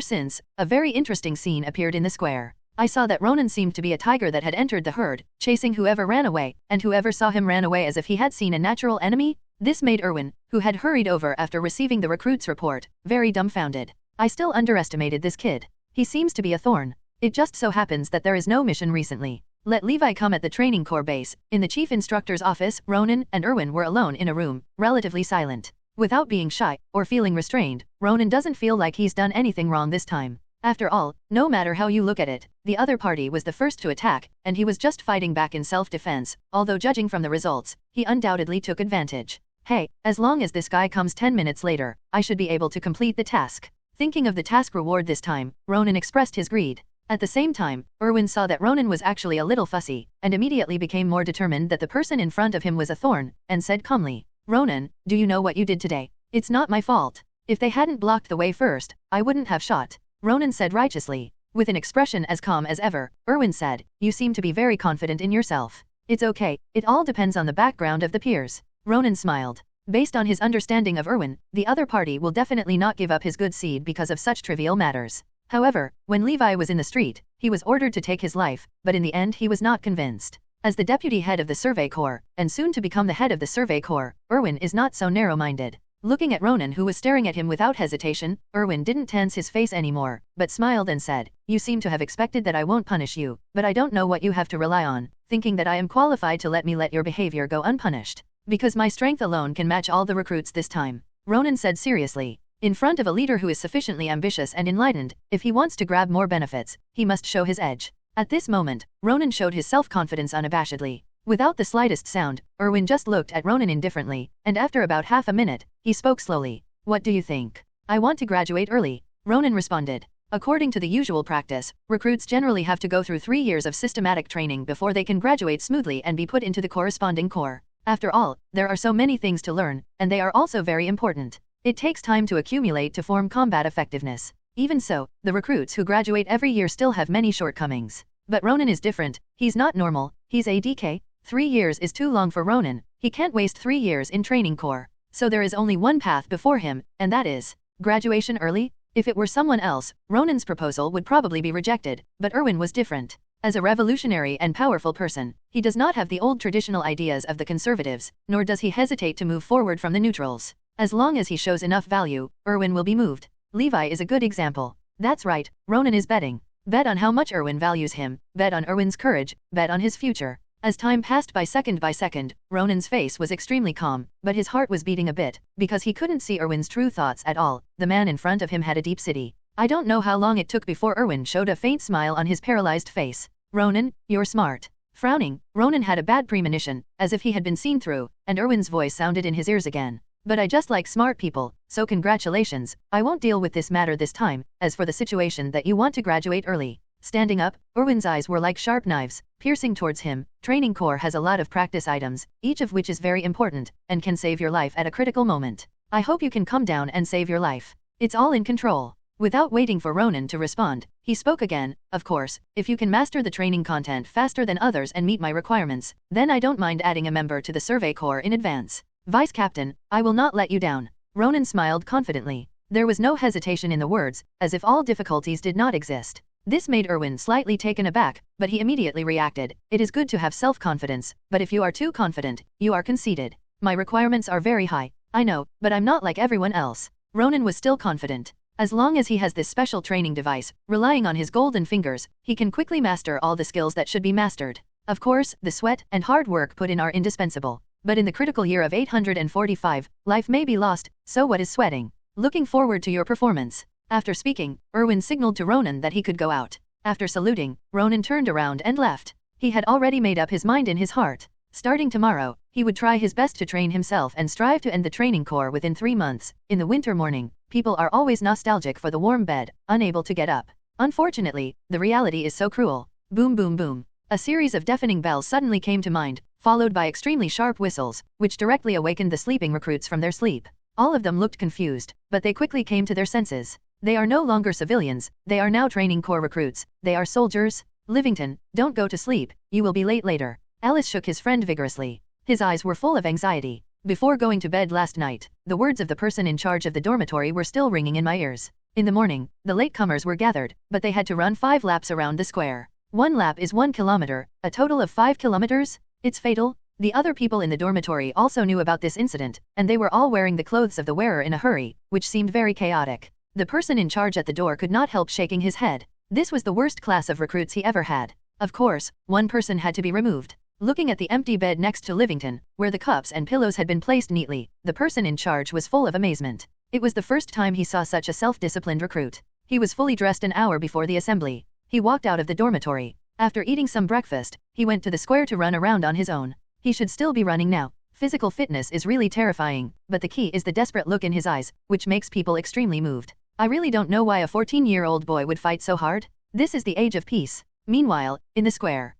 since, a very interesting scene appeared in the square. I saw that Ronan seemed to be a tiger that had entered the herd, chasing whoever ran away, and whoever saw him ran away as if he had seen a natural enemy. This made Erwin, who had hurried over after receiving the recruit's report, very dumbfounded. I still underestimated this kid. He seems to be a thorn. It just so happens that there is no mission recently. Let Levi come at the training corps base. In the chief instructor's office, Ronan and Erwin were alone in a room, relatively silent. Without being shy, or feeling restrained, Ronan doesn't feel like he's done anything wrong this time. After all, no matter how you look at it, the other party was the first to attack, and he was just fighting back in self-defense, although judging from the results, he undoubtedly took advantage. Hey, as long as this guy comes 10 minutes later, I should be able to complete the task. Thinking of the task reward this time, Ronan expressed his greed. At the same time, Erwin saw that Ronan was actually a little fussy, and immediately became more determined that the person in front of him was a thorn, and said calmly, Ronan, do you know what you did today? It's not my fault. If they hadn't blocked the way first, I wouldn't have shot. Ronan said righteously. With an expression as calm as ever, Erwin said, you seem to be very confident in yourself. It's okay, it all depends on the background of the peers. Ronan smiled. Based on his understanding of Erwin, the other party will definitely not give up his good seed because of such trivial matters. However, when Levi was in the street, he was ordered to take his life, but in the end he was not convinced. As the deputy head of the Survey Corps, and soon to become the head of the Survey Corps, Erwin is not so narrow-minded. Looking at Ronan who was staring at him without hesitation, Erwin didn't tense his face anymore, but smiled and said, you seem to have expected that I won't punish you, but I don't know what you have to rely on, thinking that I am qualified to let your behavior go unpunished. Because my strength alone can match all the recruits this time. Ronan said seriously. In front of a leader who is sufficiently ambitious and enlightened, if he wants to grab more benefits, he must show his edge. At this moment, Ronan showed his self-confidence unabashedly. Without the slightest sound, Erwin just looked at Ronan indifferently, and after about half a minute, he spoke slowly. What do you think? I want to graduate early. Ronan responded. According to the usual practice, recruits generally have to go through 3 years of systematic training before they can graduate smoothly and be put into the corresponding corps. After all, there are so many things to learn, and they are also very important. It takes time to accumulate to form combat effectiveness. Even so, the recruits who graduate every year still have many shortcomings. But Ronan is different. He's not normal, he's ADK. 3 years is too long for Ronan. He can't waste 3 years in training corps. So there is only one path before him, and that is graduation early. If it were someone else, Ronan's proposal would probably be rejected, but Erwin was different. As a revolutionary and powerful person, he does not have the old traditional ideas of the conservatives, nor does he hesitate to move forward from the neutrals. As long as he shows enough value, Erwin will be moved. Levi is a good example. That's right, Ronan is betting. Bet on how much Erwin values him, bet on Erwin's courage, bet on his future. As time passed by second, Ronan's face was extremely calm, but his heart was beating a bit, because he couldn't see Erwin's true thoughts at all. The man in front of him had a deep city. I don't know how long it took before Erwin showed a faint smile on his paralyzed face. Ronan, you're smart. Frowning, Ronan had a bad premonition, as if he had been seen through, and Erwin's voice sounded in his ears again. But I just like smart people, so congratulations, I won't deal with this matter this time. As for the situation that you want to graduate early. Standing up, Erwin's eyes were like sharp knives, piercing towards him. Training corps has a lot of practice items, each of which is very important, and can save your life at a critical moment. I hope you can come down and save your life. It's all in control. Without waiting for Ronan to respond, he spoke again. Of course, if you can master the training content faster than others and meet my requirements, then I don't mind adding a member to the survey corps in advance. Vice Captain, I will not let you down. Ronan smiled confidently. There was no hesitation in the words, as if all difficulties did not exist. This made Erwin slightly taken aback, but he immediately reacted. It is good to have self-confidence, but if you are too confident, you are conceited. My requirements are very high. I know, but I'm not like everyone else. Ronan was still confident. As long as he has this special training device, relying on his golden fingers, he can quickly master all the skills that should be mastered. Of course, the sweat and hard work put in are indispensable. But in the critical year of 845, life may be lost, so what is sweating? Looking forward to your performance. After speaking, Erwin signaled to Ronan that he could go out. After saluting, Ronan turned around and left. He had already made up his mind in his heart. Starting tomorrow, he would try his best to train himself and strive to end the training corps within 3 months. In the winter morning, people are always nostalgic for the warm bed, unable to get up. Unfortunately, the reality is so cruel. Boom boom boom. A series of deafening bells suddenly came to mind, followed by extremely sharp whistles, which directly awakened the sleeping recruits from their sleep. All of them looked confused, but they quickly came to their senses. They are no longer civilians, they are now training corps recruits, they are soldiers. Livington, don't go to sleep, you will be late later. Alice shook his friend vigorously. His eyes were full of anxiety. Before going to bed last night, the words of the person in charge of the dormitory were still ringing in my ears. In the morning, the latecomers were gathered, but they had to run 5 laps around the square. 1 lap is 1 kilometer, a total of 5 kilometers? It's fatal. The other people in the dormitory also knew about this incident, and they were all wearing the clothes of the wearer in a hurry, which seemed very chaotic. The person in charge at the door could not help shaking his head. This was the worst class of recruits he ever had. Of course, one person had to be removed. Looking at the empty bed next to Livington, where the cups and pillows had been placed neatly, the person in charge was full of amazement. It was the first time he saw such a self-disciplined recruit. He was fully dressed an hour before the assembly. He walked out of the dormitory. After eating some breakfast, he went to the square to run around on his own. He should still be running now. Physical fitness is really terrifying, but the key is the desperate look in his eyes, which makes people extremely moved. I really don't know why a 14-year-old boy would fight so hard. This is the age of peace. Meanwhile, in the square,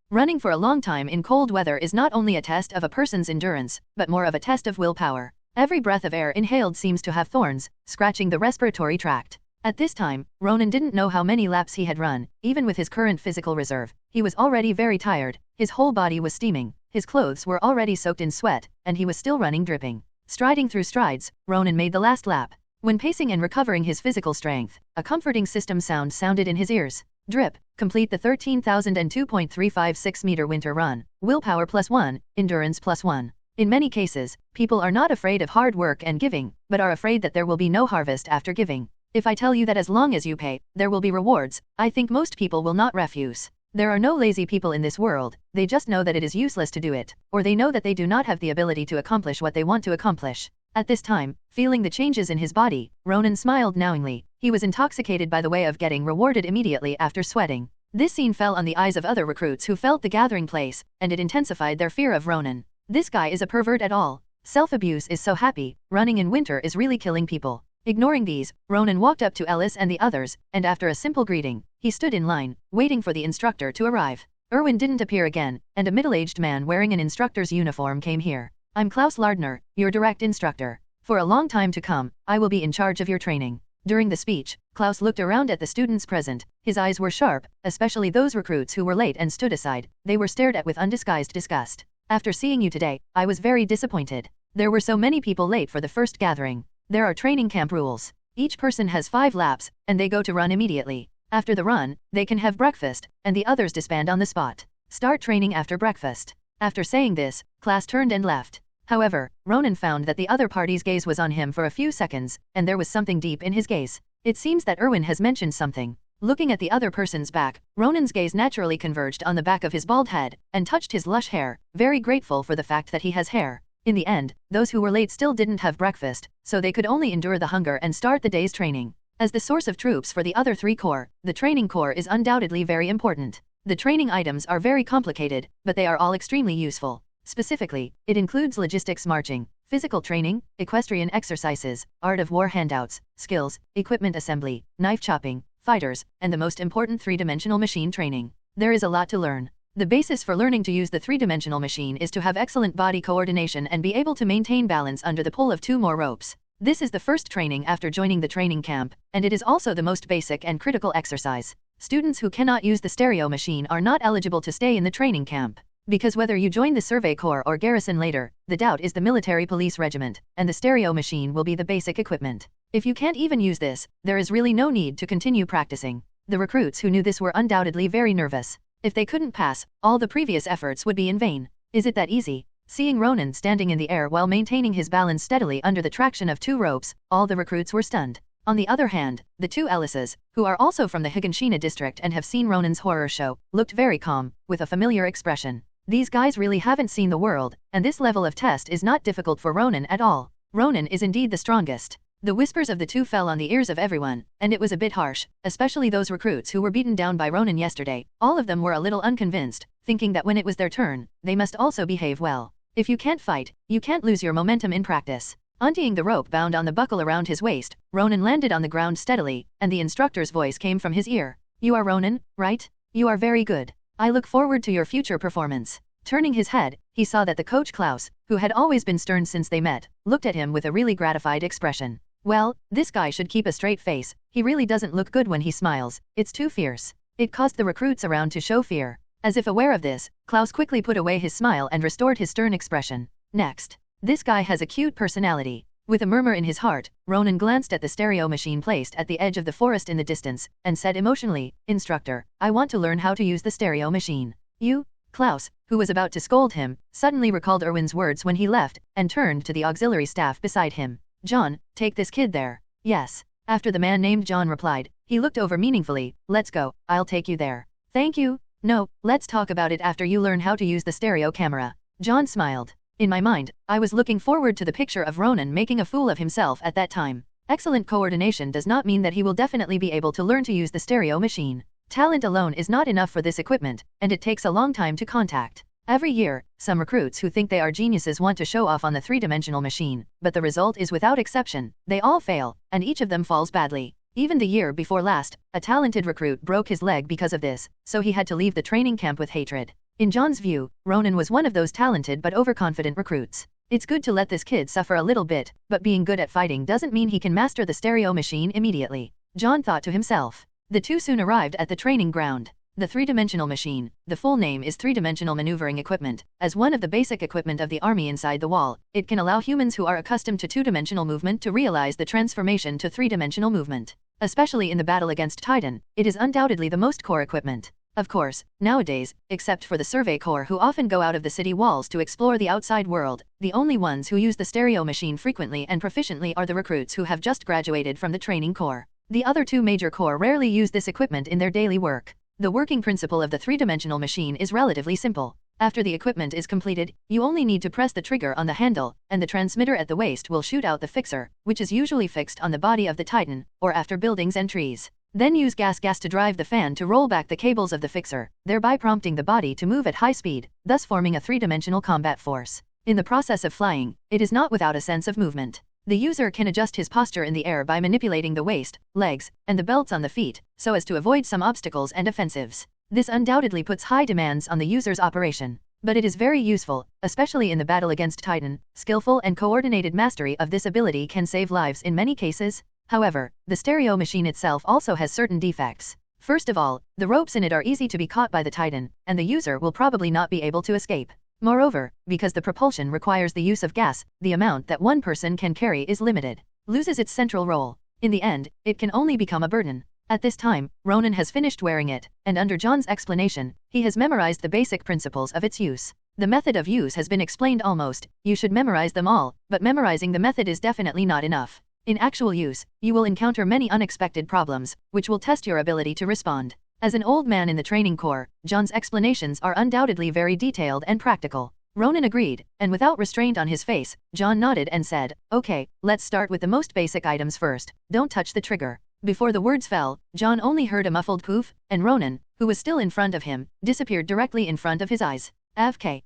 running for a long time in cold weather is not only a test of a person's endurance, but more of a test of willpower. Every breath of air inhaled seems to have thorns, scratching the respiratory tract. At this time, Ronan didn't know how many laps he had run. Even with his current physical reserve, he was already very tired. His whole body was steaming, his clothes were already soaked in sweat, and he was still running dripping. Striding through strides, Ronan made the last lap. When pacing and recovering his physical strength, a comforting system sound sounded in his ears. Drip, complete the 13,002.356 meter winter run, willpower +1, endurance +1. In many cases, people are not afraid of hard work and giving, but are afraid that there will be no harvest after giving. If I tell you that as long as you pay, there will be rewards, I think most people will not refuse. There are no lazy people in this world, they just know that it is useless to do it, or they know that they do not have the ability to accomplish what they want to accomplish. At this time, feeling the changes in his body, Ronan smiled knowingly. He was intoxicated by the way of getting rewarded immediately after sweating. This scene fell on the eyes of other recruits who felt the gathering place, and it intensified their fear of Ronan. This guy is a pervert at all. Self-abuse is so happy, running in winter is really killing people. Ignoring these, Ronan walked up to Ellis and the others, and after a simple greeting, he stood in line, waiting for the instructor to arrive. Erwin didn't appear again, and a middle-aged man wearing an instructor's uniform came here. I'm Klaus Lardner, your direct instructor. For a long time to come, I will be in charge of your training. During the speech, Klaus looked around at the students present. His eyes were sharp, especially those recruits who were late and stood aside. They were stared at with undisguised disgust. After seeing you today, I was very disappointed. There were so many people late for the first gathering. There are training camp rules. Each person has 5 laps, and they go to run immediately. After the run, they can have breakfast, and the others disband on the spot. Start training after breakfast. After saying this, Klaus turned and left. However, Ronan found that the other party's gaze was on him for a few seconds, and there was something deep in his gaze. It seems that Erwin has mentioned something. Looking at the other person's back, Ronan's gaze naturally converged on the back of his bald head, and touched his lush hair, very grateful for the fact that he has hair. In the end, those who were late still didn't have breakfast, so they could only endure the hunger and start the day's training. As the source of troops for the other 3 corps, the training corps is undoubtedly very important. The training items are very complicated, but they are all extremely useful. Specifically, it includes logistics marching, physical training, equestrian exercises, art of war handouts, skills, equipment assembly, knife chopping, fighters, and the most important 3-dimensional machine training. There is a lot to learn. The basis for learning to use the 3-dimensional machine is to have excellent body coordination and be able to maintain balance under the pull of 2 more ropes. This is the first training after joining the training camp, and it is also the most basic and critical exercise. Students who cannot use the stereo machine are not eligible to stay in the training camp. Because whether you join the Survey Corps or Garrison later, the doubt is the military police regiment, and the stereo machine will be the basic equipment. If you can't even use this, there is really no need to continue practicing. The recruits who knew this were undoubtedly very nervous. If they couldn't pass, all the previous efforts would be in vain. Is it that easy? Seeing Ronan standing in the air while maintaining his balance steadily under the traction of 2 ropes, all the recruits were stunned. On the other hand, the 2 Ellises, who are also from the Higginshina district and have seen Ronan's horror show, looked very calm, with a familiar expression. These guys really haven't seen the world, and this level of test is not difficult for Ronan at all. Ronan is indeed the strongest. The whispers of the 2 fell on the ears of everyone, and it was a bit harsh, especially those recruits who were beaten down by Ronan yesterday. All of them were a little unconvinced, thinking that when it was their turn, they must also behave well. If you can't fight, you can't lose your momentum in practice. Untying the rope bound on the buckle around his waist, Ronan landed on the ground steadily, and the instructor's voice came from his ear. You are Ronan, right? You are very good. I look forward to your future performance. Turning his head, he saw that the coach Klaus, who had always been stern since they met, looked at him with a really gratified expression. Well, this guy should keep a straight face. He really doesn't look good when he smiles. It's too fierce. It caused the recruits around to show fear. As if aware of this, Klaus quickly put away his smile and restored his stern expression. Next. This guy has a cute personality. With a murmur in his heart, Ronan glanced at the stereo machine placed at the edge of the forest in the distance, and said emotionally, Instructor, I want to learn how to use the stereo machine. You? Klaus, who was about to scold him, suddenly recalled Erwin's words when he left, and turned to the auxiliary staff beside him. John, take this kid there. Yes. After the man named John replied, he looked over meaningfully. Let's go, I'll take you there. Thank you. No, let's talk about it after you learn how to use the stereo camera. John smiled. In my mind, I was looking forward to the picture of Ronan making a fool of himself at that time. Excellent coordination does not mean that he will definitely be able to learn to use the stereo machine. Talent alone is not enough for this equipment, and it takes a long time to contact. Every year, some recruits who think they are geniuses want to show off on the 3-dimensional machine, but the result is without exception, they all fail, and each of them falls badly. Even the year before last, a talented recruit broke his leg because of this, so he had to leave the training camp with hatred. In John's view, Ronan was one of those talented but overconfident recruits. It's good to let this kid suffer a little bit, but being good at fighting doesn't mean he can master the stereo machine immediately. John thought to himself. The 2 soon arrived at the training ground. The 3-dimensional machine, the full name is 3-dimensional maneuvering equipment. As one of the basic equipment of the army inside the wall, it can allow humans who are accustomed to 2-dimensional movement to realize the transformation to 3-dimensional movement. Especially in the battle against Titan, it is undoubtedly the most core equipment. Of course, nowadays, except for the Survey Corps who often go out of the city walls to explore the outside world, the only ones who use the stereo machine frequently and proficiently are the recruits who have just graduated from the training corps. The other 2 major corps rarely use this equipment in their daily work. The working principle of the 3-dimensional machine is relatively simple. After the equipment is completed, you only need to press the trigger on the handle, and the transmitter at the waist will shoot out the fixer, which is usually fixed on the body of the Titan, or after buildings and trees. Then use gas to drive the fan to roll back the cables of the fixer, thereby prompting the body to move at high speed, thus forming a 3-dimensional combat force. In the process of flying, it is not without a sense of movement. The user can adjust his posture in the air by manipulating the waist, legs, and the belts on the feet, so as to avoid some obstacles and offensives. This undoubtedly puts high demands on the user's operation, but it is very useful, especially in the battle against Titan. Skillful and coordinated mastery of this ability can save lives in many cases. However, the stereo machine itself also has certain defects. First of all, the ropes in it are easy to be caught by the Titan, and the user will probably not be able to escape. Moreover, because the propulsion requires the use of gas, the amount that one person can carry is limited, loses its central role. In the end, it can only become a burden. At this time, Ronan has finished wearing it, and under John's explanation, he has memorized the basic principles of its use. The method of use has been explained almost. You should memorize them all, but memorizing the method is definitely not enough. In actual use, you will encounter many unexpected problems, which will test your ability to respond. As an old man in the training corps, John's explanations are undoubtedly very detailed and practical. Ronan agreed, and without restraint on his face, John nodded and said, "Okay, let's start with the most basic items first. Don't touch the trigger." Before the words fell, John only heard a muffled poof, and Ronan, who was still in front of him, disappeared directly in front of his eyes. AFK.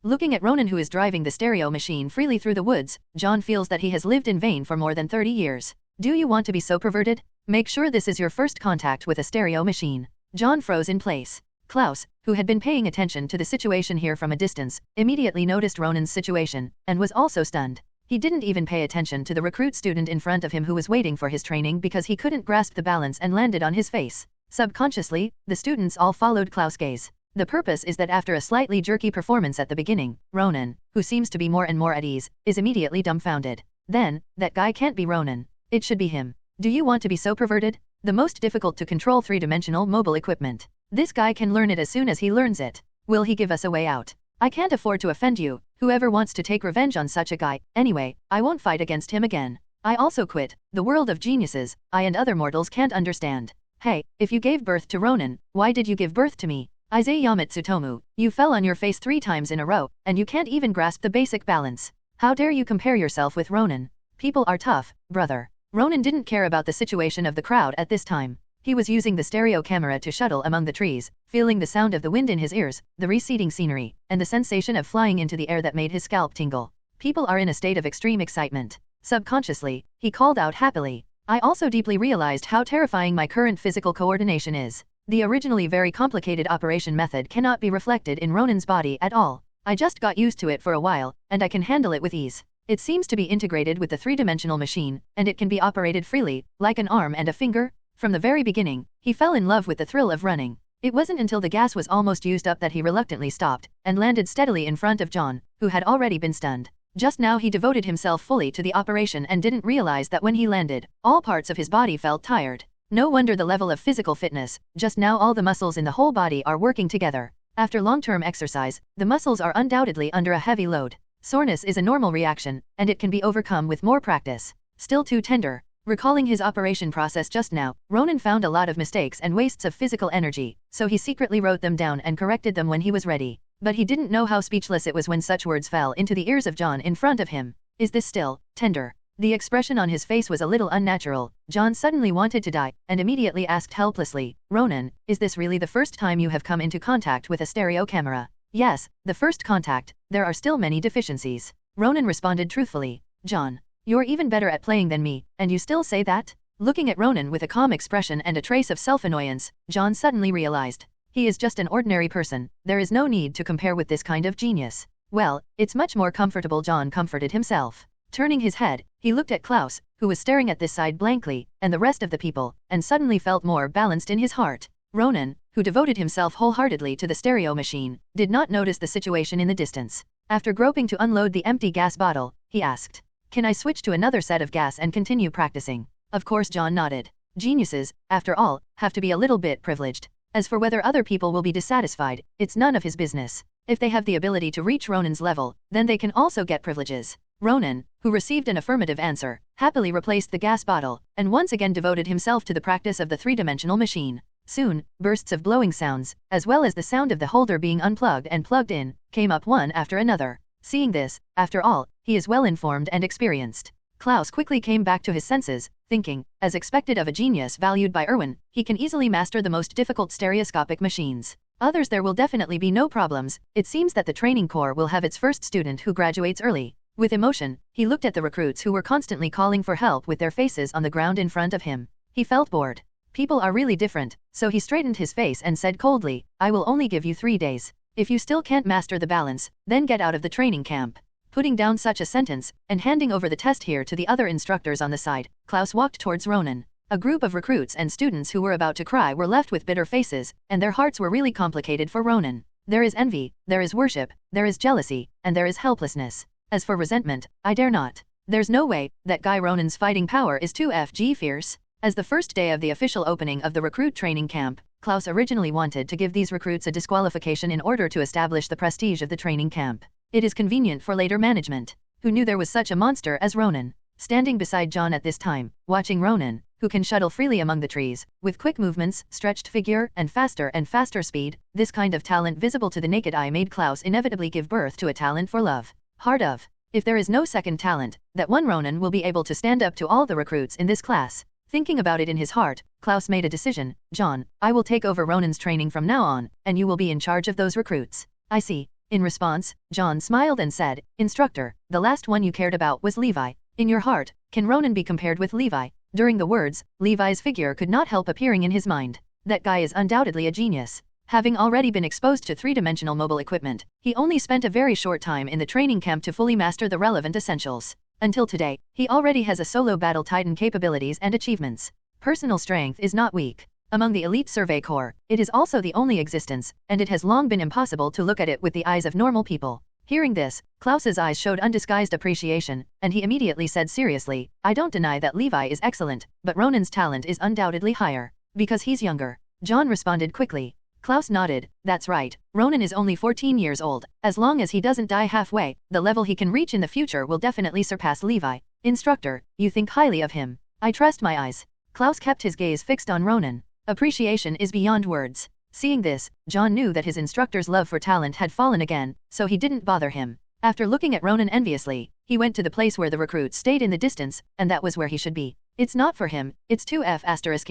Looking at Ronan, who is driving the stereo machine freely through the woods, John feels that he has lived in vain for more than 30 years. Do you want to be so perverted? Make sure this is your first contact with a stereo machine. John froze in place. Klaus, who had been paying attention to the situation here from a distance, immediately noticed Ronan's situation, and was also stunned. He didn't even pay attention to the recruit student in front of him who was waiting for his training because he couldn't grasp the balance and landed on his face. Subconsciously, the students all followed Klaus' gaze. The purpose is that after a slightly jerky performance at the beginning, Ronan, who seems to be more and more at ease, is immediately dumbfounded. Then, that guy can't be Ronan. It should be him. Do you want to be so perverted? The most difficult to control three-dimensional mobile equipment. This guy can learn it as soon as he learns it. Will he give us a way out? I can't afford to offend you. Whoever wants to take revenge on such a guy. Anyway, I won't fight against him again. I also quit. The world of geniuses, I and other mortals can't understand. Hey, if you gave birth to Ronan, why did you give birth to me? Izayama Tsutomu, you fell on your face 3 times in a row, and you can't even grasp the basic balance. How dare you compare yourself with Ronan? People are tough, brother. Ronan didn't care about the situation of the crowd at this time. He was using the stereo camera to shuttle among the trees, feeling the sound of the wind in his ears, the receding scenery, and the sensation of flying into the air that made his scalp tingle. People are in a state of extreme excitement. Subconsciously, he called out happily. I also deeply realized how terrifying my current physical coordination is. The originally very complicated operation method cannot be reflected in Ronan's body at all. I just got used to it for a while, and I can handle it with ease. It seems to be integrated with the three-dimensional machine, and it can be operated freely, like an arm and a finger. From the very beginning, he fell in love with the thrill of running. It wasn't until the gas was almost used up that he reluctantly stopped, and landed steadily in front of John, who had already been stunned. Just now he devoted himself fully to the operation and didn't realize that when he landed, all parts of his body felt tired. No wonder the level of physical fitness. Just now all the muscles in the whole body are working together. After long-term exercise, the muscles are undoubtedly under a heavy load. Soreness is a normal reaction, and it can be overcome with more practice. Still too tender. Recalling his operation process just now, Ronan found a lot of mistakes and wastes of physical energy, so he secretly wrote them down and corrected them when he was ready. But he didn't know how speechless it was when such words fell into the ears of John in front of him. Is this still tender? The expression on his face was a little unnatural. John suddenly wanted to die, and immediately asked helplessly, Ronan, is this really the first time you have come into contact with a stereo camera? Yes, the first contact. There are still many deficiencies. Ronan responded truthfully. John, you're even better at playing than me, and you still say that? Looking at Ronan with a calm expression and a trace of self-annoyance, John suddenly realized. He is just an ordinary person. There is no need to compare with this kind of genius. Well, it's much more comfortable. John comforted himself. Turning his head, he looked at Klaus, who was staring at this side blankly, and the rest of the people, and suddenly felt more balanced in his heart. Ronan, who devoted himself wholeheartedly to the stereo machine, did not notice the situation in the distance. After groping to unload the empty gas bottle, he asked, Can I switch to another set of gas and continue practicing? Of course. John nodded. Geniuses, after all, have to be a little bit privileged. As for whether other people will be dissatisfied, it's none of his business. If they have the ability to reach Ronan's level, then they can also get privileges. Ronan, who received an affirmative answer, happily replaced the gas bottle, and once again devoted himself to the practice of the three-dimensional machine. Soon, bursts of blowing sounds, as well as the sound of the holder being unplugged and plugged in, came up one after another. Seeing this, after all, he is well informed and experienced. Klaus quickly came back to his senses, thinking, as expected of a genius valued by Erwin, he can easily master the most difficult stereoscopic machines. Others there will definitely be no problems. It seems that the training corps will have its first student who graduates early. With emotion, he looked at the recruits who were constantly calling for help with their faces on the ground in front of him. He felt bored. People are really different, so he straightened his face and said coldly, I will only give you 3 days. If you still can't master the balance, then get out of the training camp. Putting down such a sentence, and handing over the test here to the other instructors on the side, Klaus walked towards Ronan. A group of recruits and students who were about to cry were left with bitter faces, and their hearts were really complicated for Ronan. There is envy, there is worship, there is jealousy, and there is helplessness. As for resentment, I dare not. There's no way, that guy Ronan's fighting power is too fierce. As the first day of the official opening of the recruit training camp, Klaus originally wanted to give these recruits a disqualification in order to establish the prestige of the training camp. It is convenient for later management, who knew there was such a monster as Ronan. Standing beside John at this time, watching Ronan, who can shuttle freely among the trees, with quick movements, stretched figure, and faster speed, this kind of talent visible to the naked eye made Klaus inevitably give birth to a talent for love. Heart of. If there is no second talent, that one Ronan will be able to stand up to all the recruits in this class. Thinking about it in his heart, Klaus made a decision. John, I will take over Ronan's training from now on, and you will be in charge of those recruits. I see. In response, John smiled and said, Instructor, the last one you cared about was Levi. In your heart, can Ronan be compared with Levi? During the words, Levi's figure could not help appearing in his mind. That guy is undoubtedly a genius. Having already been exposed to three-dimensional mobile equipment, he only spent a very short time in the training camp to fully master the relevant essentials. Until today, he already has a solo battle titan capabilities and achievements. Personal strength is not weak. Among the elite survey corps, it is also the only existence, and it has long been impossible to look at it with the eyes of normal people. Hearing this, Klaus's eyes showed undisguised appreciation, and he immediately said seriously, I don't deny that Levi is excellent, but Ronan's talent is undoubtedly higher. Because he's younger. John responded quickly. Klaus nodded, that's right, Ronan is only 14 years old. As long as he doesn't die halfway, the level he can reach in the future will definitely surpass Levi. Instructor, you think highly of him. I trust my eyes. Klaus kept his gaze fixed on Ronan. Appreciation is beyond words. Seeing this, John knew that his instructor's love for talent had fallen again, so he didn't bother him. After looking at Ronan enviously, he went to the place where the recruits stayed in the distance, and that was where he should be. It's not for him, it's too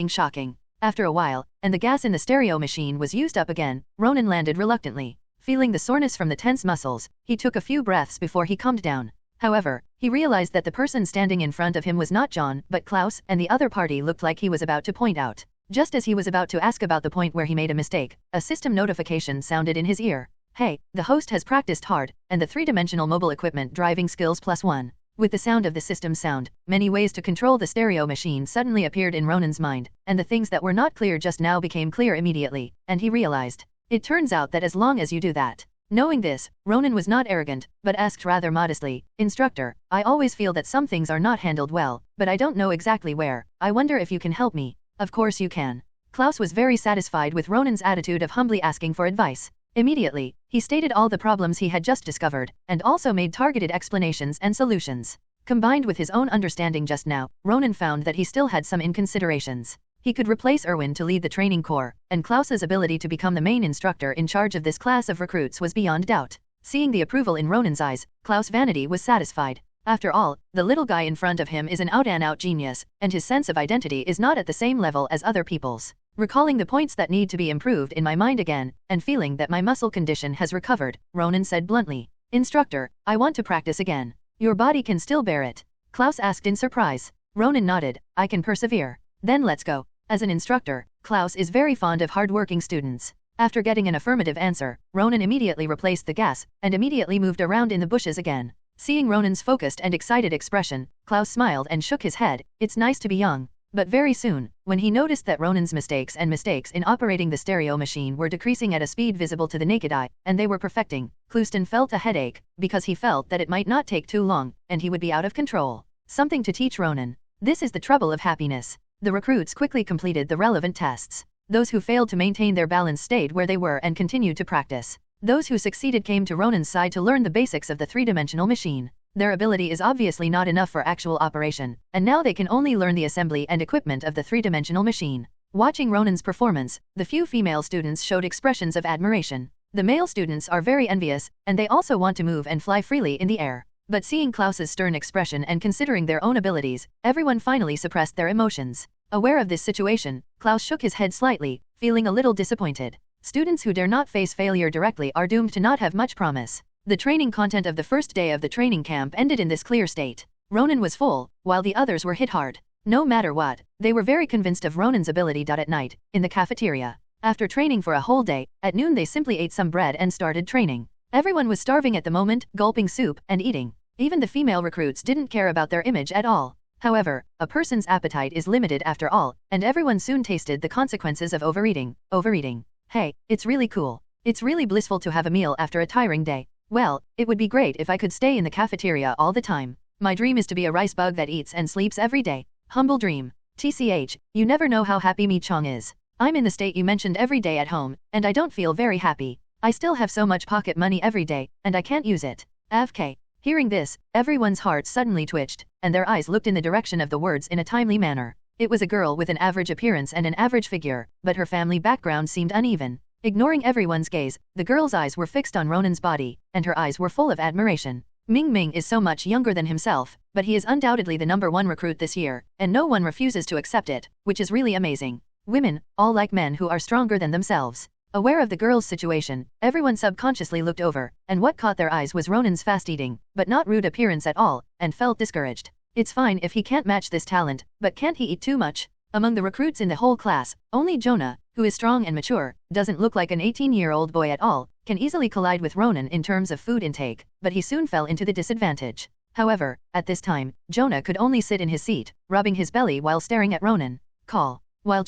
shocking. After a while, and the gas in the stereo machine was used up again, Ronan landed reluctantly. Feeling the soreness from the tense muscles, he took a few breaths before he calmed down. However, he realized that the person standing in front of him was not John, but Klaus, and the other party looked like he was about to point out. Just as he was about to ask about the point where he made a mistake, a system notification sounded in his ear. Hey, the host has practiced hard, and the three-dimensional mobile equipment driving skills +1. With the sound of the system's sound, many ways to control the stereo machine suddenly appeared in Ronan's mind, and the things that were not clear just now became clear immediately, and he realized. It turns out that as long as you do that. Knowing this, Ronan was not arrogant, but asked rather modestly, Instructor, I always feel that some things are not handled well, but I don't know exactly where. I wonder if you can help me. Of course you can. Klaus was very satisfied with Ronan's attitude of humbly asking for advice. Immediately, he stated all the problems he had just discovered, and also made targeted explanations and solutions. Combined with his own understanding just now, Ronan found that he still had some inconsiderations. He could replace Erwin to lead the training corps, and Klaus's ability to become the main instructor in charge of this class of recruits was beyond doubt. Seeing the approval in Ronan's eyes, Klaus' vanity was satisfied. After all, the little guy in front of him is an out-and-out genius, and his sense of identity is not at the same level as other people's. Recalling the points that need to be improved in my mind again, and feeling that my muscle condition has recovered, Ronan said bluntly. Instructor, I want to practice again. Your body can still bear it? Klaus asked in surprise. Ronan nodded, I can persevere. Then let's go. As an instructor, Klaus is very fond of hard-working students. After getting an affirmative answer, Ronan immediately replaced the gas, and immediately moved around in the bushes again. Seeing Ronan's focused and excited expression, Klaus smiled and shook his head. It's nice to be young. But very soon, when he noticed that Ronan's mistakes in operating the stereo machine were decreasing at a speed visible to the naked eye, and they were perfecting, Clouston felt a headache, because he felt that it might not take too long, and he would be out of control. Something to teach Ronan. This is the trouble of happiness. The recruits quickly completed the relevant tests. Those who failed to maintain their balance stayed where they were and continued to practice. Those who succeeded came to Ronan's side to learn the basics of the three-dimensional machine. Their ability is obviously not enough for actual operation, and now they can only learn the assembly and equipment of the three-dimensional machine. Watching Ronan's performance, the few female students showed expressions of admiration. The male students are very envious, and they also want to move and fly freely in the air. But seeing Klaus's stern expression and considering their own abilities, everyone finally suppressed their emotions. Aware of this situation, Klaus shook his head slightly, feeling a little disappointed. Students who dare not face failure directly are doomed to not have much promise. The training content of the first day of the training camp ended in this clear state. Ronan was full, while the others were hit hard. No matter what, they were very convinced of Ronan's ability. At night, in the cafeteria, after training for a whole day, at noon they simply ate some bread and started training. Everyone was starving at the moment, gulping soup and eating. Even the female recruits didn't care about their image at all. However, a person's appetite is limited after all, and everyone soon tasted the consequences of overeating. Hey, it's really cool. It's really blissful to have a meal after a tiring day. Well, it would be great if I could stay in the cafeteria all the time. My dream is to be a rice bug that eats and sleeps every day. Humble dream. TCH, you never know how happy me Chong is. I'm in the state you mentioned every day at home, and I don't feel very happy. I still have so much pocket money every day, and I can't use it. AFK. Hearing this, everyone's hearts suddenly twitched, and their eyes looked in the direction of the words in a timely manner. It was a girl with an average appearance and an average figure, but her family background seemed uneven. Ignoring everyone's gaze, the girl's eyes were fixed on Ronan's body, and her eyes were full of admiration. Ming Ming is so much younger than himself, but he is undoubtedly the #1 recruit this year, and no one refuses to accept it, which is really amazing. Women, all like men who are stronger than themselves. Aware of the girl's situation, everyone subconsciously looked over, and what caught their eyes was Ronan's fast eating, but not rude appearance at all, and felt discouraged. It's fine if he can't match this talent, but can't he eat too much? Among the recruits in the whole class, only Jonah, who is strong and mature, doesn't look like an 18-year-old boy at all, can easily collide with Ronan in terms of food intake, but he soon fell into the disadvantage. However, at this time, Jonah could only sit in his seat, rubbing his belly while staring at Ronan. Call. While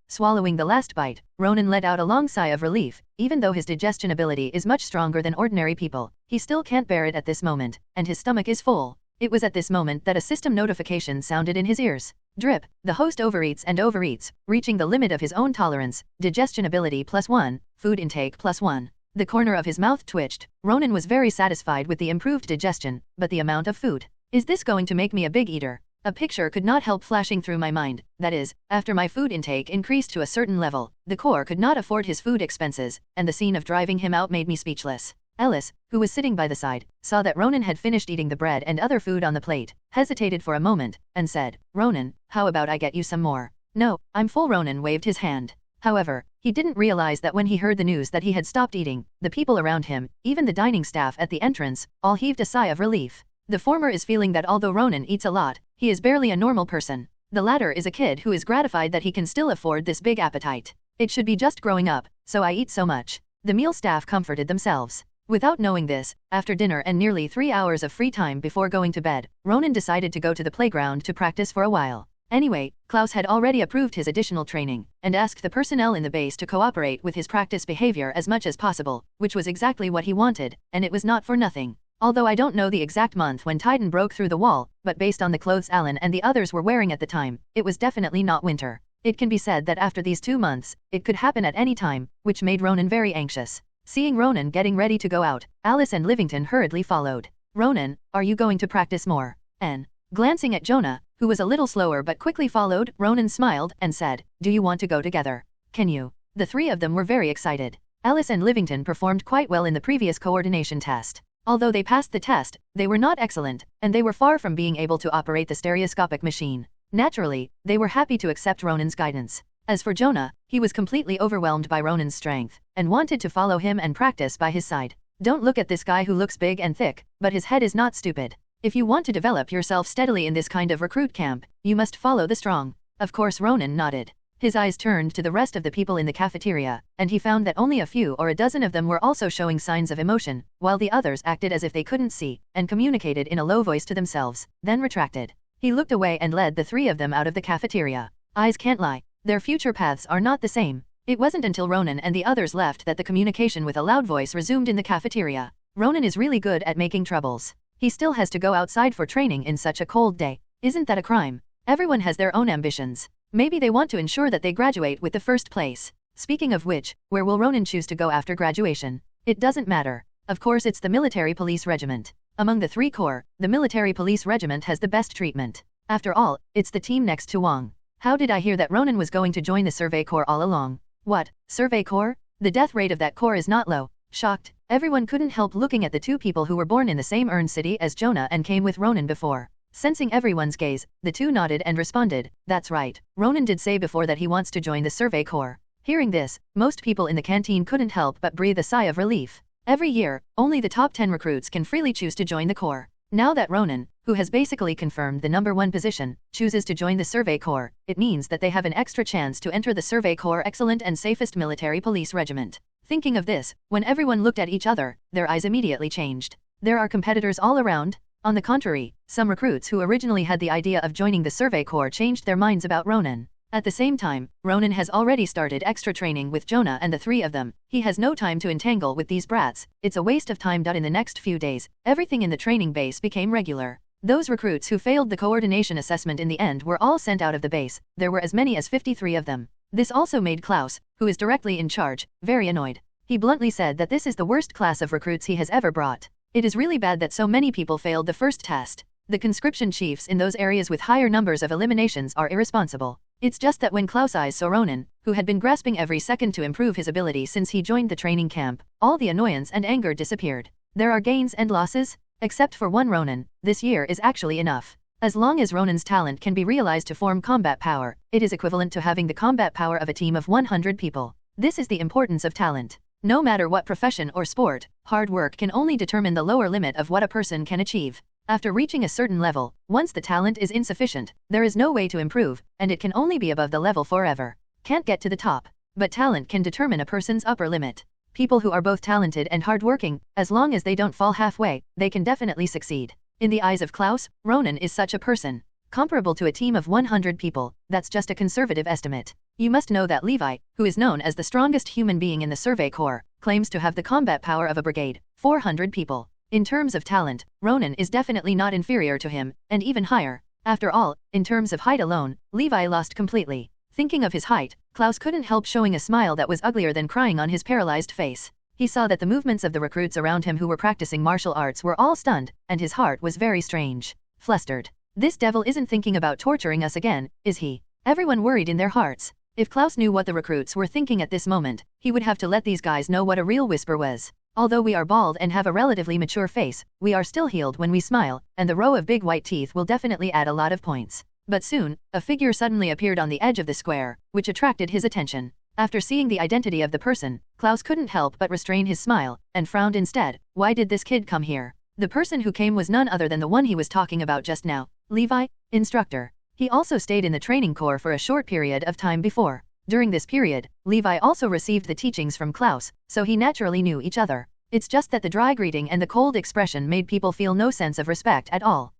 swallowing the last bite, Ronan let out a long sigh of relief. Even though his digestion ability is much stronger than ordinary people, he still can't bear it at this moment, and his stomach is full. It was at this moment that a system notification sounded in his ears. Drip, the host overeats and overeats, reaching the limit of his own tolerance, digestion ability +1, food intake +1. The corner of his mouth twitched. Ronan was very satisfied with the improved digestion, but the amount of food. Is this going to make me a big eater? A picture could not help flashing through my mind, that is, after my food intake increased to a certain level, the core could not afford his food expenses, and the scene of driving him out made me speechless. Ellis, who was sitting by the side, saw that Ronan had finished eating the bread and other food on the plate, hesitated for a moment, and said, "Ronan, how about I get you some more?" "No, I'm full." Ronan waved his hand. However, he didn't realize that when he heard the news that he had stopped eating, the people around him, even the dining staff at the entrance, all heaved a sigh of relief. The former is feeling that although Ronan eats a lot, he is barely a normal person. The latter is a kid who is gratified that he can still afford this big appetite. It should be just growing up, so I eat so much. The meal staff comforted themselves. Without knowing this, after dinner and nearly 3 hours of free time before going to bed, Ronan decided to go to the playground to practice for a while. Anyway, Klaus had already approved his additional training, and asked the personnel in the base to cooperate with his practice behavior as much as possible, which was exactly what he wanted, and it was not for nothing. Although I don't know the exact month when Titan broke through the wall, but based on the clothes Alan and the others were wearing at the time, it was definitely not winter. It can be said that after these 2 months, it could happen at any time, which made Ronan very anxious. Seeing Ronan getting ready to go out, Alice and Livington hurriedly followed. "Ronan, are you going to practice more?" And, glancing at Jonah, who was a little slower but quickly followed, Ronan smiled and said, "Do you want to go together? Can you?" The three of them were very excited. Alice and Livington performed quite well in the previous coordination test. Although they passed the test, they were not excellent, and they were far from being able to operate the stereoscopic machine. Naturally, they were happy to accept Ronan's guidance. As for Jonah, he was completely overwhelmed by Ronan's strength, and wanted to follow him and practice by his side. Don't look at this guy who looks big and thick, but his head is not stupid. If you want to develop yourself steadily in this kind of recruit camp, you must follow the strong. Of course Ronan nodded. His eyes turned to the rest of the people in the cafeteria, and he found that only a few or a dozen of them were also showing signs of emotion, while the others acted as if they couldn't see, and communicated in a low voice to themselves, then retracted. He looked away and led the three of them out of the cafeteria. Eyes can't lie. Their future paths are not the same. It wasn't until Ronan and the others left that the communication with a loud voice resumed in the cafeteria. Ronan is really good at making troubles. He still has to go outside for training in such a cold day. Isn't that a crime? Everyone has their own ambitions. Maybe they want to ensure that they graduate with the first place. Speaking of which, where will Ronan choose to go after graduation? It doesn't matter. Of course it's the military police regiment. Among the 3 corps, the military police regiment has the best treatment. After all, it's the team next to Wang. How did I hear that Ronan was going to join the Survey Corps all along? What, Survey Corps? The death rate of that corps is not low. Shocked, everyone couldn't help looking at the 2 people who were born in the same Ern city as Jonah and came with Ronan before. Sensing everyone's gaze, the 2 nodded and responded, "That's right, Ronan did say before that he wants to join the Survey Corps." Hearing this, most people in the canteen couldn't help but breathe a sigh of relief. Every year, only the top 10 recruits can freely choose to join the Corps. Now that Ronan, who has basically confirmed the #1 position, chooses to join the Survey Corps, it means that they have an extra chance to enter the Survey Corps' excellent and safest military police regiment. Thinking of this, when everyone looked at each other, their eyes immediately changed. There are competitors all around. On the contrary, some recruits who originally had the idea of joining the Survey Corps changed their minds about Ronan. At the same time, Ronan has already started extra training with Jonah and the three of them. He has no time to entangle with these brats. It's a waste of time. In the next few days, everything in the training base became regular. Those recruits who failed the coordination assessment in the end were all sent out of the base. There were as many as 53 of them. This also made Klaus, who is directly in charge, very annoyed. He bluntly said that this is the worst class of recruits he has ever brought. It is really bad that so many people failed the first test. The conscription chiefs in those areas with higher numbers of eliminations are irresponsible. It's just that when Klaus eyes saw Ronan, who had been grasping every second to improve his ability since he joined the training camp, all the annoyance and anger disappeared. There are gains and losses, except for one Ronan. This year is actually enough. As long as Ronan's talent can be realized to form combat power, it is equivalent to having the combat power of a team of 100 people. This is the importance of talent. No matter what profession or sport, hard work can only determine the lower limit of what a person can achieve. After reaching a certain level, once the talent is insufficient, there is no way to improve, and it can only be above the level forever. Can't get to the top. But talent can determine a person's upper limit. People who are both talented and hardworking, as long as they don't fall halfway, they can definitely succeed. In the eyes of Klaus, Ronan is such a person. Comparable to a team of 100 people, that's just a conservative estimate. You must know that Levi, who is known as the strongest human being in the Survey Corps, claims to have the combat power of a brigade, 400 people. In terms of talent, Ronan is definitely not inferior to him, and even higher. After all, in terms of height alone, Levi lost completely. Thinking of his height, Klaus couldn't help showing a smile that was uglier than crying on his paralyzed face. He saw that the movements of the recruits around him who were practicing martial arts were all stunned, and his heart was very strange. Flustered. This devil isn't thinking about torturing us again, is he? Everyone worried in their hearts. If Klaus knew what the recruits were thinking at this moment, he would have to let these guys know what a real whisper was. Although we are bald and have a relatively mature face, we are still healed when we smile, and the row of big white teeth will definitely add a lot of points. But soon, a figure suddenly appeared on the edge of the square, which attracted his attention. After seeing the identity of the person, Klaus couldn't help but restrain his smile, and frowned instead. Why did this kid come here? The person who came was none other than the one he was talking about just now, Levi, instructor. He also stayed in the training corps for a short period of time before. During this period, Levi also received the teachings from Klaus, so he naturally knew each other. It's just that the dry greeting and the cold expression made people feel no sense of respect at all.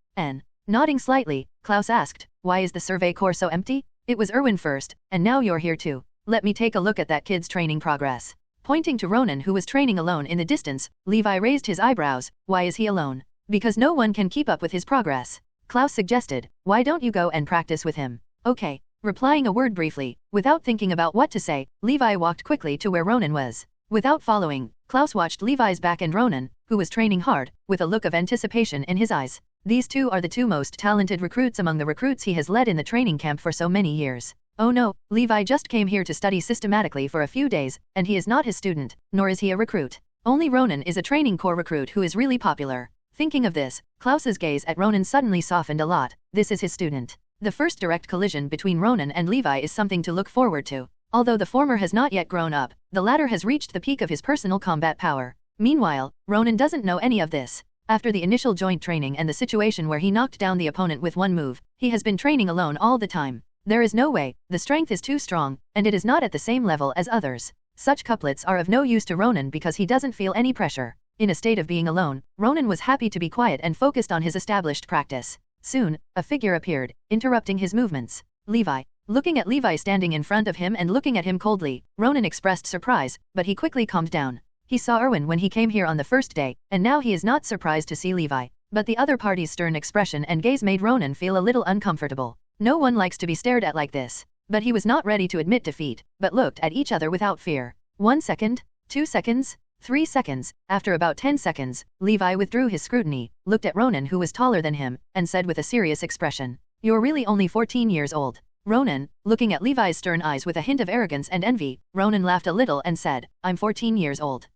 Nodding slightly, Klaus asked, "Why is the Survey Corps so empty? It was Erwin first, and now you're here too. Let me take a look at that kid's training progress." Pointing to Ronan who was training alone in the distance, Levi raised his eyebrows. Why is he alone? Because no one can keep up with his progress. Klaus suggested, "Why don't you go and practice with him?" "Okay." Replying a word briefly, without thinking about what to say, Levi walked quickly to where Ronan was. Without following, Klaus watched Levi's back and Ronan, who was training hard, with a look of anticipation in his eyes. These two are the two most talented recruits among the recruits he has led in the training camp for so many years. Oh no, Levi just came here to study systematically for a few days, and he is not his student, nor is he a recruit. Only Ronan is a training corps recruit who is really popular. Thinking of this, Klaus's gaze at Ronan suddenly softened a lot. This is his student. The first direct collision between Ronan and Levi is something to look forward to. Although the former has not yet grown up, the latter has reached the peak of his personal combat power. Meanwhile, Ronan doesn't know any of this. After the initial joint training and the situation where he knocked down the opponent with one move, he has been training alone all the time. There is no way, the strength is too strong, and it is not at the same level as others. Such couplets are of no use to Ronan because he doesn't feel any pressure. In a state of being alone, Ronan was happy to be quiet and focused on his established practice. Soon, a figure appeared, interrupting his movements. Levi. Looking at Levi standing in front of him and looking at him coldly, Ronan expressed surprise, but he quickly calmed down. He saw Erwin when he came here on the first day, and now he is not surprised to see Levi. But the other party's stern expression and gaze made Ronan feel a little uncomfortable. No one likes to be stared at like this. But he was not ready to admit defeat, but looked at each other without fear. 1 second, 2 seconds, 3 seconds. After about 10 seconds, Levi withdrew his scrutiny, looked at Ronan who was taller than him, and said with a serious expression, "You're really only 14 years old." Ronan, looking at Levi's stern eyes with a hint of arrogance and envy, Ronan laughed a little and said, "I'm 14 years old."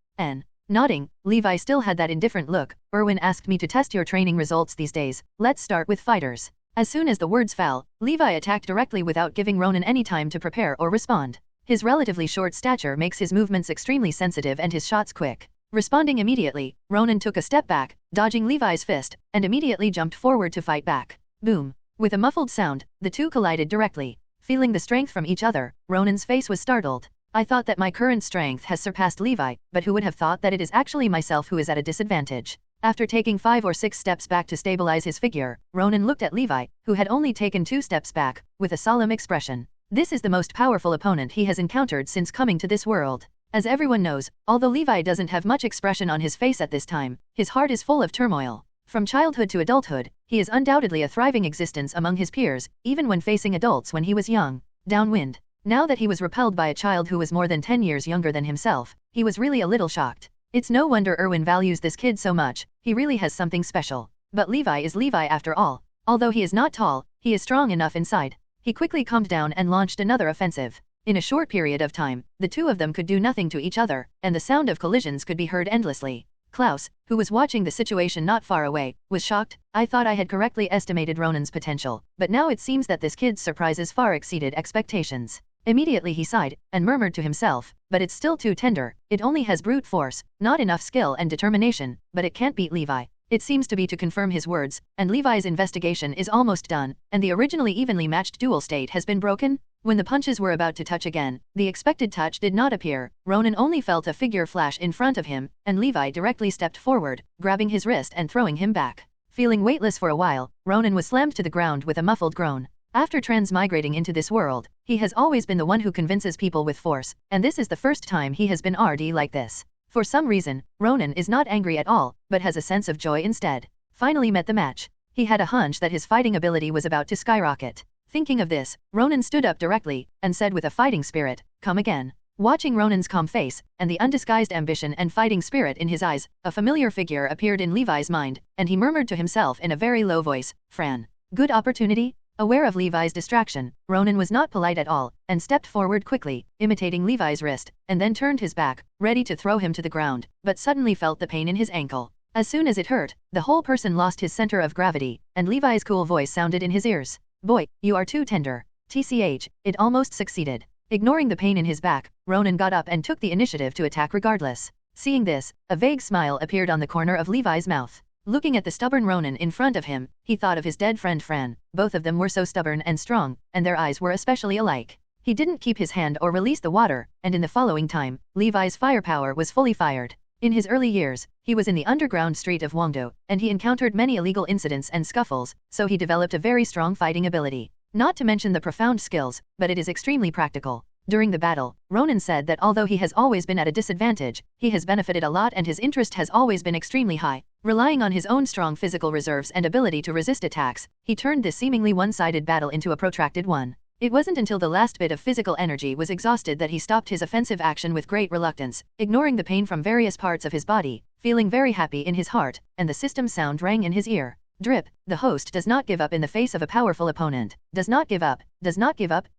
Nodding, Levi still had that indifferent look. "Erwin asked me to test your training results these days. Let's start with fighters." As soon as the words fell, Levi attacked directly without giving Ronan any time to prepare or respond. His relatively short stature makes his movements extremely sensitive and his shots quick. Responding immediately, Ronan took a step back, dodging Levi's fist, and immediately jumped forward to fight back. Boom! With a muffled sound, the two collided directly. Feeling the strength from each other, Ronan's face was startled. I thought that my current strength has surpassed Levi, but who would have thought that it is actually myself who is at a disadvantage? After taking 5 or 6 steps back to stabilize his figure, Ronan looked at Levi, who had only taken 2 steps back, with a solemn expression. This is the most powerful opponent he has encountered since coming to this world. As everyone knows, although Levi doesn't have much expression on his face at this time, his heart is full of turmoil. From childhood to adulthood, he is undoubtedly a thriving existence among his peers, even when facing adults when he was young. Downwind. Now that he was repelled by a child who was more than 10 years younger than himself, he was really a little shocked. It's no wonder Erwin values this kid so much, he really has something special. But Levi is Levi after all. Although he is not tall, he is strong enough inside. He quickly calmed down and launched another offensive. In a short period of time, the two of them could do nothing to each other, and the sound of collisions could be heard endlessly. Klaus, who was watching the situation not far away, was shocked. I thought I had correctly estimated Ronan's potential, but now it seems that this kid's surprises far exceeded expectations. Immediately he sighed, and murmured to himself, but it's still too tender, it only has brute force, not enough skill and determination, but it can't beat Levi. It seems to be to confirm his words, and Levi's investigation is almost done, and the originally evenly matched duel state has been broken. When the punches were about to touch again, the expected touch did not appear. Ronan only felt a figure flash in front of him, and Levi directly stepped forward, grabbing his wrist and throwing him back. Feeling weightless for a while, Ronan was slammed to the ground with a muffled groan. After transmigrating into this world, he has always been the one who convinces people with force, and this is the first time he has been RD like this. For some reason, Ronan is not angry at all, but has a sense of joy instead. Finally met the match. He had a hunch that his fighting ability was about to skyrocket. Thinking of this, Ronan stood up directly, and said with a fighting spirit, "Come again." Watching Ronan's calm face, and the undisguised ambition and fighting spirit in his eyes, a familiar figure appeared in Levi's mind, and he murmured to himself in a very low voice, "Fran. Good opportunity?" Aware of Levi's distraction, Ronan was not polite at all, and stepped forward quickly, imitating Levi's wrist, and then turned his back, ready to throw him to the ground, but suddenly felt the pain in his ankle. As soon as it hurt, the whole person lost his center of gravity, and Levi's cool voice sounded in his ears. "Boy, you are too tender." TCH, it almost succeeded. Ignoring the pain in his back, Ronan got up and took the initiative to attack regardless. Seeing this, a vague smile appeared on the corner of Levi's mouth. Looking at the stubborn Ronan in front of him, he thought of his dead friend Fran. Both of them were so stubborn and strong, and their eyes were especially alike. He didn't keep his hand or release the water, and in the following time, Levi's firepower was fully fired. In his early years, he was in the underground street of Wangdo, and he encountered many illegal incidents and scuffles, so he developed a very strong fighting ability. Not to mention the profound skills, but it is extremely practical. During the battle, Ronan said that although he has always been at a disadvantage, he has benefited a lot and his interest has always been extremely high. Relying on his own strong physical reserves and ability to resist attacks, he turned this seemingly one-sided battle into a protracted one. It wasn't until the last bit of physical energy was exhausted that he stopped his offensive action with great reluctance, ignoring the pain from various parts of his body, feeling very happy in his heart, and the system sound rang in his ear. Drip, the host does not give up in the face of a powerful opponent, does not give up,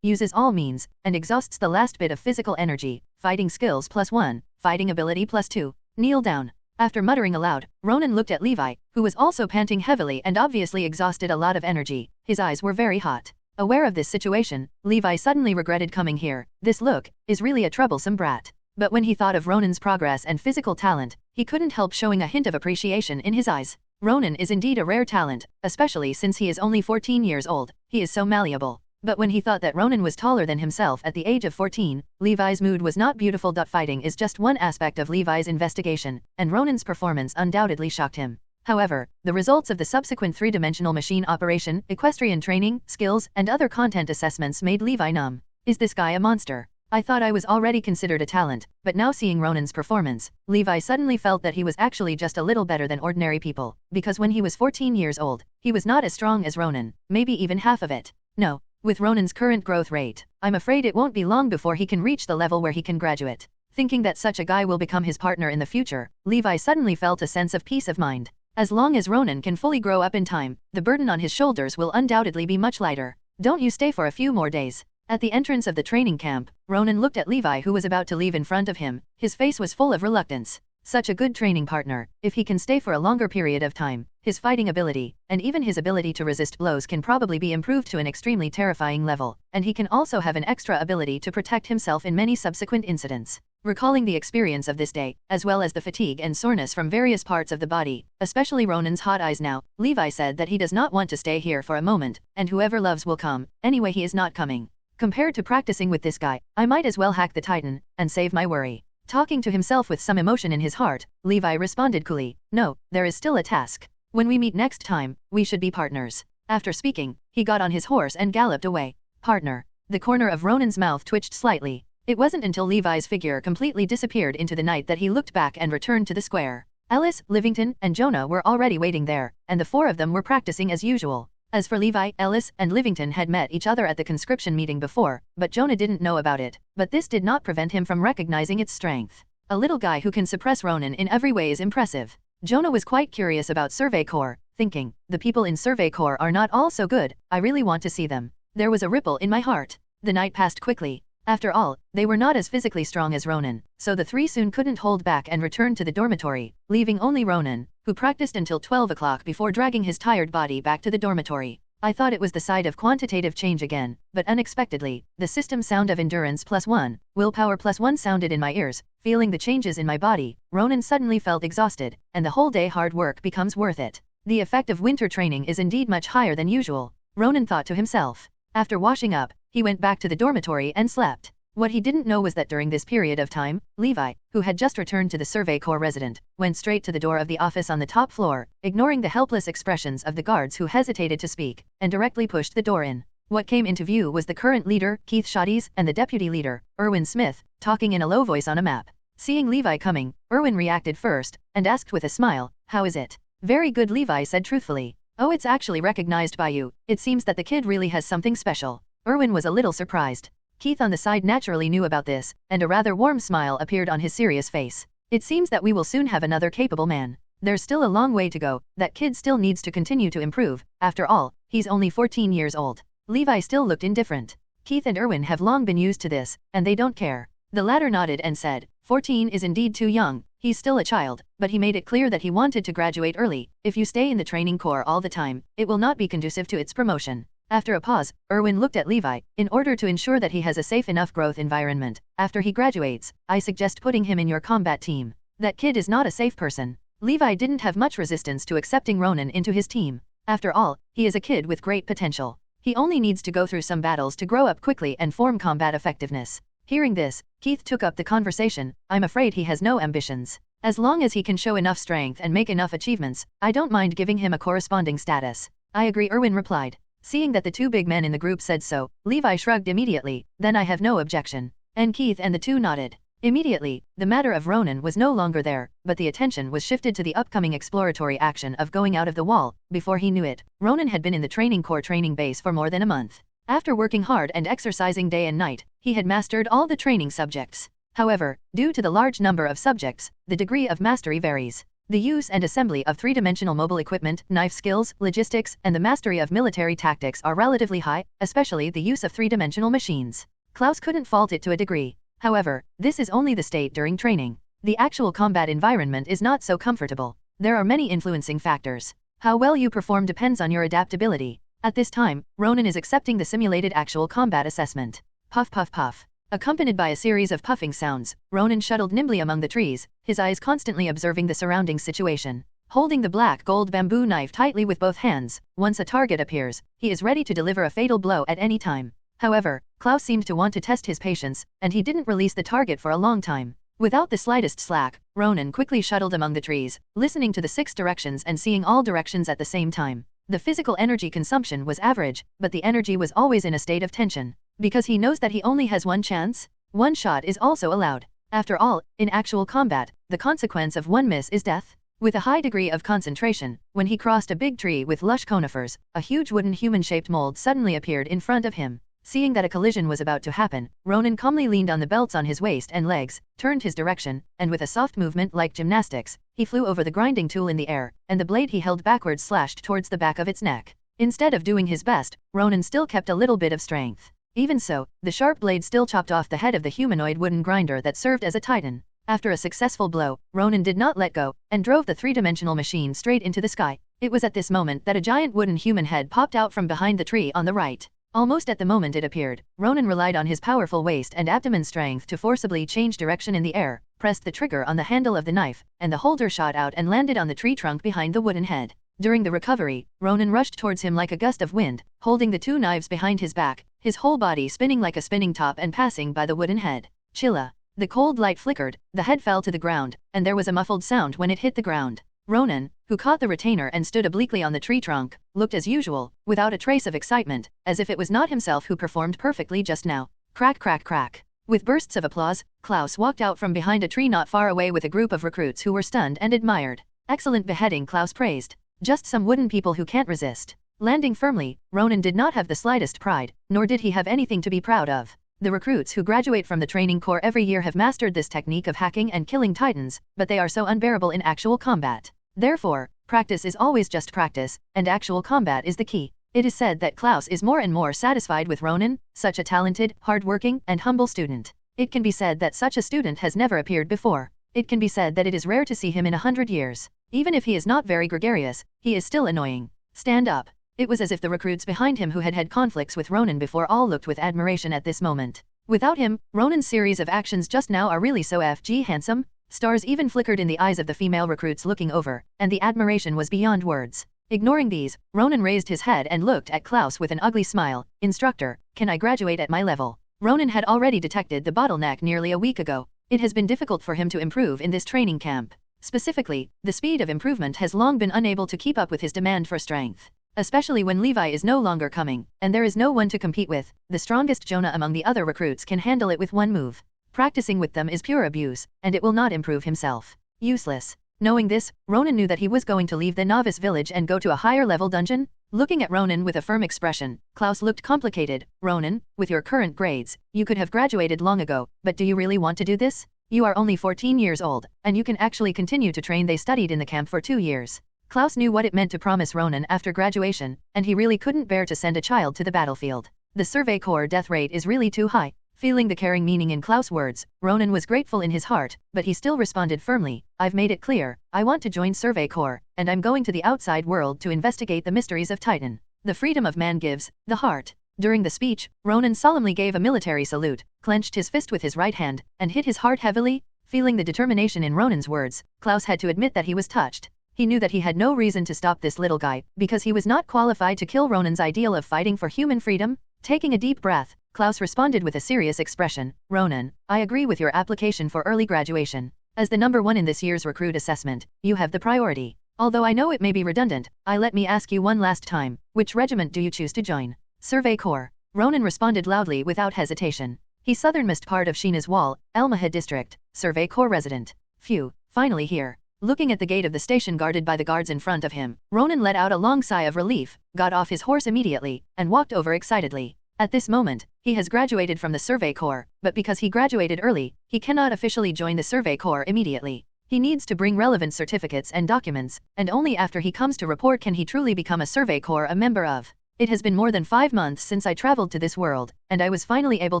uses all means, and exhausts the last bit of physical energy, fighting skills +1, fighting ability +2, kneel down. After muttering aloud, Ronan looked at Levi, who was also panting heavily and obviously exhausted a lot of energy. His eyes were very hot. Aware of this situation, Levi suddenly regretted coming here. This look is really a troublesome brat. But when he thought of Ronan's progress and physical talent, he couldn't help showing a hint of appreciation in his eyes. Ronan is indeed a rare talent, especially since he is only 14 years old. He is so malleable. But when he thought that Ronan was taller than himself at the age of 14, Levi's mood was not beautiful. Fighting is just one aspect of Levi's investigation, and Ronan's performance undoubtedly shocked him. However, the results of the subsequent three-dimensional machine operation, equestrian training, skills, and other content assessments made Levi numb. Is this guy a monster? I thought I was already considered a talent, but now seeing Ronan's performance, Levi suddenly felt that he was actually just a little better than ordinary people, because when he was 14 years old, he was not as strong as Ronan, maybe even half of it. No, with Ronan's current growth rate, I'm afraid it won't be long before he can reach the level where he can graduate. Thinking that such a guy will become his partner in the future, Levi suddenly felt a sense of peace of mind. As long as Ronan can fully grow up in time, the burden on his shoulders will undoubtedly be much lighter. Don't you stay for a few more days. At the entrance of the training camp, Ronan looked at Levi, who was about to leave in front of him. His face was full of reluctance. Such a good training partner, if he can stay for a longer period of time, his fighting ability, and even his ability to resist blows can probably be improved to an extremely terrifying level, and he can also have an extra ability to protect himself in many subsequent incidents. Recalling the experience of this day, as well as the fatigue and soreness from various parts of the body, especially Ronan's hot eyes now, Levi said that he does not want to stay here for a moment, and whoever loves will come, anyway he is not coming. Compared to practicing with this guy, I might as well hack the Titan, and save my worry. Talking to himself with some emotion in his heart, Levi responded coolly, no, there is still a task. When we meet next time, we should be partners. After speaking, he got on his horse and galloped away. Partner. The corner of Ronan's mouth twitched slightly. It wasn't until Levi's figure completely disappeared into the night that he looked back and returned to the square. Ellis, Livington, and Jonah were already waiting there, and the four of them were practicing as usual. As for Levi, Ellis, and Livington had met each other at the conscription meeting before, but Jonah didn't know about it, but this did not prevent him from recognizing its strength. A little guy who can suppress Ronan in every way is impressive. Jonah was quite curious about Survey Corps, thinking, the people in Survey Corps are not all so good, I really want to see them. There was a ripple in my heart. The night passed quickly. After all, they were not as physically strong as Ronan, so the three soon couldn't hold back and returned to the dormitory, leaving only Ronan, who practiced until 12 o'clock before dragging his tired body back to the dormitory. I thought it was the side of quantitative change again, but unexpectedly, the system sound of endurance +1, willpower +1 sounded in my ears. Feeling the changes in my body, Ronan suddenly felt exhausted, and the whole day hard work becomes worth it. The effect of winter training is indeed much higher than usual, Ronan thought to himself. After washing up, he went back to the dormitory and slept. What he didn't know was that during this period of time, Levi, who had just returned to the Survey Corps resident, went straight to the door of the office on the top floor, ignoring the helpless expressions of the guards who hesitated to speak, and directly pushed the door in. What came into view was the current leader, Keith Shotties, and the deputy leader, Erwin Smith, talking in a low voice on a map. Seeing Levi coming, Erwin reacted first, and asked with a smile, how is it? Very good, Levi said truthfully. Oh, it's actually recognized by you. It seems that the kid really has something special. Erwin was a little surprised. Keith on the side naturally knew about this, and a rather warm smile appeared on his serious face. It seems that we will soon have another capable man. There's still a long way to go, that kid still needs to continue to improve, after all, he's only 14 years old. Levi still looked indifferent. Keith and Erwin have long been used to this, and they don't care. The latter nodded and said, 14 is indeed too young, he's still a child, but he made it clear that he wanted to graduate early. If you stay in the training corps all the time, it will not be conducive to its promotion. After a pause, Erwin looked at Levi. In order to ensure that he has a safe enough growth environment, after he graduates, I suggest putting him in your combat team. That kid is not a safe person. Levi didn't have much resistance to accepting Ronan into his team. After all, he is a kid with great potential. He only needs to go through some battles to grow up quickly and form combat effectiveness. Hearing this, Keith took up the conversation. I'm afraid he has no ambitions. As long as he can show enough strength and make enough achievements, I don't mind giving him a corresponding status. I agree, Erwin replied. Seeing that the two big men in the group said so, Levi shrugged immediately, then I have no objection. And Keith and the two nodded. Immediately, the matter of Ronan was no longer there, but the attention was shifted to the upcoming exploratory action of going out of the wall. Before he knew it, Ronan had been in the training corps training base for more than a month. After working hard and exercising day and night, he had mastered all the training subjects. However, due to the large number of subjects, the degree of mastery varies. The use and assembly of three-dimensional mobile equipment, knife skills, logistics, and the mastery of military tactics are relatively high, especially the use of three-dimensional machines. Klaus couldn't fault it to a degree. However, this is only the state during training. The actual combat environment is not so comfortable. There are many influencing factors. How well you perform depends on your adaptability. At this time, Ronan is accepting the simulated actual combat assessment. Puff puff puff. Accompanied by a series of puffing sounds, Ronan shuttled nimbly among the trees, his eyes constantly observing the surrounding situation. Holding the black gold bamboo knife tightly with both hands, once a target appears, he is ready to deliver a fatal blow at any time. However, Klaus seemed to want to test his patience, and he didn't release the target for a long time. Without the slightest slack, Ronan quickly shuttled among the trees, listening to the 6 directions and seeing all directions at the same time. The physical energy consumption was average, but the energy was always in a state of tension. Because he knows that he only has one chance, one shot is also allowed. After all, in actual combat, the consequence of one miss is death. With a high degree of concentration, when he crossed a big tree with lush conifers, a huge wooden human-shaped mold suddenly appeared in front of him. Seeing that a collision was about to happen, Ronan calmly leaned on the belts on his waist and legs, turned his direction, and with a soft movement like gymnastics, he flew over the grinding tool in the air, and the blade he held backwards slashed towards the back of its neck. Instead of doing his best, Ronan still kept a little bit of strength. Even so, the sharp blade still chopped off the head of the humanoid wooden grinder that served as a titan. After a successful blow, Ronan did not let go, and drove the three-dimensional machine straight into the sky. It was at this moment that a giant wooden human head popped out from behind the tree on the right. Almost at the moment it appeared, Ronan relied on his powerful waist and abdomen strength to forcibly change direction in the air, pressed the trigger on the handle of the knife, and the holder shot out and landed on the tree trunk behind the wooden head. During the recovery, Ronan rushed towards him like a gust of wind, holding the two knives behind his back, his whole body spinning like a spinning top and passing by the wooden head. Chilla. The cold light flickered, the head fell to the ground, and there was a muffled sound when it hit the ground. Ronan, who caught the retainer and stood obliquely on the tree trunk, looked as usual, without a trace of excitement, as if it was not himself who performed perfectly just now. Crack crack crack. With bursts of applause, Klaus walked out from behind a tree not far away with a group of recruits who were stunned and admired. Excellent beheading, Klaus praised. Just some wooden people who can't resist. Landing firmly, Ronan did not have the slightest pride, nor did he have anything to be proud of. The recruits who graduate from the training corps every year have mastered this technique of hacking and killing titans, but they are so unbearable in actual combat. Therefore, practice is always just practice, and actual combat is the key. It is said that Klaus is more and more satisfied with Ronan, such a talented, hard-working, and humble student. It can be said that such a student has never appeared before. It can be said that it is rare to see him in 100 years. Even if he is not very gregarious, he is still annoying. Stand up. It was as if the recruits behind him who had had conflicts with Ronan before all looked with admiration at this moment. Without him, Ronan's series of actions just now are really so FG handsome. Stars even flickered in the eyes of the female recruits looking over, and the admiration was beyond words. Ignoring these, Ronan raised his head and looked at Klaus with an ugly smile. Instructor, can I graduate at my level? Ronan had already detected the bottleneck nearly a week ago. It has been difficult for him to improve in this training camp. Specifically, the speed of improvement has long been unable to keep up with his demand for strength. Especially when Levi is no longer coming, and there is no one to compete with, the strongest Jonah among the other recruits can handle it with one move. Practicing with them is pure abuse, and it will not improve himself. Useless. Knowing this, Ronan knew that he was going to leave the novice village and go to a higher level dungeon. Looking at Ronan with a firm expression, Klaus looked complicated. Ronan, with your current grades, you could have graduated long ago, but do you really want to do this? You are only 14 years old, and you can actually continue to train. They studied in the camp for 2 years. Klaus knew what it meant to promise Ronan after graduation, and he really couldn't bear to send a child to the battlefield. The Survey Corps death rate is really too high. Feeling the caring meaning in Klaus' words, Ronan was grateful in his heart, but he still responded firmly, I've made it clear, I want to join Survey Corps, and I'm going to the outside world to investigate the mysteries of Titan. The freedom of man gives, the heart. During the speech, Ronan solemnly gave a military salute, clenched his fist with his right hand, and hit his heart heavily. Feeling the determination in Ronan's words, Klaus had to admit that he was touched. He knew that he had no reason to stop this little guy, because he was not qualified to kill Ronan's ideal of fighting for human freedom. Taking a deep breath, Klaus responded with a serious expression, Ronan, I agree with your application for early graduation. As the number 1 in this year's recruit assessment, you have the priority. Although I know it may be redundant, let me ask you one last time, which regiment do you choose to join? Survey Corps. Ronan responded loudly without hesitation. He southernmost part of Sheena's Wall, Elmahad district, Survey Corps resident. Phew, finally here. Looking at the gate of the station guarded by the guards in front of him, Ronan let out a long sigh of relief, got off his horse immediately, and walked over excitedly. At this moment, he has graduated from the Survey Corps, but because he graduated early, he cannot officially join the Survey Corps immediately. He needs to bring relevant certificates and documents, and only after he comes to report can he truly become a Survey Corps a member of. It has been more than 5 months since I traveled to this world, and I was finally able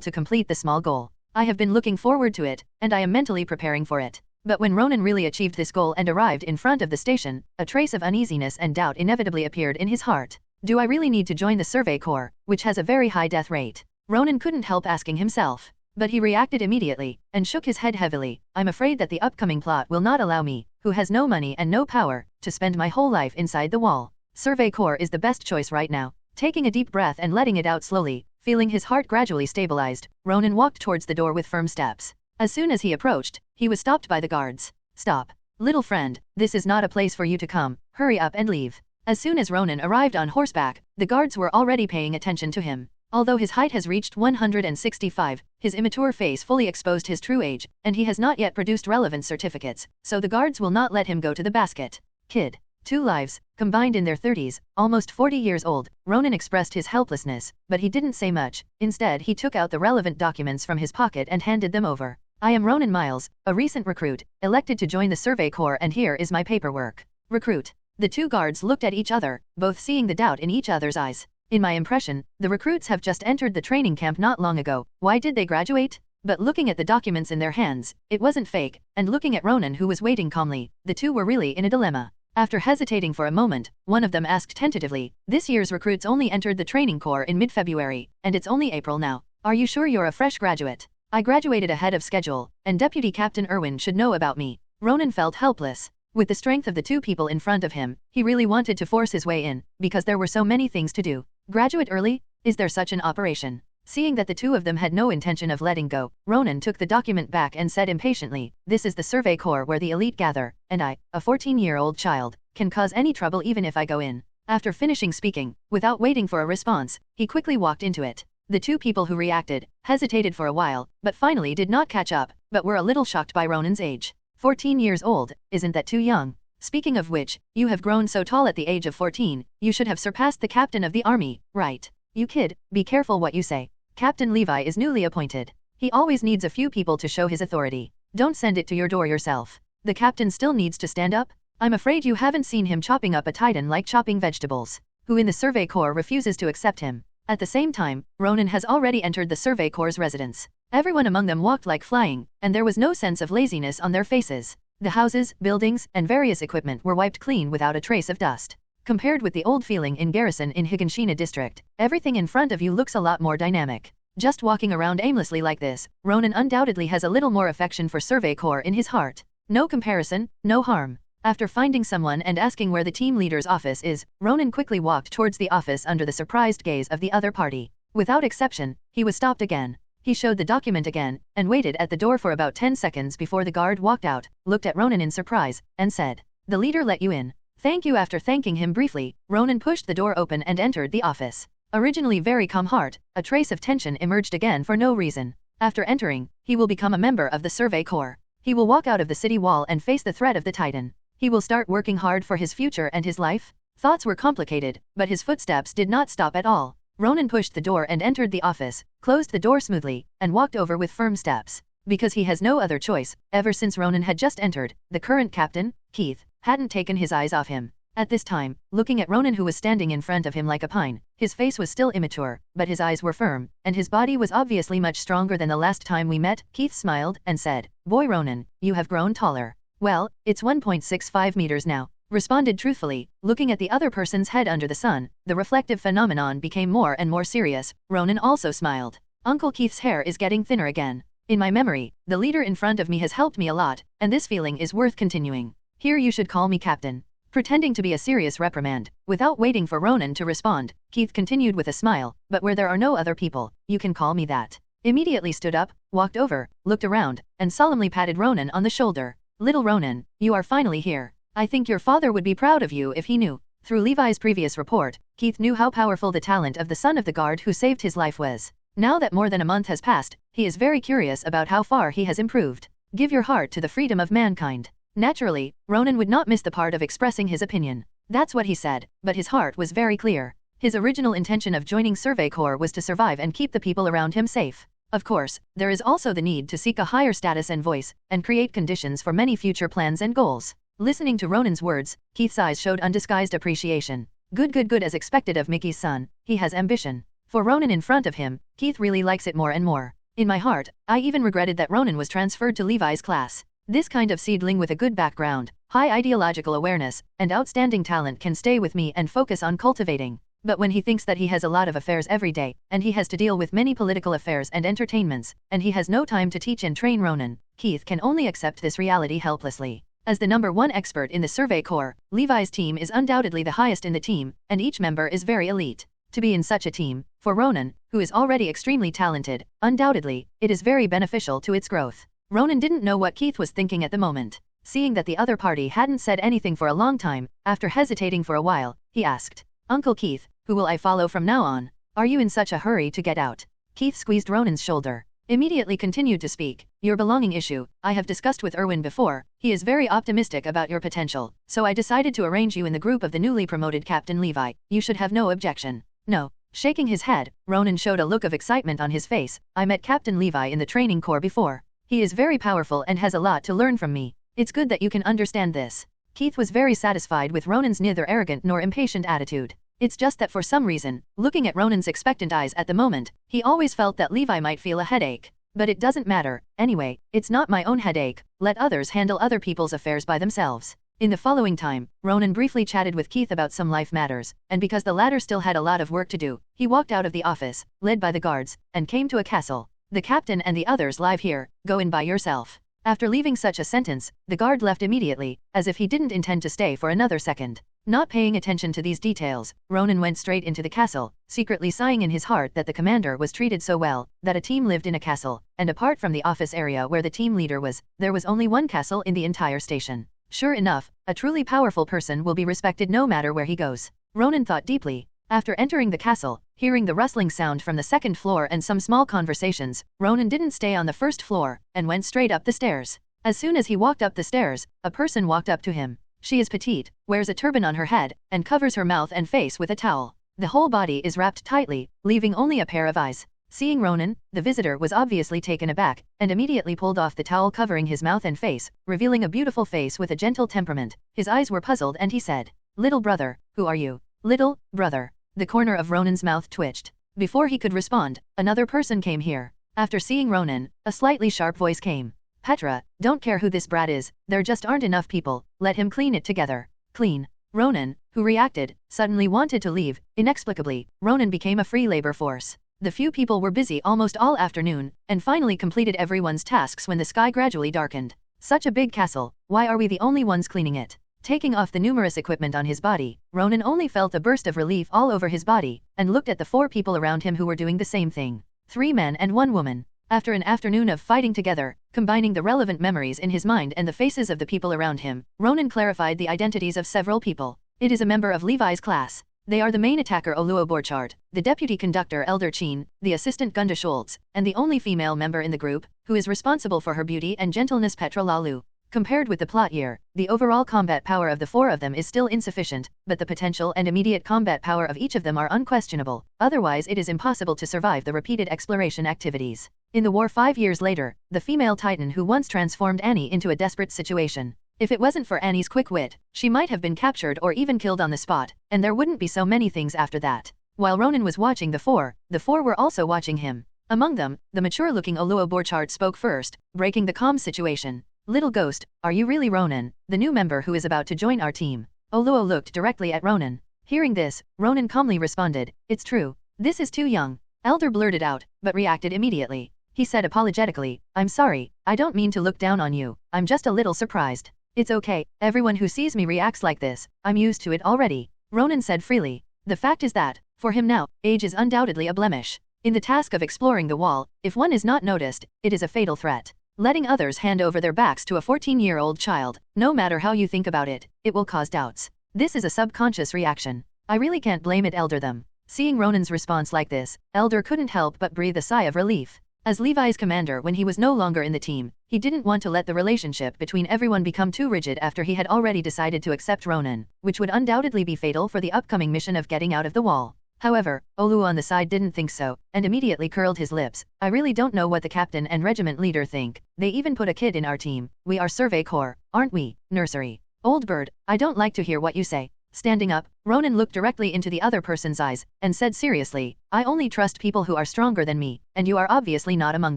to complete the small goal. I have been looking forward to it, and I am mentally preparing for it. But when Ronan really achieved this goal and arrived in front of the station, a trace of uneasiness and doubt inevitably appeared in his heart. Do I really need to join the Survey Corps, which has a very high death rate? Ronan couldn't help asking himself. But he reacted immediately, and shook his head heavily. I'm afraid that the upcoming plot will not allow me, who has no money and no power, to spend my whole life inside the wall. Survey Corps is the best choice right now. Taking a deep breath and letting it out slowly, feeling his heart gradually stabilized, Ronan walked towards the door with firm steps. As soon as he approached, he was stopped by the guards. Stop. Little friend, this is not a place for you to come. Hurry up and leave. As soon as Ronan arrived on horseback, the guards were already paying attention to him. Although his height has reached 165, his immature face fully exposed his true age, and he has not yet produced relevant certificates, so the guards will not let him go to the basket. Kid. 2 lives, combined in their 30s, almost 40 years old. Ronan expressed his helplessness, but he didn't say much. Instead he took out the relevant documents from his pocket and handed them over. I am Ronan Miles, a recent recruit, elected to join the Survey Corps, and here is my paperwork. Recruit. The 2 guards looked at each other, both seeing the doubt in each other's eyes. In my impression, the recruits have just entered the training camp not long ago. Why did they graduate? But looking at the documents in their hands, it wasn't fake, and looking at Ronan who was waiting calmly, the 2 were really in a dilemma. After hesitating for a moment, one of them asked tentatively, "This year's recruits only entered the training corps in mid-February, and it's only April now. Are you sure you're a fresh graduate? I graduated ahead of schedule, and Deputy Captain Irwin should know about me." Ronan felt helpless. With the strength of the two people in front of him, he really wanted to force his way in, because there were so many things to do. Graduate early? Is there such an operation? Seeing that the two of them had no intention of letting go, Ronan took the document back and said impatiently, "This is the survey corps where the elite gather, and I, a 14-year-old child, can cause any trouble even if I go in." After finishing speaking, without waiting for a response, he quickly walked into it. The two people who reacted, hesitated for a while, but finally did not catch up, but were a little shocked by Ronan's age. 14 years old, isn't that too young? Speaking of which, you have grown so tall at the age of 14, you should have surpassed the captain of the army, right? You kid, be careful what you say. Captain Levi is newly appointed. He always needs a few people to show his authority. Don't send it to your door yourself. The captain still needs to stand up? I'm afraid you haven't seen him chopping up a titan like chopping vegetables. Who in the survey corps refuses to accept him? At the same time, Ronan has already entered the survey corps' residence. Everyone among them walked like flying, and there was no sense of laziness on their faces. The houses, buildings, and various equipment were wiped clean without a trace of dust. Compared with the old feeling in garrison in Higginshina district, everything in front of you looks a lot more dynamic. Just walking around aimlessly like this, Ronan undoubtedly has a little more affection for survey corps in his heart. No comparison, no harm. After finding someone and asking where the team leader's office is, Ronan quickly walked towards the office under the surprised gaze of the other party. Without exception, he was stopped again. He showed the document again, and waited at the door for about 10 seconds before the guard walked out, looked at Ronan in surprise, and said, "The leader let you in." Thank you. After thanking him briefly, Ronan pushed the door open and entered the office. Originally very calm heart, a trace of tension emerged again for no reason. After entering, he will become a member of the survey corps. He will walk out of the city wall and face the threat of the Titan. He will start working hard for his future and his life. Thoughts were complicated, but his footsteps did not stop at all. Ronan pushed the door and entered the office, closed the door smoothly, and walked over with firm steps. Because he has no other choice, ever since Ronan had just entered, the current captain, Keith, hadn't taken his eyes off him. At this time, looking at Ronan who was standing in front of him like a pine, his face was still immature, but his eyes were firm, and his body was obviously much stronger than the last time we met. Keith smiled and said, "Boy Ronan, you have grown taller." "Well, it's 1.65 meters now," responded truthfully. Looking at the other person's head under the sun, the reflective phenomenon became more and more serious. Ronan also smiled. "Uncle Keith's hair is getting thinner again. In my memory, the leader in front of me has helped me a lot, and this feeling is worth continuing. Here you should call me Captain." Pretending to be a serious reprimand, without waiting for Ronan to respond, Keith continued with a smile, "But where there are no other people, you can call me that." Immediately stood up, walked over, looked around, and solemnly patted Ronan on the shoulder. "Little Ronan, you are finally here. I think your father would be proud of you if he knew." Through Levi's previous report, Keith knew how powerful the talent of the son of the guard who saved his life was. Now that more than a month has passed, he is very curious about how far he has improved. Give your heart to the freedom of mankind. Naturally, Ronan would not miss the part of expressing his opinion. That's what he said, but his heart was very clear. His original intention of joining Survey Corps was to survive and keep the people around him safe. Of course, there is also the need to seek a higher status and voice, and create conditions for many future plans and goals. Listening to Ronan's words, Keith's eyes showed undisguised appreciation. Good as expected of Mickey's son, he has ambition. For Ronan in front of him, Keith really likes it more and more. In my heart, I even regretted that Ronan was transferred to Levi's class. This kind of seedling with a good background, high ideological awareness, and outstanding talent can stay with me and focus on cultivating. But when he thinks that he has a lot of affairs every day, and he has to deal with many political affairs and entertainments, and he has no time to teach and train Ronan, Keith can only accept this reality helplessly. As the #1 expert in the Survey Corps, Levi's team is undoubtedly the highest in the team, and each member is very elite. To be in such a team, for Ronan, who is already extremely talented, undoubtedly, it is very beneficial to its growth. Ronan didn't know what Keith was thinking at the moment. Seeing that the other party hadn't said anything for a long time, after hesitating for a while, he asked, "Uncle Keith, who will I follow from now on? Are you in such a hurry to get out?" Keith squeezed Ronan's shoulder. Immediately continued to speak, "Your belonging issue, I have discussed with Irwin before. He is very optimistic about your potential, so I decided to arrange you in the group of the newly promoted Captain Levi. You should have no objection." "No." Shaking his head, Ronan showed a look of excitement on his face. "I met Captain Levi in the training corps before. He is very powerful and has a lot to learn from me. It's good that you can understand this." Keith was very satisfied with Ronan's neither arrogant nor impatient attitude. It's just that for some reason, looking at Ronan's expectant eyes at the moment, he always felt that Levi might feel a headache. But it doesn't matter, anyway, it's not my own headache, let others handle other people's affairs by themselves. In the following time, Ronan briefly chatted with Keith about some life matters, and because the latter still had a lot of work to do, he walked out of the office, led by the guards, and came to a castle. The captain and the others live here, go in by yourself. After leaving such a sentence, the guard left immediately, as if he didn't intend to stay for another second. Not paying attention to these details, Ronan went straight into the castle, secretly sighing in his heart that the commander was treated so well, that a team lived in a castle, and apart from the office area where the team leader was, there was only one castle in the entire station. Sure enough, a truly powerful person will be respected no matter where he goes. Ronan thought deeply. After entering the castle, hearing the rustling sound from the second floor and some small conversations, Ronan didn't stay on the first floor, and went straight up the stairs. As soon as he walked up the stairs, a person walked up to him. She is petite, wears a turban on her head, and covers her mouth and face with a towel. The whole body is wrapped tightly, leaving only a pair of eyes. Seeing Ronan, the visitor was obviously taken aback, and immediately pulled off the towel covering his mouth and face, revealing a beautiful face with a gentle temperament. His eyes were puzzled and he said, "Little brother, who are you?" "Little brother." The corner of Ronan's mouth twitched. Before he could respond, another person came here. After seeing Ronan, a slightly sharp voice came. "Petra, don't care who this brat is, there just aren't enough people, let him clean it together." Clean. Ronan, who reacted, suddenly wanted to leave. Inexplicably, Ronan became a free labor force. The few people were busy almost all afternoon, and finally completed everyone's tasks when the sky gradually darkened. Such a big castle, why are we the only ones cleaning it? Taking off the numerous equipment on his body, Ronan only felt a burst of relief all over his body, and looked at the 4 people around him who were doing the same thing. 3 men and 1 woman. After an afternoon of fighting together, combining the relevant memories in his mind and the faces of the people around him, Ronan clarified the identities of several people. It is a member of Levi's class. They are the main attacker Oluo Borchardt, the deputy conductor Elder Chin, the assistant Gunda Schultz, and the only female member in the group, who is responsible for her beauty and gentleness Petra Lalu. Compared with the plot year, the overall combat power of the 4 of them is still insufficient, but the potential and immediate combat power of each of them are unquestionable, otherwise it is impossible to survive the repeated exploration activities. In the war 5 years later, the female titan who once transformed Annie into a desperate situation. If it wasn't for Annie's quick wit, she might have been captured or even killed on the spot, and there wouldn't be so many things after that. While Ronan was watching the 4 were also watching him. Among them, the mature-looking Oluo Borchardt spoke first, breaking the calm situation. "Little ghost, are you really Ronan, the new member who is about to join our team?" Oluo looked directly at Ronan. Hearing this, Ronan calmly responded, "It's true. This is too young." Elder blurted out, but reacted immediately. He said apologetically, "I'm sorry, I don't mean to look down on you, I'm just a little surprised." "It's okay, everyone who sees me reacts like this, I'm used to it already," Ronan said freely. The fact is that, for him now, age is undoubtedly a blemish. In the task of exploring the wall, if one is not noticed, it is a fatal threat. Letting others hand over their backs to a 14-year-old child, no matter how you think about it, it will cause doubts. This is a subconscious reaction. I really can't blame it Elder them. Seeing Ronan's response like this, Elder couldn't help but breathe a sigh of relief. As Levi's commander when he was no longer in the team, he didn't want to let the relationship between everyone become too rigid after he had already decided to accept Ronan, which would undoubtedly be fatal for the upcoming mission of getting out of the wall. However, Oluo on the side didn't think so, and immediately curled his lips. "I really don't know what the captain and regiment leader think. They even put a kid in our team. We are Survey Corps, aren't we, nursery?" "Old bird, I don't like to hear what you say." Standing up, Ronan looked directly into the other person's eyes, and said seriously, "I only trust people who are stronger than me, and you are obviously not among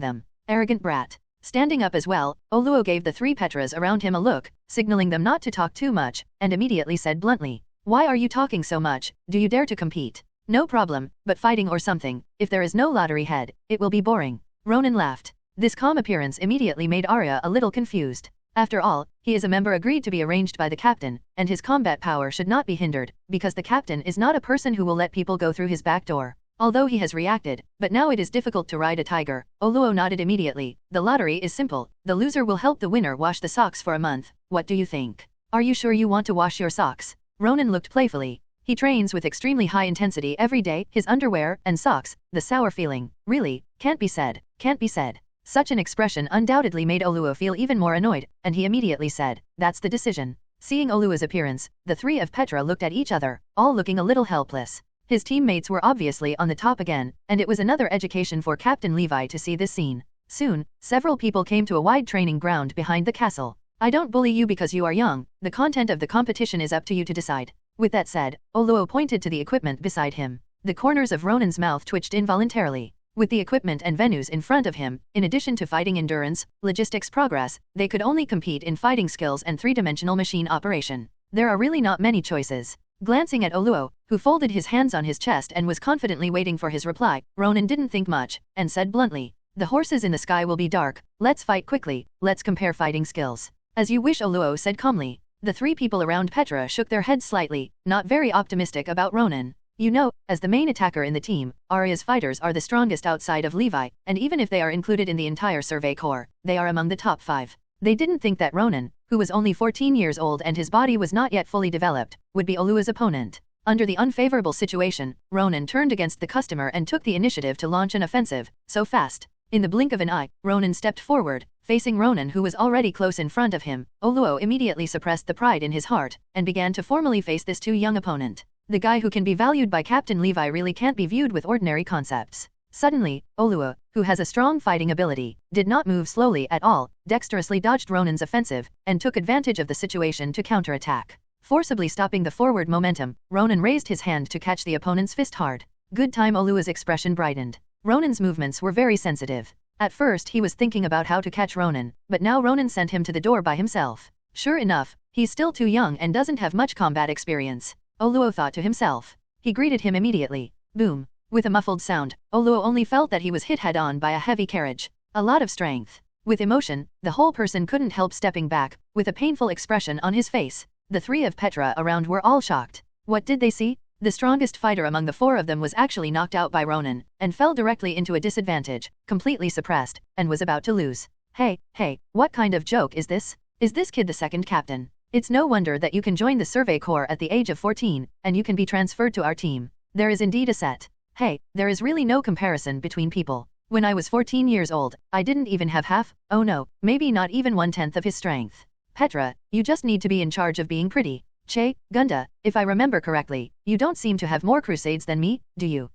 them. Arrogant brat." Standing up as well, Oluo gave the 3 Petras around him a look, signaling them not to talk too much, and immediately said bluntly, "Why are you talking so much? Do you dare to compete?" "No problem, but fighting or something. If there is no lottery head, it will be boring." Ronan laughed. This calm appearance immediately made Arya a little confused. After all, he is a member agreed to be arranged by the captain, and his combat power should not be hindered, because the captain is not a person who will let people go through his back door. Although he has reacted, but now it is difficult to ride a tiger. Oluo nodded immediately. "The lottery is simple. The loser will help the winner wash the socks for a month. What do you think?" "Are you sure you want to wash your socks?" Ronan looked playfully. He trains with extremely high intensity every day, his underwear and socks, the sour feeling. Really, can't be said, can't be said. Such an expression undoubtedly made Oluo feel even more annoyed, and he immediately said, "That's the decision." Seeing Oluo's appearance, the 3 of Petra looked at each other, all looking a little helpless. His teammates were obviously on the top again, and it was another education for Captain Levi to see this scene. Soon, several people came to a wide training ground behind the castle. "I don't bully you because you are young, the content of the competition is up to you to decide." With that said, Oluo pointed to the equipment beside him. The corners of Ronan's mouth twitched involuntarily. With the equipment and venues in front of him, in addition to fighting endurance, logistics progress, they could only compete in fighting skills and three-dimensional machine operation. There are really not many choices. Glancing at Oluo, who folded his hands on his chest and was confidently waiting for his reply, Ronan didn't think much, and said bluntly, "The horses in the sky will be dark, let's fight quickly, let's compare fighting skills." "As you wish," Oluo said calmly. The three people around Petra shook their heads slightly, not very optimistic about Ronan. You know, as the main attacker in the team, Arya's fighters are the strongest outside of Levi, and even if they are included in the entire Survey Corps, they are among the top 5. They didn't think that Ronan, who was only 14 years old and his body was not yet fully developed, would be Oluo's opponent. Under the unfavorable situation, Ronan turned against the customer and took the initiative to launch an offensive, so fast. In the blink of an eye, Ronan stepped forward, facing Ronan who was already close in front of him. Oluo immediately suppressed the pride in his heart, and began to formally face this too young opponent. The guy who can be valued by Captain Levi really can't be viewed with ordinary concepts. Suddenly, Oluo, who has a strong fighting ability, did not move slowly at all, dexterously dodged Ronan's offensive, and took advantage of the situation to counterattack. Forcibly stopping the forward momentum, Ronan raised his hand to catch the opponent's fist hard. Good time. Oluo's expression brightened. Ronan's movements were very sensitive. At first he was thinking about how to catch Ronan, but now Ronan sent him to the door by himself. Sure enough, he's still too young and doesn't have much combat experience. Oluo thought to himself. He greeted him immediately. Boom. With a muffled sound, Oluo only felt that he was hit head-on by a heavy carriage. A lot of strength. With emotion, the whole person couldn't help stepping back, with a painful expression on his face. The three of Petra around were all shocked. What did they see? The strongest fighter among the 4 of them was actually knocked out by Ronan, and fell directly into a disadvantage, completely suppressed, and was about to lose. Hey, what kind of joke is this? Is this kid the second captain? It's no wonder that you can join the Survey Corps at the age of 14, and you can be transferred to our team. There is indeed a set. Hey, there is really no comparison between people. When I was 14 years old, I didn't even have half, oh no, maybe not even 1/10 of his strength. Petra, you just need to be in charge of being pretty. Che, Gunda, if I remember correctly, you don't seem to have more crusades than me, do you?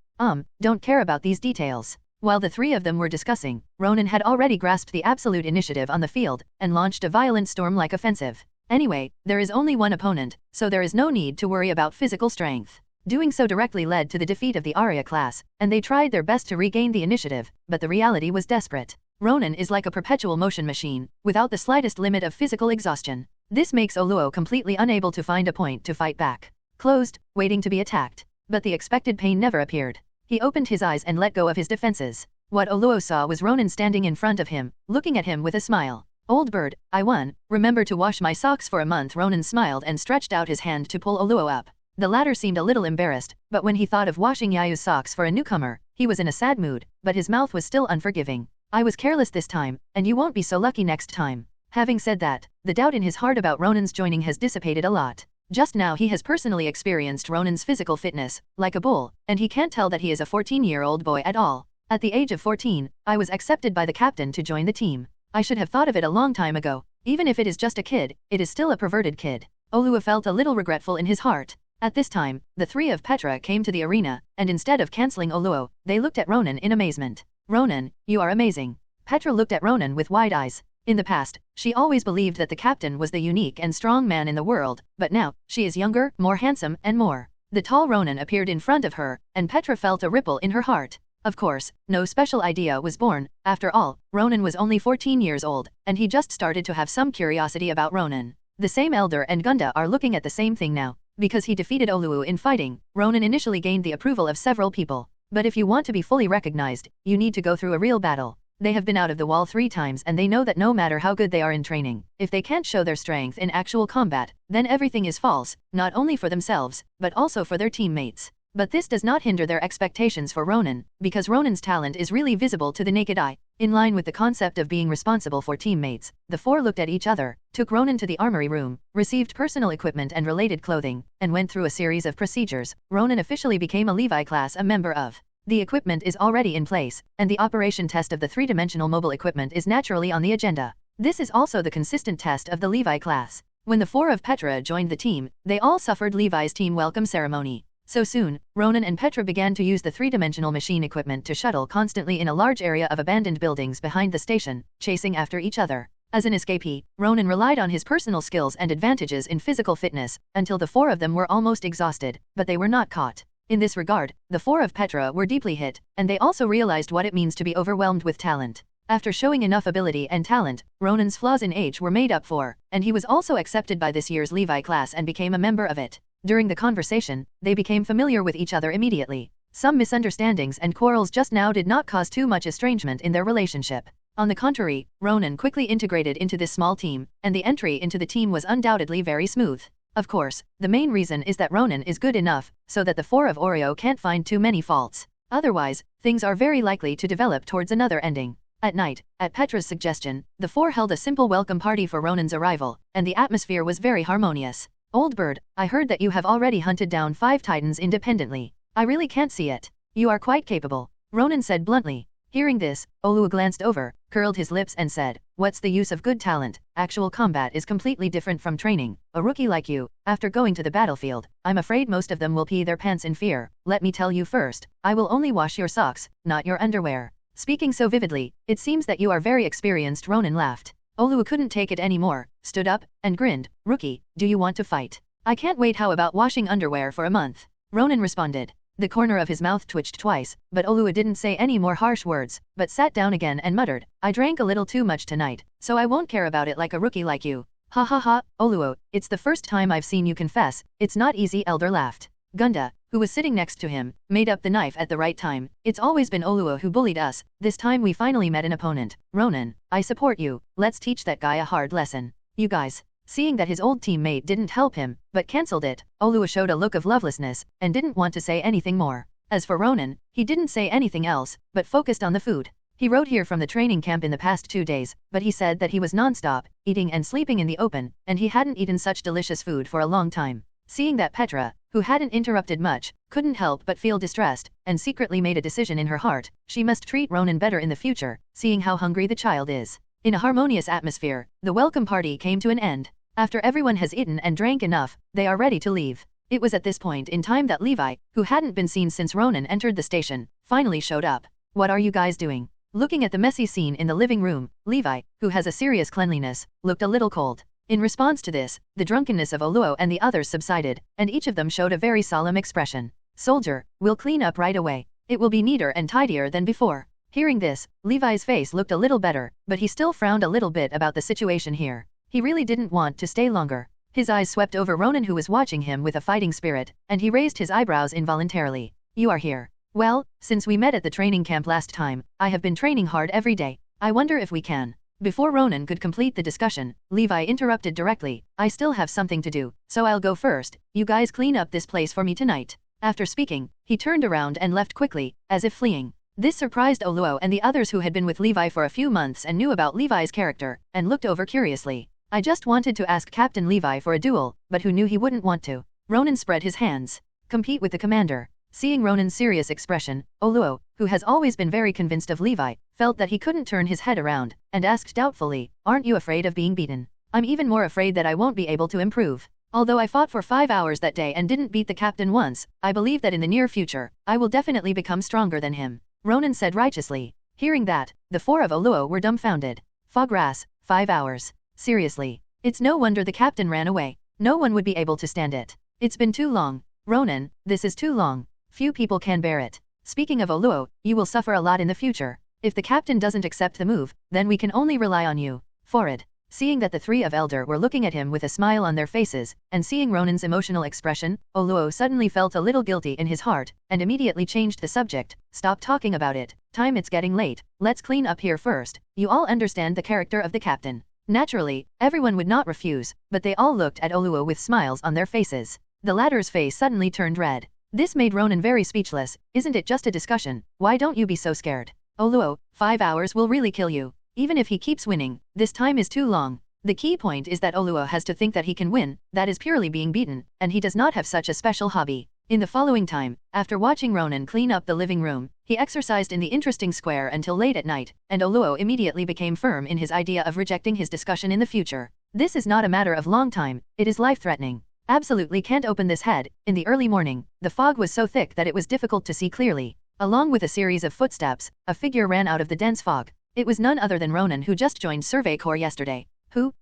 Don't care about these details. While the 3 of them were discussing, Ronan had already grasped the absolute initiative on the field, and launched a violent storm-like offensive. Anyway, there is only one opponent, so there is no need to worry about physical strength. Doing so directly led to the defeat of the Arya class, and they tried their best to regain the initiative, but the reality was desperate. Ronan is like a perpetual motion machine, without the slightest limit of physical exhaustion. This makes Oluo completely unable to find a point to fight back. Closed, waiting to be attacked. But the expected pain never appeared. He opened his eyes and let go of his defenses. What Oluo saw was Ronan standing in front of him, looking at him with a smile. Old bird, I won. Remember to wash my socks for a month. Ronan smiled and stretched out his hand to pull Oluo up. The latter seemed a little embarrassed, but when he thought of washing Yayu's socks for a newcomer, he was in a sad mood, but his mouth was still unforgiving. I was careless this time, and you won't be so lucky next time. Having said that, the doubt in his heart about Ronan's joining has dissipated a lot. Just now he has personally experienced Ronan's physical fitness, like a bull, and he can't tell that he is a 14-year-old boy at all. At the age of 14, I was accepted by the captain to join the team. I should have thought of it a long time ago. Even if it is just a kid, it is still a perverted kid. Oluo felt a little regretful in his heart. At this time, the 3 of Petra came to the arena, and instead of cancelling Oluo, they looked at Ronan in amazement. Ronan, you are amazing. Petra looked at Ronan with wide eyes. In the past, she always believed that the captain was the unique and strong man in the world, but now, she is younger, more handsome, and more. The tall Ronan appeared in front of her, and Petra felt a ripple in her heart. Of course, no special idea was born. After all, Ronan was only 14 years old, and he just started to have some curiosity about Ronan. The same elder and Gunda are looking at the same thing now. Because he defeated Oluo in fighting, Ronan initially gained the approval of several people. But if you want to be fully recognized, you need to go through a real battle. They have been out of the wall 3 times and they know that no matter how good they are in training, if they can't show their strength in actual combat, then everything is false, not only for themselves, but also for their teammates. But this does not hinder their expectations for Ronan, because Ronan's talent is really visible to the naked eye. In line with the concept of being responsible for teammates, the 4 looked at each other, took Ronan to the armory room, received personal equipment and related clothing, and went through a series of procedures. Ronan officially became a Levi class, a member of. The equipment is already in place, and the operation test of the 3-dimensional mobile equipment is naturally on the agenda. This is also the consistent test of the Levi class. When the 4 of Petra joined the team, they all suffered Levi's team welcome ceremony. So soon, Ronan and Petra began to use the 3-dimensional machine equipment to shuttle constantly in a large area of abandoned buildings behind the station, chasing after each other. As an escapee, Ronan relied on his personal skills and advantages in physical fitness, until the 4 of them were almost exhausted, but they were not caught. In this regard, the four of Petra were deeply hit, and they also realized what it means to be overwhelmed with talent. After showing enough ability and talent, Ronan's flaws in age were made up for, and he was also accepted by this year's Levi class and became a member of it. During the conversation, they became familiar with each other immediately. Some misunderstandings and quarrels just now did not cause too much estrangement in their relationship. On the contrary, Ronan quickly integrated into this small team, and the entry into the team was undoubtedly very smooth. Of course, the main reason is that Ronan is good enough, so that the four of Oreo can't find too many faults. Otherwise, things are very likely to develop towards another ending. At night, at Petra's suggestion, the four held a simple welcome party for Ronan's arrival, and the atmosphere was very harmonious. Old bird, I heard that you have already hunted down 5 titans independently. I really can't see it. You are quite capable, Ronan said bluntly. Hearing this, Olua glanced over, curled his lips and said, what's the use of good talent? Actual combat is completely different from training. A rookie like you, after going to the battlefield, I'm afraid most of them will pee their pants in fear. Let me tell you first, I will only wash your socks, not your underwear. Speaking so vividly, it seems that you are very experienced. Ronan laughed. Olua couldn't take it anymore, stood up, and grinned. Rookie, do you want to fight? I can't wait. How about washing underwear for a month? Ronan responded. The corner of his mouth twitched twice, but Olua didn't say any more harsh words, but sat down again and muttered, I drank a little too much tonight, so I won't care about it like a rookie like you. Ha ha ha, Olua, it's the first time I've seen you confess. It's not easy. Elder laughed. Gunda, who was sitting next to him, made up the knife at the right time. It's always been Olua who bullied us. This time we finally met an opponent. Ronan, I support you. Let's teach that guy a hard lesson. You guys. Seeing that his old teammate didn't help him, but cancelled it, Olua showed a look of lovelessness, and didn't want to say anything more. As for Ronan, he didn't say anything else, but focused on the food. He rode here from the training camp in the past 2 days, but he said that he was non-stop, eating and sleeping in the open, and he hadn't eaten such delicious food for a long time. Seeing that Petra, who hadn't interrupted much, couldn't help but feel distressed, and secretly made a decision in her heart, she must treat Ronan better in the future, seeing how hungry the child is. In a harmonious atmosphere, the welcome party came to an end. After everyone has eaten and drank enough, they are ready to leave. It was at this point in time that Levi, who hadn't been seen since Ronan entered the station, finally showed up. What are you guys doing? Looking at the messy scene in the living room, Levi, who has a serious cleanliness, looked a little cold. In response to this, the drunkenness of Oluo and the others subsided, and each of them showed a very solemn expression. Soldier, we'll clean up right away. It will be neater and tidier than before. Hearing this, Levi's face looked a little better, but he still frowned a little bit about the situation here. He really didn't want to stay longer. His eyes swept over Ronan, who was watching him with a fighting spirit, and he raised his eyebrows involuntarily. You are here. Well, since we met at the training camp last time, I have been training hard every day. I wonder if we can. Before Ronan could complete the discussion, Levi interrupted directly. I still have something to do, so I'll go first. You guys clean up this place for me tonight. After speaking, he turned around and left quickly, as if fleeing. This surprised Oluo and the others who had been with Levi for a few months and knew about Levi's character, and looked over curiously. I just wanted to ask Captain Levi for a duel, but who knew he wouldn't want to? Ronan spread his hands. Compete with the commander. Seeing Ronan's serious expression, Oluo, who has always been very convinced of Levi, felt that he couldn't turn his head around, and asked doubtfully, aren't you afraid of being beaten? I'm even more afraid that I won't be able to improve. Although I fought for 5 hours that day and didn't beat the captain once, I believe that in the near future, I will definitely become stronger than him. Ronan said righteously. Hearing that, the four of Oluo were dumbfounded. Fogras, 5 hours. Seriously. It's no wonder the captain ran away. No one would be able to stand it. It's been too long. Ronan, this is too long. Few people can bear it. Speaking of Oluo, you will suffer a lot in the future. If the captain doesn't accept the move, then we can only rely on you. Forward. Seeing that the 3 of Elder were looking at him with a smile on their faces, and seeing Ronan's emotional expression, Oluo suddenly felt a little guilty in his heart, and immediately changed the subject. Stop talking about it. Time, it's getting late. Let's clean up here first. You all understand the character of the captain. Naturally, everyone would not refuse, but they all looked at Oluo with smiles on their faces. The latter's face suddenly turned red. This made Ronan very speechless. Isn't it just a discussion? Why don't you be so scared? Oluo, 5 hours will really kill you. Even if he keeps winning, this time is too long. The key point is that Oluo has to think that he can win, that is purely being beaten, and he does not have such a special hobby. In the following time, after watching Ronan clean up the living room, he exercised in the interesting square until late at night, and Oluo immediately became firm in his idea of rejecting his discussion in the future. This is not a matter of long time, it is life-threatening. Absolutely can't open this head. In the early morning, the fog was so thick that it was difficult to see clearly. Along with a series of footsteps, a figure ran out of the dense fog. It was none other than Ronan, who just joined Survey Corps yesterday. Who?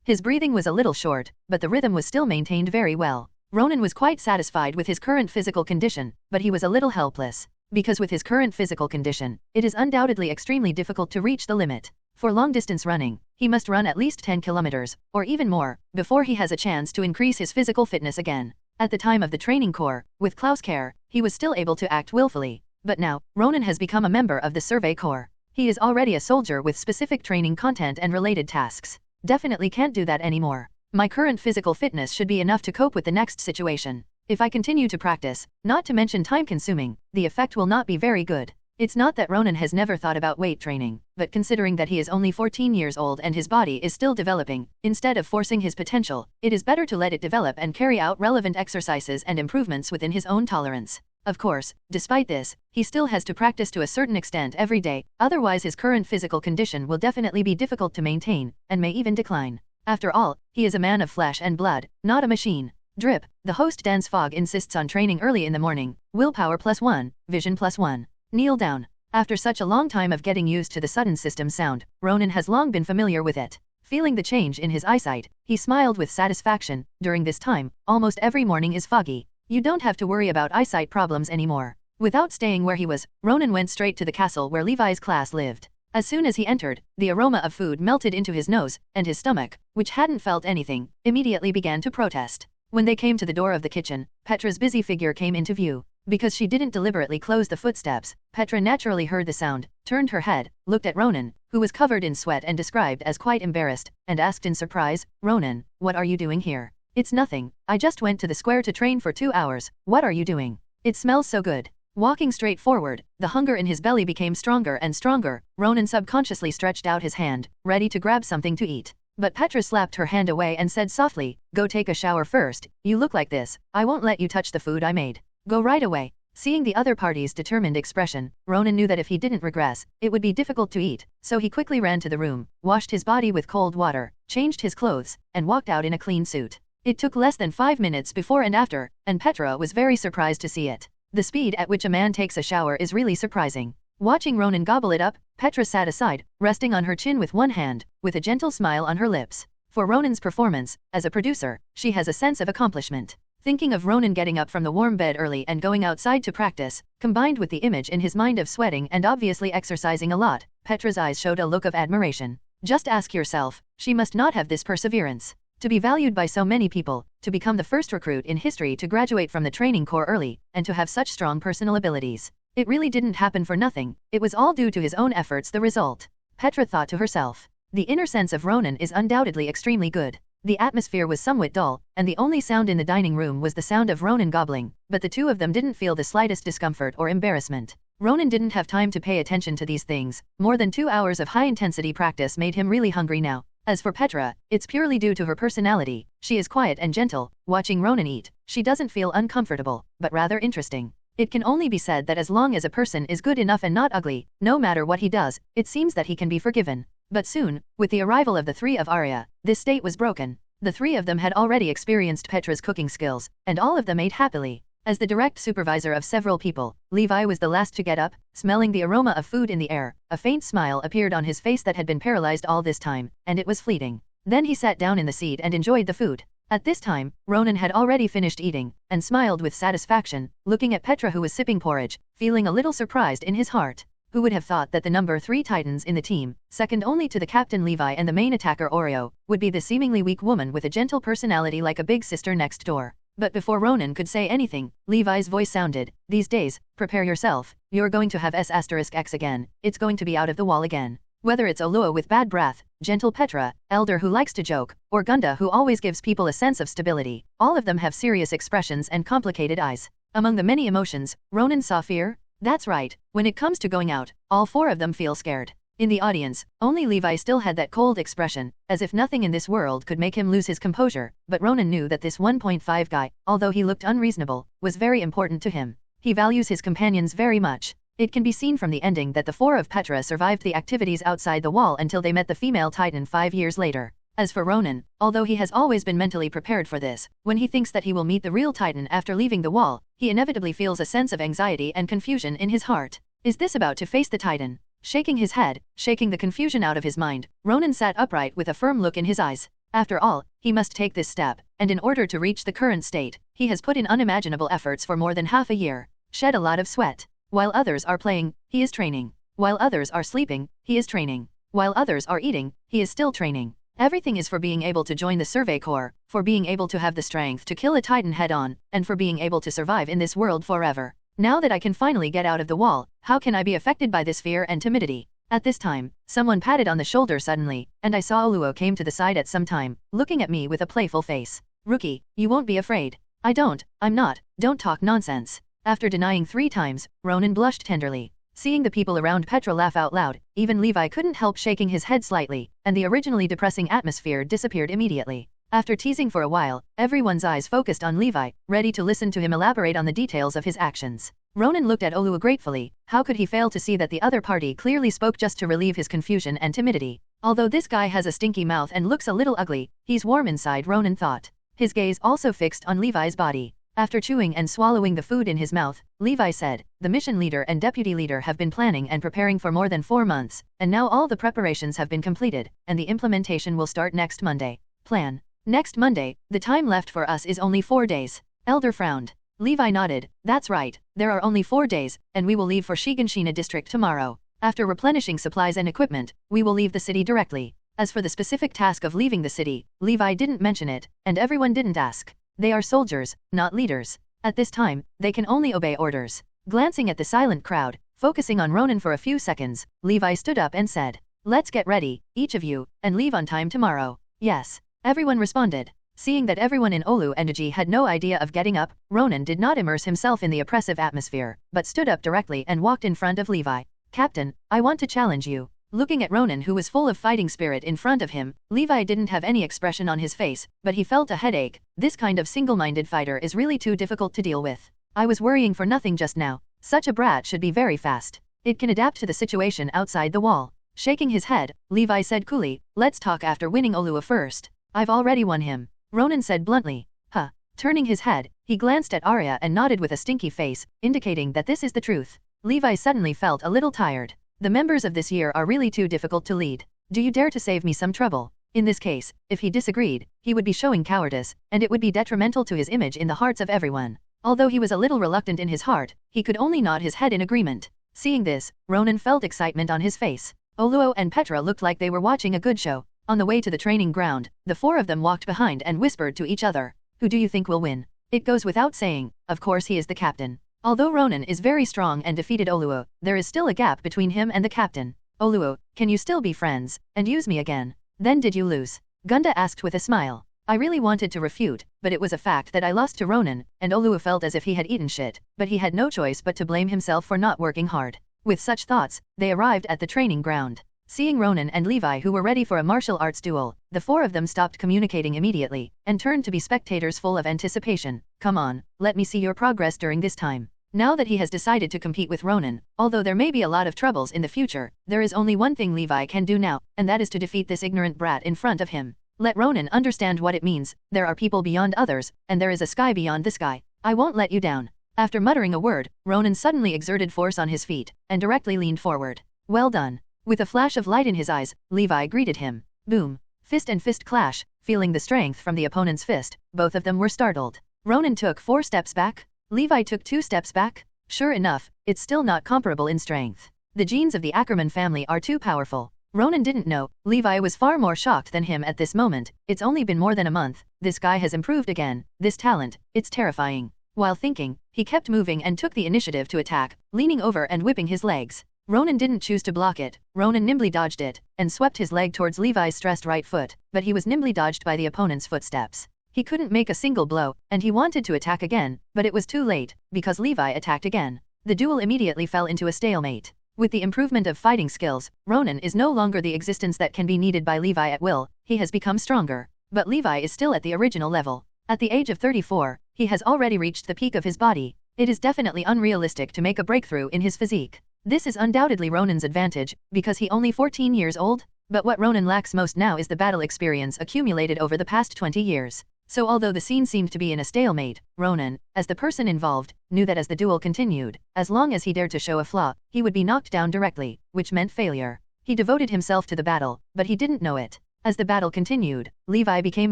His breathing was a little short, but the rhythm was still maintained very well. Ronan was quite satisfied with his current physical condition, but he was a little helpless. Because with his current physical condition, it is undoubtedly extremely difficult to reach the limit. For long-distance running, he must run at least 10 kilometers, or even more, before he has a chance to increase his physical fitness again. At the time of the training corps, with Klaus' care, he was still able to act willfully. But now, Ronan has become a member of the Survey Corps. He is already a soldier with specific training content and related tasks. Definitely can't do that anymore. My current physical fitness should be enough to cope with the next situation. If I continue to practice, not to mention time-consuming, the effect will not be very good. It's not that Ronan has never thought about weight training, but considering that he is only 14 years old and his body is still developing, instead of forcing his potential, it is better to let it develop and carry out relevant exercises and improvements within his own tolerance. Of course, despite this, he still has to practice to a certain extent every day, otherwise his current physical condition will definitely be difficult to maintain, and may even decline. After all, he is a man of flesh and blood, not a machine. Drip, the host Dan's Fogg insists on training early in the morning, willpower +1, vision +1. Kneel down. After such a long time of getting used to the sudden system sound, Ronan has long been familiar with it. Feeling the change in his eyesight, he smiled with satisfaction. During this time, almost every morning is foggy. You don't have to worry about eyesight problems anymore. Without staying where he was, Ronan went straight to the castle where Levi's class lived. As soon as he entered, the aroma of food melted into his nose, and his stomach, which hadn't felt anything, immediately began to protest. When they came to the door of the kitchen, Petra's busy figure came into view. Because she didn't deliberately close the footsteps, Petra naturally heard the sound, turned her head, looked at Ronan, who was covered in sweat and described as quite embarrassed, and asked in surprise, "Ronan, what are you doing here?" "It's nothing, I just went to the square to train for 2 hours, what are you doing? It smells so good." Walking straight forward, the hunger in his belly became stronger and stronger. Ronan subconsciously stretched out his hand, ready to grab something to eat. But Petra slapped her hand away and said softly, "Go take a shower first, you look like this, I won't let you touch the food I made. Go right away." Seeing the other party's determined expression, Ronan knew that if he didn't regress, it would be difficult to eat, so he quickly ran to the room, washed his body with cold water, changed his clothes, and walked out in a clean suit. It took less than 5 minutes before and after, and Petra was very surprised to see it. The speed at which a man takes a shower is really surprising. Watching Ronan gobble it up, Petra sat aside, resting on her chin with one hand, with a gentle smile on her lips. For Ronan's performance, as a producer, she has a sense of accomplishment. Thinking of Ronan getting up from the warm bed early and going outside to practice, combined with the image in his mind of sweating and obviously exercising a lot, Petra's eyes showed a look of admiration. Just ask yourself, she must not have this perseverance. To be valued by so many people, to become the first recruit in history to graduate from the training corps early, and to have such strong personal abilities. It really didn't happen for nothing, it was all due to his own efforts the result. Petra thought to herself. The inner sense of Ronan is undoubtedly extremely good. The atmosphere was somewhat dull, and the only sound in the dining room was the sound of Ronan gobbling, but the two of them didn't feel the slightest discomfort or embarrassment. Ronan didn't have time to pay attention to these things. More than 2 hours of high-intensity practice made him really hungry now. As for Petra, it's purely due to her personality. She is quiet and gentle. Watching Ronan eat, she doesn't feel uncomfortable, but rather interesting. It can only be said that as long as a person is good enough and not ugly, no matter what he does, it seems that he can be forgiven. But soon, with the arrival of the three of Arya, this state was broken. The three of them had already experienced Petra's cooking skills, and all of them ate happily. As the direct supervisor of several people, Levi was the last to get up, smelling the aroma of food in the air. A faint smile appeared on his face that had been paralyzed all this time, and it was fleeting. Then he sat down in the seat and enjoyed the food. At this time, Ronan had already finished eating, and smiled with satisfaction, looking at Petra who was sipping porridge, feeling a little surprised in his heart. Who would have thought that the number 3 titans in the team, second only to the captain Levi and the main attacker Oreo, would be the seemingly weak woman with a gentle personality like a big sister next door. But before Ronan could say anything, Levi's voice sounded, "These days, prepare yourself, you're going to have S*X again, it's going to be out of the wall again." Whether it's Olua with bad breath, gentle Petra, elder who likes to joke, or Gunda who always gives people a sense of stability, all of them have serious expressions and complicated eyes. Among the many emotions, Ronan saw fear. That's right, when it comes to going out, all 4 of them feel scared. In the audience, only Levi still had that cold expression, as if nothing in this world could make him lose his composure, but Ronan knew that this 1.5 guy, although he looked unreasonable, was very important to him. He values his companions very much. It can be seen from the ending that the 4 of Petra survived the activities outside the wall until they met the female titan 5 years later. As for Ronan, although he has always been mentally prepared for this, when he thinks that he will meet the real titan after leaving the wall, he inevitably feels a sense of anxiety and confusion in his heart. Is this about to face the titan? Shaking his head, shaking the confusion out of his mind, Ronan sat upright with a firm look in his eyes. After all, he must take this step, and in order to reach the current state, he has put in unimaginable efforts for more than half a year, shed a lot of sweat. While others are playing, he is training. While others are sleeping, he is training. While others are eating, he is still training. Everything is for being able to join the Survey Corps, for being able to have the strength to kill a Titan head-on, and for being able to survive in this world forever. Now that I can finally get out of the wall, how can I be affected by this fear and timidity? At this time, someone patted on the shoulder suddenly, and I saw Oluo came to the side at some time, looking at me with a playful face. Rookie, you won't be afraid. I'm not, don't talk nonsense. After denying 3 times, Ronan blushed tenderly. Seeing the people around Petra laugh out loud, even Levi couldn't help shaking his head slightly, and the originally depressing atmosphere disappeared immediately. After teasing for a while, everyone's eyes focused on Levi, ready to listen to him elaborate on the details of his actions. Ronan looked at Oluo gratefully. How could he fail to see that the other party clearly spoke just to relieve his confusion and timidity? Although this guy has a stinky mouth and looks a little ugly, he's warm inside, Ronan thought. His gaze also fixed on Levi's body. After chewing and swallowing the food in his mouth, Levi said, the mission leader and deputy leader have been planning and preparing for more than 4 months, and now all the preparations have been completed, and the implementation will start next Monday. Plan. Next Monday, the time left for us is only 4 days. Elder frowned. Levi nodded. That's right, there are only 4 days, and we will leave for Shiganshina district tomorrow. After replenishing supplies and equipment, we will leave the city directly. As for the specific task of leaving the city, Levi didn't mention it, and everyone didn't ask. They are soldiers, not leaders. At this time, they can only obey orders. Glancing at the silent crowd, focusing on Ronan for a few seconds, Levi stood up and said, let's get ready, each of you, and leave on time tomorrow. Yes. Everyone responded. Seeing that everyone in Olu Energy had no idea of getting up, Ronan did not immerse himself in the oppressive atmosphere, but stood up directly and walked in front of Levi. Captain, I want to challenge you. Looking at Ronan, who was full of fighting spirit in front of him, Levi didn't have any expression on his face, but he felt a headache. This kind of single-minded fighter is really too difficult to deal with. I was worrying for nothing just now. Such a brat should be very fast. It can adapt to the situation outside the wall. Shaking his head, Levi said coolly, let's talk after winning Olua first. I've already won him. Ronan said bluntly. Huh. Turning his head, he glanced at Arya and nodded with a stinky face, indicating that this is the truth. Levi suddenly felt a little tired. The members of this year are really too difficult to lead. Do you dare to save me some trouble? In this case, if he disagreed, he would be showing cowardice, and it would be detrimental to his image in the hearts of everyone. Although he was a little reluctant in his heart, he could only nod his head in agreement. Seeing this, Ronan felt excitement on his face. Oluo and Petra looked like they were watching a good show. On the way to the training ground, the 4 of them walked behind and whispered to each other. Who do you think will win? It goes without saying, of course he is the captain. Although Ronan is very strong and defeated Oluo, there is still a gap between him and the captain. Oluo, can you still be friends, and use me again? Then did you lose? Gunda asked with a smile. I really wanted to refute, but it was a fact that I lost to Ronan, and Oluo felt as if he had eaten shit, but he had no choice but to blame himself for not working hard. With such thoughts, they arrived at the training ground. Seeing Ronan and Levi, who were ready for a martial arts duel, the 4 of them stopped communicating immediately, and turned to be spectators full of anticipation. Come on, let me see your progress during this time. Now that he has decided to compete with Ronan, although there may be a lot of troubles in the future, there is only one thing Levi can do now, and that is to defeat this ignorant brat in front of him. Let Ronan understand what it means. There are people beyond others, and there is a sky beyond the sky. I won't let you down. After muttering a word, Ronan suddenly exerted force on his feet, and directly leaned forward. Well done. With a flash of light in his eyes, Levi greeted him. Boom. Fist and fist clash. Feeling the strength from the opponent's fist, both of them were startled. Ronan took 4 steps back. Levi took 2 steps back. Sure enough, it's still not comparable in strength. The genes of the Ackerman family are too powerful. Ronan didn't know, Levi was far more shocked than him at this moment. It's only been more than a month. This guy has improved again. This talent, it's terrifying. While thinking, he kept moving and took the initiative to attack, leaning over and whipping his legs. Ronan didn't choose to block it. Ronan nimbly dodged it, and swept his leg towards Levi's stressed right foot, but he was nimbly dodged by the opponent's footsteps. He couldn't make a single blow, and he wanted to attack again, but it was too late, because Levi attacked again. The duel immediately fell into a stalemate. With the improvement of fighting skills, Ronan is no longer the existence that can be needed by Levi at will. He has become stronger. But Levi is still at the original level. At the age of 34, he has already reached the peak of his body. It is definitely unrealistic to make a breakthrough in his physique. This is undoubtedly Ronan's advantage, because he only 14 years old. But what Ronan lacks most now is the battle experience accumulated over the past 20 years. So although the scene seemed to be in a stalemate, Ronan, as the person involved, knew that as the duel continued, as long as he dared to show a flaw, he would be knocked down directly, which meant failure. He devoted himself to the battle, but he didn't know it. As the battle continued, Levi became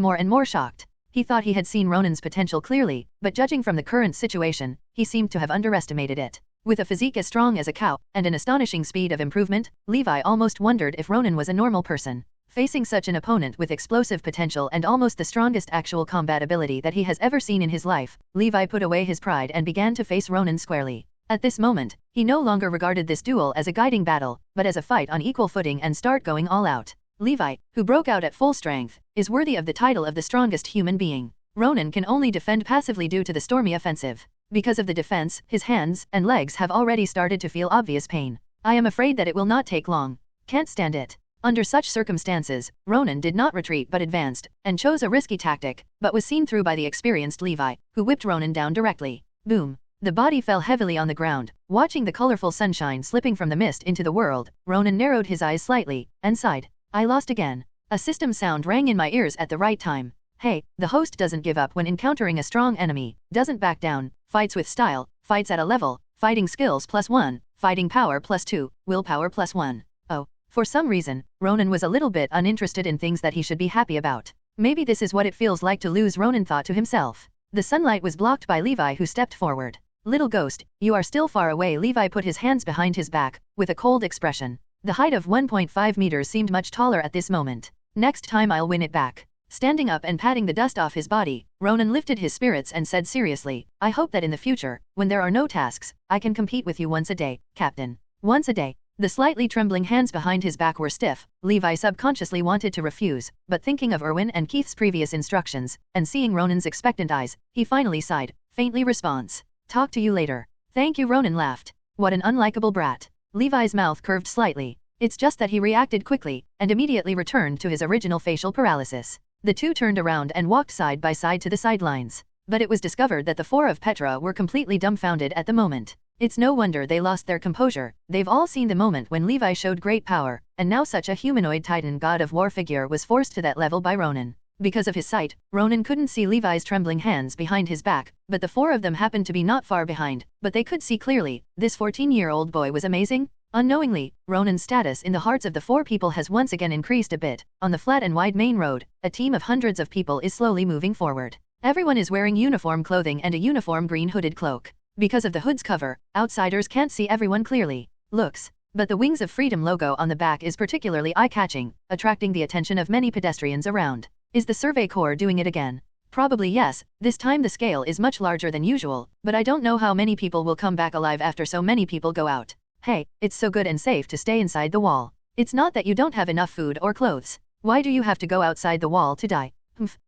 more and more shocked. He thought he had seen Ronan's potential clearly, but judging from the current situation, he seemed to have underestimated it. With a physique as strong as a cow, and an astonishing speed of improvement, Levi almost wondered if Ronan was a normal person. Facing such an opponent with explosive potential and almost the strongest actual combat ability that he has ever seen in his life, Levi put away his pride and began to face Ronan squarely. At this moment, he no longer regarded this duel as a guiding battle, but as a fight on equal footing and start going all out. Levi, who broke out at full strength, is worthy of the title of the strongest human being. Ronan can only defend passively due to the stormy offensive. Because of the defense, his hands and legs have already started to feel obvious pain. I am afraid that it will not take long. Can't stand it. Under such circumstances, Ronan did not retreat but advanced, and chose a risky tactic, but was seen through by the experienced Levi, who whipped Ronan down directly. Boom. The body fell heavily on the ground. Watching the colorful sunshine slipping from the mist into the world, Ronan narrowed his eyes slightly, and sighed. I lost again. A system sound rang in my ears at the right time. Hey, the host doesn't give up when encountering a strong enemy, doesn't back down, fights with style, fights at a level, fighting skills +1, fighting power +2, willpower +1. Oh, for some reason, Ronan was a little bit uninterested in things that he should be happy about. Maybe this is what it feels like to lose, Ronan thought to himself. The sunlight was blocked by Levi, who stepped forward. Little ghost, you are still far away. Levi put his hands behind his back, with a cold expression. The height of 1.5 meters seemed much taller at this moment. Next time I'll win it back. Standing up and patting the dust off his body, Ronan lifted his spirits and said seriously, I hope that in the future, when there are no tasks, I can compete with you once a day, Captain. Once a day. The slightly trembling hands behind his back were stiff. Levi subconsciously wanted to refuse, but thinking of Erwin and Keith's previous instructions, and seeing Ronan's expectant eyes, he finally sighed, faintly response. Talk to you later. Thank you, Ronan laughed. What an unlikable brat. Levi's mouth curved slightly. It's just that he reacted quickly, and immediately returned to his original facial paralysis. The two turned around and walked side by side to the sidelines. But it was discovered that the four of Petra were completely dumbfounded at the moment. It's no wonder they lost their composure. They've all seen the moment when Levi showed great power, and now such a humanoid titan god of war figure was forced to that level by Ronan. Because of his sight, Ronan couldn't see Levi's trembling hands behind his back, but the four of them happened to be not far behind, but they could see clearly. This 14-year-old boy was amazing. Unknowingly, Ronan's status in the hearts of the four people has once again increased a bit. On the flat and wide main road, a team of hundreds of people is slowly moving forward. Everyone is wearing uniform clothing and a uniform green hooded cloak. Because of the hood's cover, outsiders can't see everyone clearly. Looks. But the Wings of Freedom logo on the back is particularly eye-catching, attracting the attention of many pedestrians around. Is the Survey Corps doing it again? Probably yes. This time the scale is much larger than usual, but I don't know how many people will come back alive after so many people go out. Hey, it's so good and safe to stay inside the wall. It's not that you don't have enough food or clothes. Why do you have to go outside the wall to die?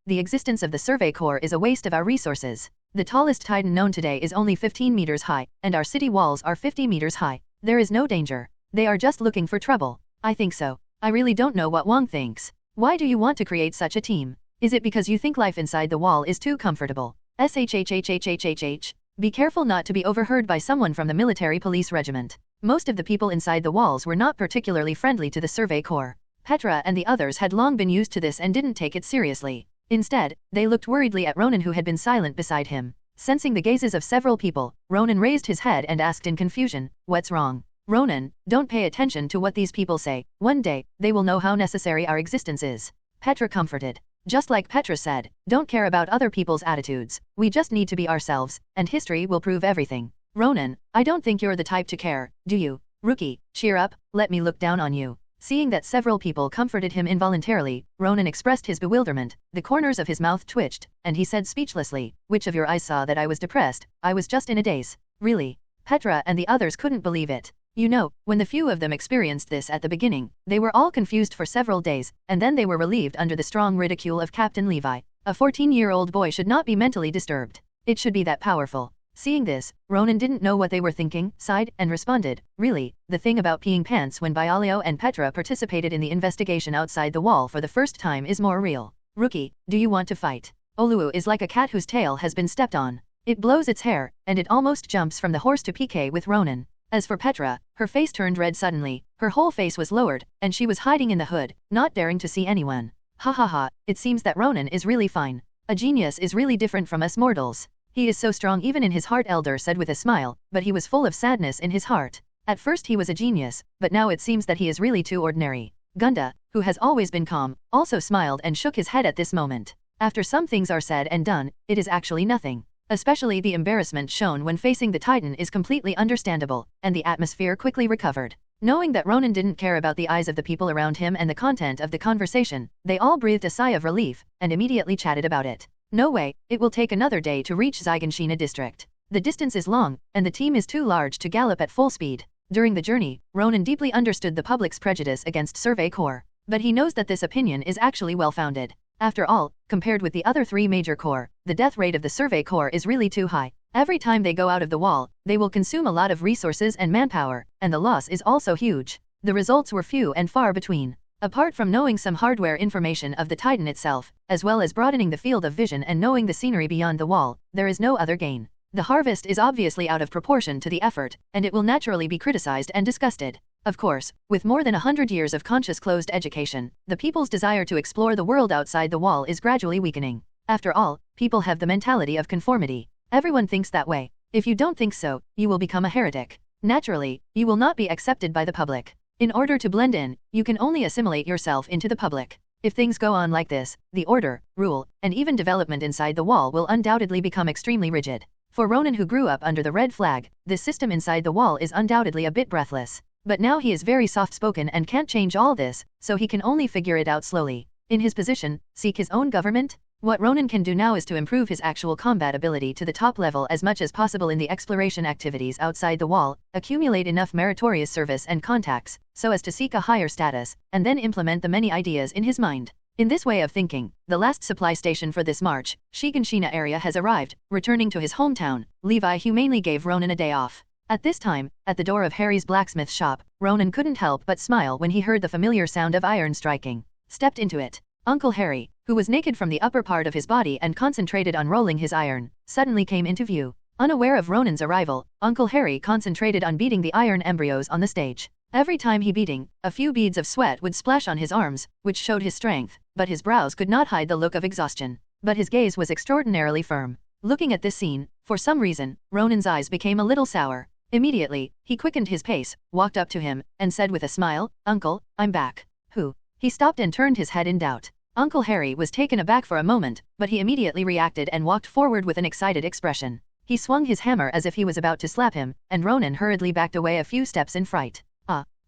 The existence of the Survey Corps is a waste of our resources. The tallest titan known today is only 15 meters high, and our city walls are 50 meters high. There is no danger. They are just looking for trouble. I think so. I really don't know what Wang thinks. Why do you want to create such a team? Is it because you think life inside the wall is too comfortable? SHHHHHHH. Be careful not to be overheard by someone from the military police regiment. Most of the people inside the walls were not particularly friendly to the Survey Corps. Petra and the others had long been used to this and didn't take it seriously. Instead, they looked worriedly at Ronan, who had been silent beside him. Sensing the gazes of several people, Ronan raised his head and asked in confusion, "What's wrong?" "Ronan, don't pay attention to what these people say. One day, they will know how necessary our existence is." Petra comforted. Just like Petra said, don't care about other people's attitudes. We just need to be ourselves, and history will prove everything. Ronan, I don't think you're the type to care, do you? Rookie, cheer up, let me look down on you. Seeing that several people comforted him involuntarily, Ronan expressed his bewilderment. The corners of his mouth twitched, and he said speechlessly, "Which of your eyes saw that I was depressed? I was just in a daze." Really? Petra and the others couldn't believe it. You know, when the few of them experienced this at the beginning, they were all confused for several days, and then they were relieved under the strong ridicule of Captain Levi. A 14-year-old boy should not be mentally disturbed. It should be that powerful. Seeing this, Ronan didn't know what they were thinking, sighed, and responded, "Really, the thing about peeing pants when Bialio and Petra participated in the investigation outside the wall for the first time is more real. Rookie, do you want to fight? Oluo is like a cat whose tail has been stepped on. It blows its hair, and it almost jumps from the horse to PK with Ronan." As for Petra, her face turned red suddenly, her whole face was lowered, and she was hiding in the hood, not daring to see anyone. Ha ha ha, it seems that Ronan is really fine. A genius is really different from us mortals. He is so strong even in his heart, Elder said with a smile, but he was full of sadness in his heart. At first he was a genius, but now it seems that he is really too ordinary. Gunda, who has always been calm, also smiled and shook his head at this moment. After some things are said and done, it is actually nothing. Especially the embarrassment shown when facing the Titan is completely understandable, and the atmosphere quickly recovered. Knowing that Ronan didn't care about the eyes of the people around him and the content of the conversation, they all breathed a sigh of relief, and immediately chatted about it. No way, it will take another day to reach Zygonshina district. The distance is long, and the team is too large to gallop at full speed. During the journey, Ronan deeply understood the public's prejudice against Survey Corps. But he knows that this opinion is actually well-founded. After all, compared with the other 3 major corps, the death rate of the Survey Corps is really too high. Every time they go out of the wall, they will consume a lot of resources and manpower, and the loss is also huge. The results were few and far between. Apart from knowing some hardware information of the Titan itself, as well as broadening the field of vision and knowing the scenery beyond the wall, there is no other gain. The harvest is obviously out of proportion to the effort, and it will naturally be criticized and disgusted. Of course, with more than 100 years of conscious closed education, the people's desire to explore the world outside the wall is gradually weakening. After all, people have the mentality of conformity. Everyone thinks that way. If you don't think so, you will become a heretic. Naturally, you will not be accepted by the public. In order to blend in, you can only assimilate yourself into the public. If things go on like this, the order, rule, and even development inside the wall will undoubtedly become extremely rigid. For Ronan, who grew up under the red flag, this system inside the wall is undoubtedly a bit breathless. But now he is very soft-spoken and can't change all this, so he can only figure it out slowly. In his position, seek his own government? What Ronan can do now is to improve his actual combat ability to the top level as much as possible in the exploration activities outside the wall, accumulate enough meritorious service and contacts, so as to seek a higher status, and then implement the many ideas in his mind. In this way of thinking, the last supply station for this march, Shiganshina area, has arrived. Returning to his hometown, Levi humanely gave Ronan a day off. At this time, at the door of Harry's blacksmith shop, Ronan couldn't help but smile when he heard the familiar sound of iron striking. Stepped into it. Uncle Harry, who was naked from the upper part of his body and concentrated on rolling his iron, suddenly came into view. Unaware of Ronan's arrival, Uncle Harry concentrated on beating the iron embryos on the stage. Every time he beating, a few beads of sweat would splash on his arms, which showed his strength, but his brows could not hide the look of exhaustion. But his gaze was extraordinarily firm. Looking at this scene, for some reason, Ronan's eyes became a little sour. Immediately, he quickened his pace, walked up to him, and said with a smile, "Uncle, I'm back." "Who?" He stopped and turned his head in doubt. Uncle Harry was taken aback for a moment, but he immediately reacted and walked forward with an excited expression. He swung his hammer as if he was about to slap him, and Ronan hurriedly backed away a few steps in fright.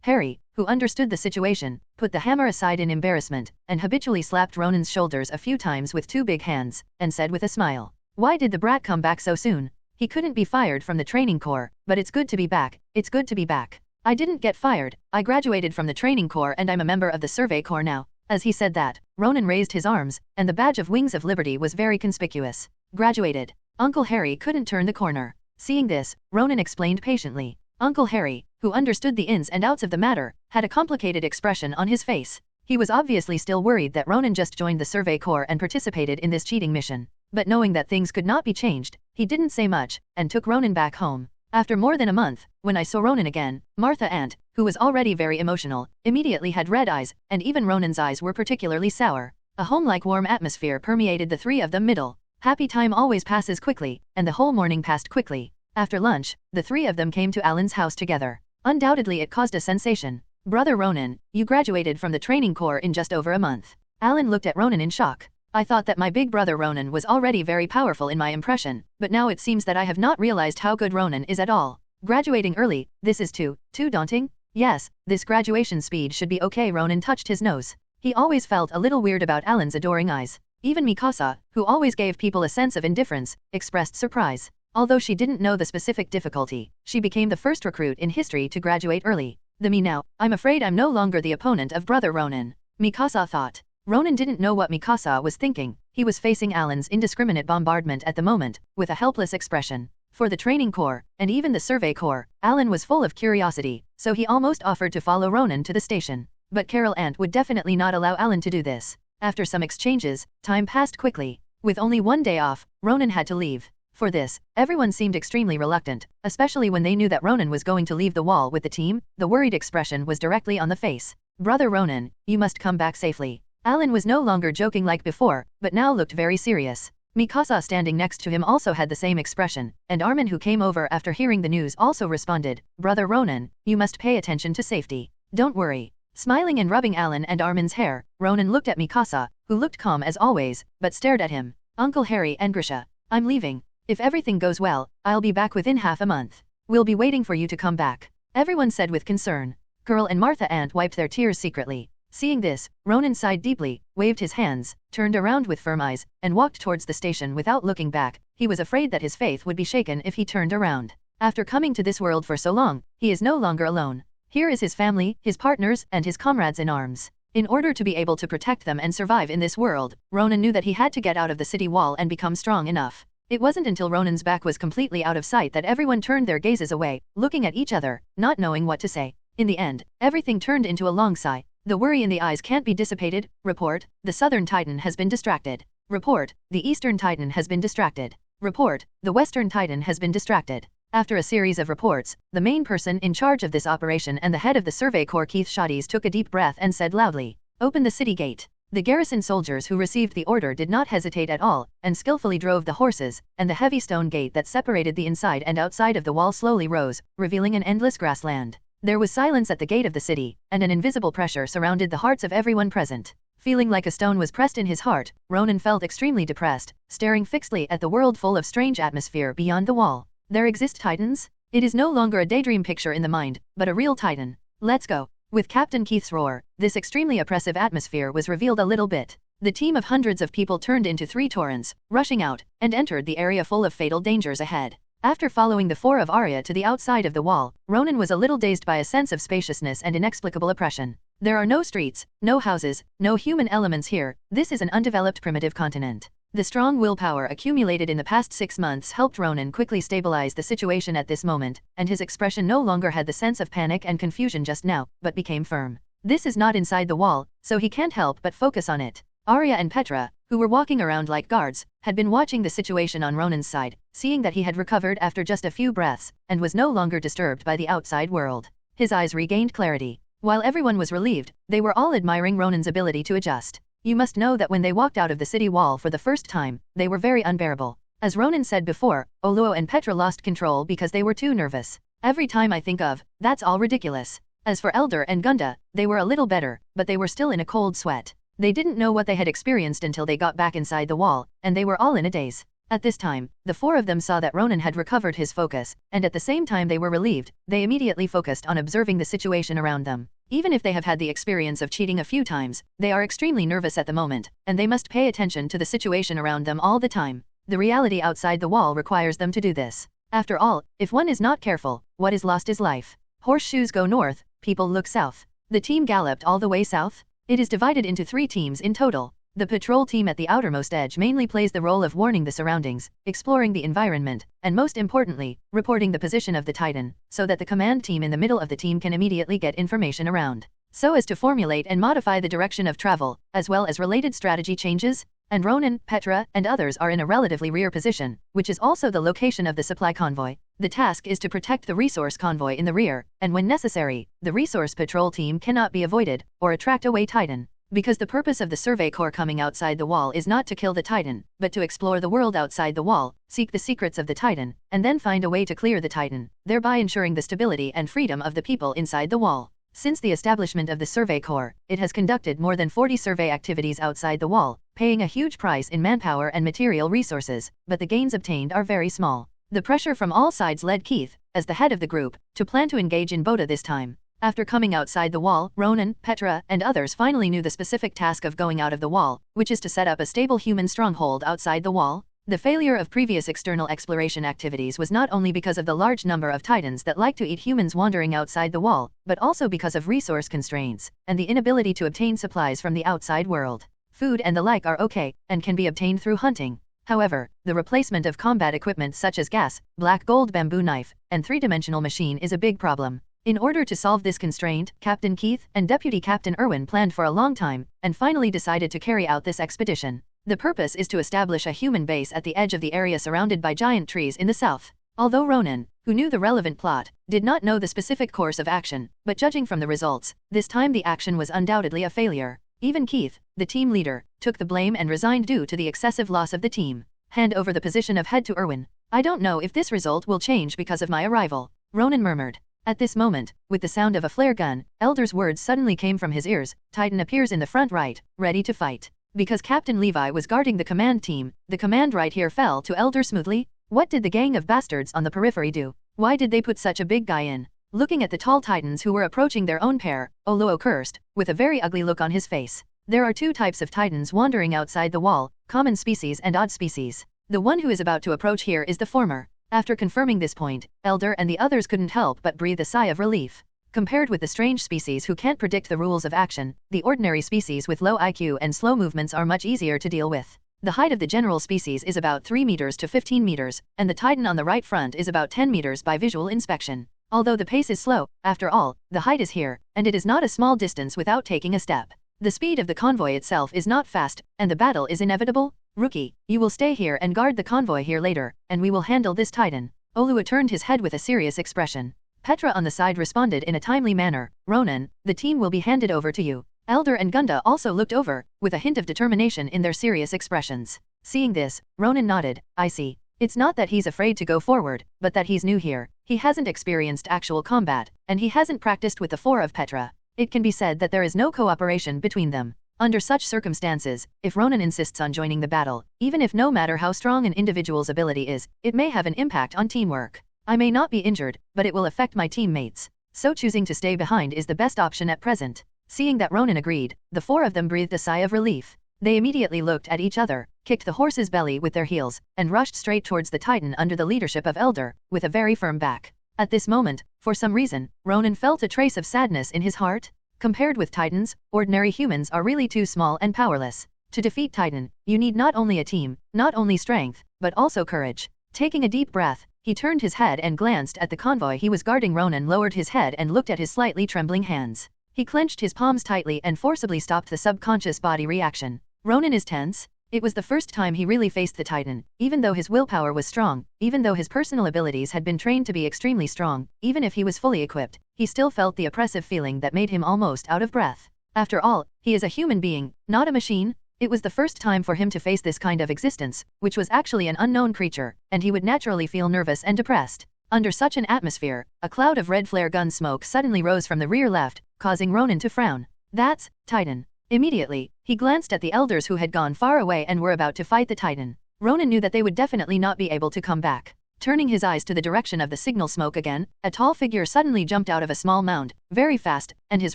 Harry, who understood the situation, put the hammer aside in embarrassment, and habitually slapped Ronan's shoulders a few times with 2 big hands, and said with a smile, "Why did the brat come back so soon? He couldn't be fired from the training corps, but it's good to be back, it's good to be back." "I didn't get fired, I graduated from the training corps and I'm a member of the Survey Corps now." As he said that, Ronan raised his arms, and the badge of Wings of Liberty was very conspicuous. "Graduated." Uncle Harry couldn't turn the corner. Seeing this, Ronan explained patiently. Uncle Harry, who understood the ins and outs of the matter, had a complicated expression on his face. He was obviously still worried that Ronan just joined the Survey Corps and participated in this cheating mission. But knowing that things could not be changed, he didn't say much, and took Ronan back home. After more than a month, when I saw Ronan again, Martha Ant, who was already very emotional, immediately had red eyes, and even Ronan's eyes were particularly sour. A home-like warm atmosphere permeated the 3 of them middle. Happy time always passes quickly, and the whole morning passed quickly. After lunch, the 3 of them came to Alan's house together. Undoubtedly it caused a sensation. "Brother Ronan, you graduated from the training corps in just over a month." Alan looked at Ronan in shock. "I thought that my big brother Ronan was already very powerful in my impression, but now it seems that I have not realized how good Ronan is at all. Graduating early, this is too daunting?" "Yes, this graduation speed should be okay." Ronan touched his nose. He always felt a little weird about Alan's adoring eyes. Even Mikasa, who always gave people a sense of indifference, expressed surprise. Although she didn't know the specific difficulty, she became the first recruit in history to graduate early. Me now, I'm afraid I'm no longer the opponent of brother Ronan," Mikasa thought. Ronan didn't know what Mikasa was thinking. He was facing Alan's indiscriminate bombardment at the moment, with a helpless expression. For the training corps, and even the Survey Corps, Alan was full of curiosity, so he almost offered to follow Ronan to the station. But Carol Ant would definitely not allow Alan to do this. After some exchanges, time passed quickly. With only 1 day off, Ronan had to leave. For this, everyone seemed extremely reluctant, especially when they knew that Ronan was going to leave the wall with the team. The worried expression was directly on the face. "Brother Ronan, you must come back safely." Alan was no longer joking like before, but now looked very serious. Mikasa standing next to him also had the same expression, and Armin, who came over after hearing the news, also responded, "Brother Ronan, you must pay attention to safety. Don't worry. Smiling and rubbing Alan and Armin's hair, Ronan looked at Mikasa, who looked calm as always, but stared at him. Uncle Harry and Grisha, I'm leaving. If everything goes well, I'll be back within half a month. We'll be waiting for you to come back, everyone said with concern. Girl and Martha Ant wiped their tears secretly. Seeing this, Ronan sighed deeply, waved his hands, turned around with firm eyes, and walked towards the station without looking back. He was afraid that his faith would be shaken if he turned around. After coming to this world for so long, he is no longer alone. Here is his family, his partners, and his comrades in arms. In order to be able to protect them and survive in this world, Ronan knew that he had to get out of the city wall and become strong enough. It wasn't until Ronan's back was completely out of sight that everyone turned their gazes away, looking at each other, not knowing what to say. In the end, everything turned into a long sigh. The worry in the eyes can't be dissipated. Report, the Southern Titan has been distracted. Report, the Eastern Titan has been distracted. Report, the Western Titan has been distracted. After a series of reports, the main person in charge of this operation and the head of the Survey Corps Keith Shadis took a deep breath and said loudly, "Open the city gate." The garrison soldiers who received the order did not hesitate at all, and skillfully drove the horses, and the heavy stone gate that separated the inside and outside of the wall slowly rose, revealing an endless grassland. There was silence at the gate of the city, and an invisible pressure surrounded the hearts of everyone present. Feeling like a stone was pressed in his heart, Ronan felt extremely depressed, staring fixedly at the world full of strange atmosphere beyond the wall. There exist titans? It is no longer a daydream picture in the mind, but a real titan. Let's go. With Captain Keith's roar, this extremely oppressive atmosphere was revealed a little bit. The team of hundreds of people turned into 3 torrents, rushing out, and entered the area full of fatal dangers ahead. After following the 4 of Arya to the outside of the wall, Ronan was a little dazed by a sense of spaciousness and inexplicable oppression. There are no streets, no houses, no human elements here. This is an undeveloped primitive continent. The strong willpower accumulated in the past 6 months helped Ronan quickly stabilize the situation at this moment, and his expression no longer had the sense of panic and confusion just now, but became firm. This is not inside the wall, so he can't help but focus on it. Arya and Petra, who were walking around like guards, had been watching the situation on Ronan's side, seeing that he had recovered after just a few breaths, and was no longer disturbed by the outside world. His eyes regained clarity. While everyone was relieved, they were all admiring Ronan's ability to adjust. You must know that when they walked out of the city wall for the first time, they were very unbearable. As Ronan said before, Oluo and Petra lost control because they were too nervous. Every time I think of, that's all ridiculous. As for Elder and Gunda, they were a little better, but they were still in a cold sweat. They didn't know what they had experienced until they got back inside the wall, and they were all in a daze. At this time, the 4 of them saw that Ronan had recovered his focus, and at the same time they were relieved. They immediately focused on observing the situation around them. Even if they have had the experience of cheating a few times, they are extremely nervous at the moment, and they must pay attention to the situation around them all the time. The reality outside the wall requires them to do this. After all, if one is not careful, what is lost is life. Horseshoes go north, people look south. The team galloped all the way south. It is divided into 3 teams in total. The patrol team at the outermost edge mainly plays the role of warning the surroundings, exploring the environment, and most importantly, reporting the position of the Titan, so that the command team in the middle of the team can immediately get information around, so as to formulate and modify the direction of travel, as well as related strategy changes. And Ronan, Petra, and others are in a relatively rear position, which is also the location of the supply convoy. The task is to protect the resource convoy in the rear, and when necessary, the resource patrol team cannot be avoided, or attract away Titan. Because the purpose of the Survey Corps coming outside the wall is not to kill the Titan, but to explore the world outside the wall, seek the secrets of the Titan, and then find a way to clear the Titan, thereby ensuring the stability and freedom of the people inside the wall. Since the establishment of the Survey Corps, it has conducted more than 40 survey activities outside the wall, paying a huge price in manpower and material resources, but the gains obtained are very small. The pressure from all sides led Keith, as the head of the group, to plan to engage in Boda this time. After coming outside the wall, Ronan, Petra, and others finally knew the specific task of going out of the wall, which is to set up a stable human stronghold outside the wall. The failure of previous external exploration activities was not only because of the large number of Titans that like to eat humans wandering outside the wall, but also because of resource constraints, and the inability to obtain supplies from the outside world. Food and the like are okay, and can be obtained through hunting. However, the replacement of combat equipment such as gas, black gold bamboo knife, and 3-dimensional machine is a big problem. In order to solve this constraint, Captain Keith and Deputy Captain Irwin planned for a long time, and finally decided to carry out this expedition. The purpose is to establish a human base at the edge of the area surrounded by giant trees in the south. Although Ronan, who knew the relevant plot, did not know the specific course of action, but judging from the results, this time the action was undoubtedly a failure. Even Keith, the team leader, took the blame and resigned due to the excessive loss of the team. Hand over the position of head to Irwin. I don't know if this result will change because of my arrival, Ronan murmured. At this moment, with the sound of a flare gun, Elder's words suddenly came from his ears. Titan appears in the front right, ready to fight. Because Captain Levi was guarding the command team, the command right here fell to Elder smoothly. What did the gang of bastards on the periphery do? Why did they put such a big guy in? Looking at the tall titans who were approaching their own pair, Oluo cursed, with a very ugly look on his face. There are two types of titans wandering outside the wall, common species and odd species. The one who is about to approach here is the former. After confirming this point, Elder and the others couldn't help but breathe a sigh of relief. Compared with the strange species who can't predict the rules of action, the ordinary species with low IQ and slow movements are much easier to deal with. The height of the general species is about 3 meters to 15 meters, and the titan on the right front is about 10 meters by visual inspection. Although the pace is slow, after all, the height is here, and it is not a small distance without taking a step. The speed of the convoy itself is not fast, and the battle is inevitable. Rookie, you will stay here and guard the convoy here later, and we will handle this titan. Olua turned his head with a serious expression. Petra on the side responded in a timely manner. Ronan, the team will be handed over to you. Elder and Gunda also looked over, with a hint of determination in their serious expressions. Seeing this, Ronan nodded. I see. It's not that he's afraid to go forward, but that he's new here. He hasn't experienced actual combat, and he hasn't practiced with the four of Petra. It can be said that there is no cooperation between them. Under such circumstances, if Ronan insists on joining the battle, even if no matter how strong an individual's ability is, it may have an impact on teamwork. I may not be injured, but it will affect my teammates. So choosing to stay behind is the best option at present. Seeing that Ronan agreed, the four of them breathed a sigh of relief. They immediately looked at each other, kicked the horse's belly with their heels, and rushed straight towards the titan under the leadership of Elder, with a very firm back. At this moment, for some reason, Ronan felt a trace of sadness in his heart. Compared with titans, ordinary humans are really too small and powerless. To defeat Titan, you need not only a team, not only strength, but also courage. Taking a deep breath, he turned his head and glanced at the convoy he was guarding. Ronan lowered his head and looked at his slightly trembling hands. He clenched his palms tightly and forcibly stopped the subconscious body reaction. Ronan is tense. It was the first time he really faced the Titan. Even though his willpower was strong, even though his personal abilities had been trained to be extremely strong, even if he was fully equipped, he still felt the oppressive feeling that made him almost out of breath. After all, he is a human being, not a machine. It was the first time for him to face this kind of existence, which was actually an unknown creature, and he would naturally feel nervous and depressed. Under such an atmosphere, a cloud of red flare gun smoke suddenly rose from the rear left, causing Ronan to frown. That's Titan. Immediately, he glanced at the elders who had gone far away and were about to fight the Titan. Ronan knew that they would definitely not be able to come back. Turning his eyes to the direction of the signal smoke again, a tall figure suddenly jumped out of a small mound, very fast, and his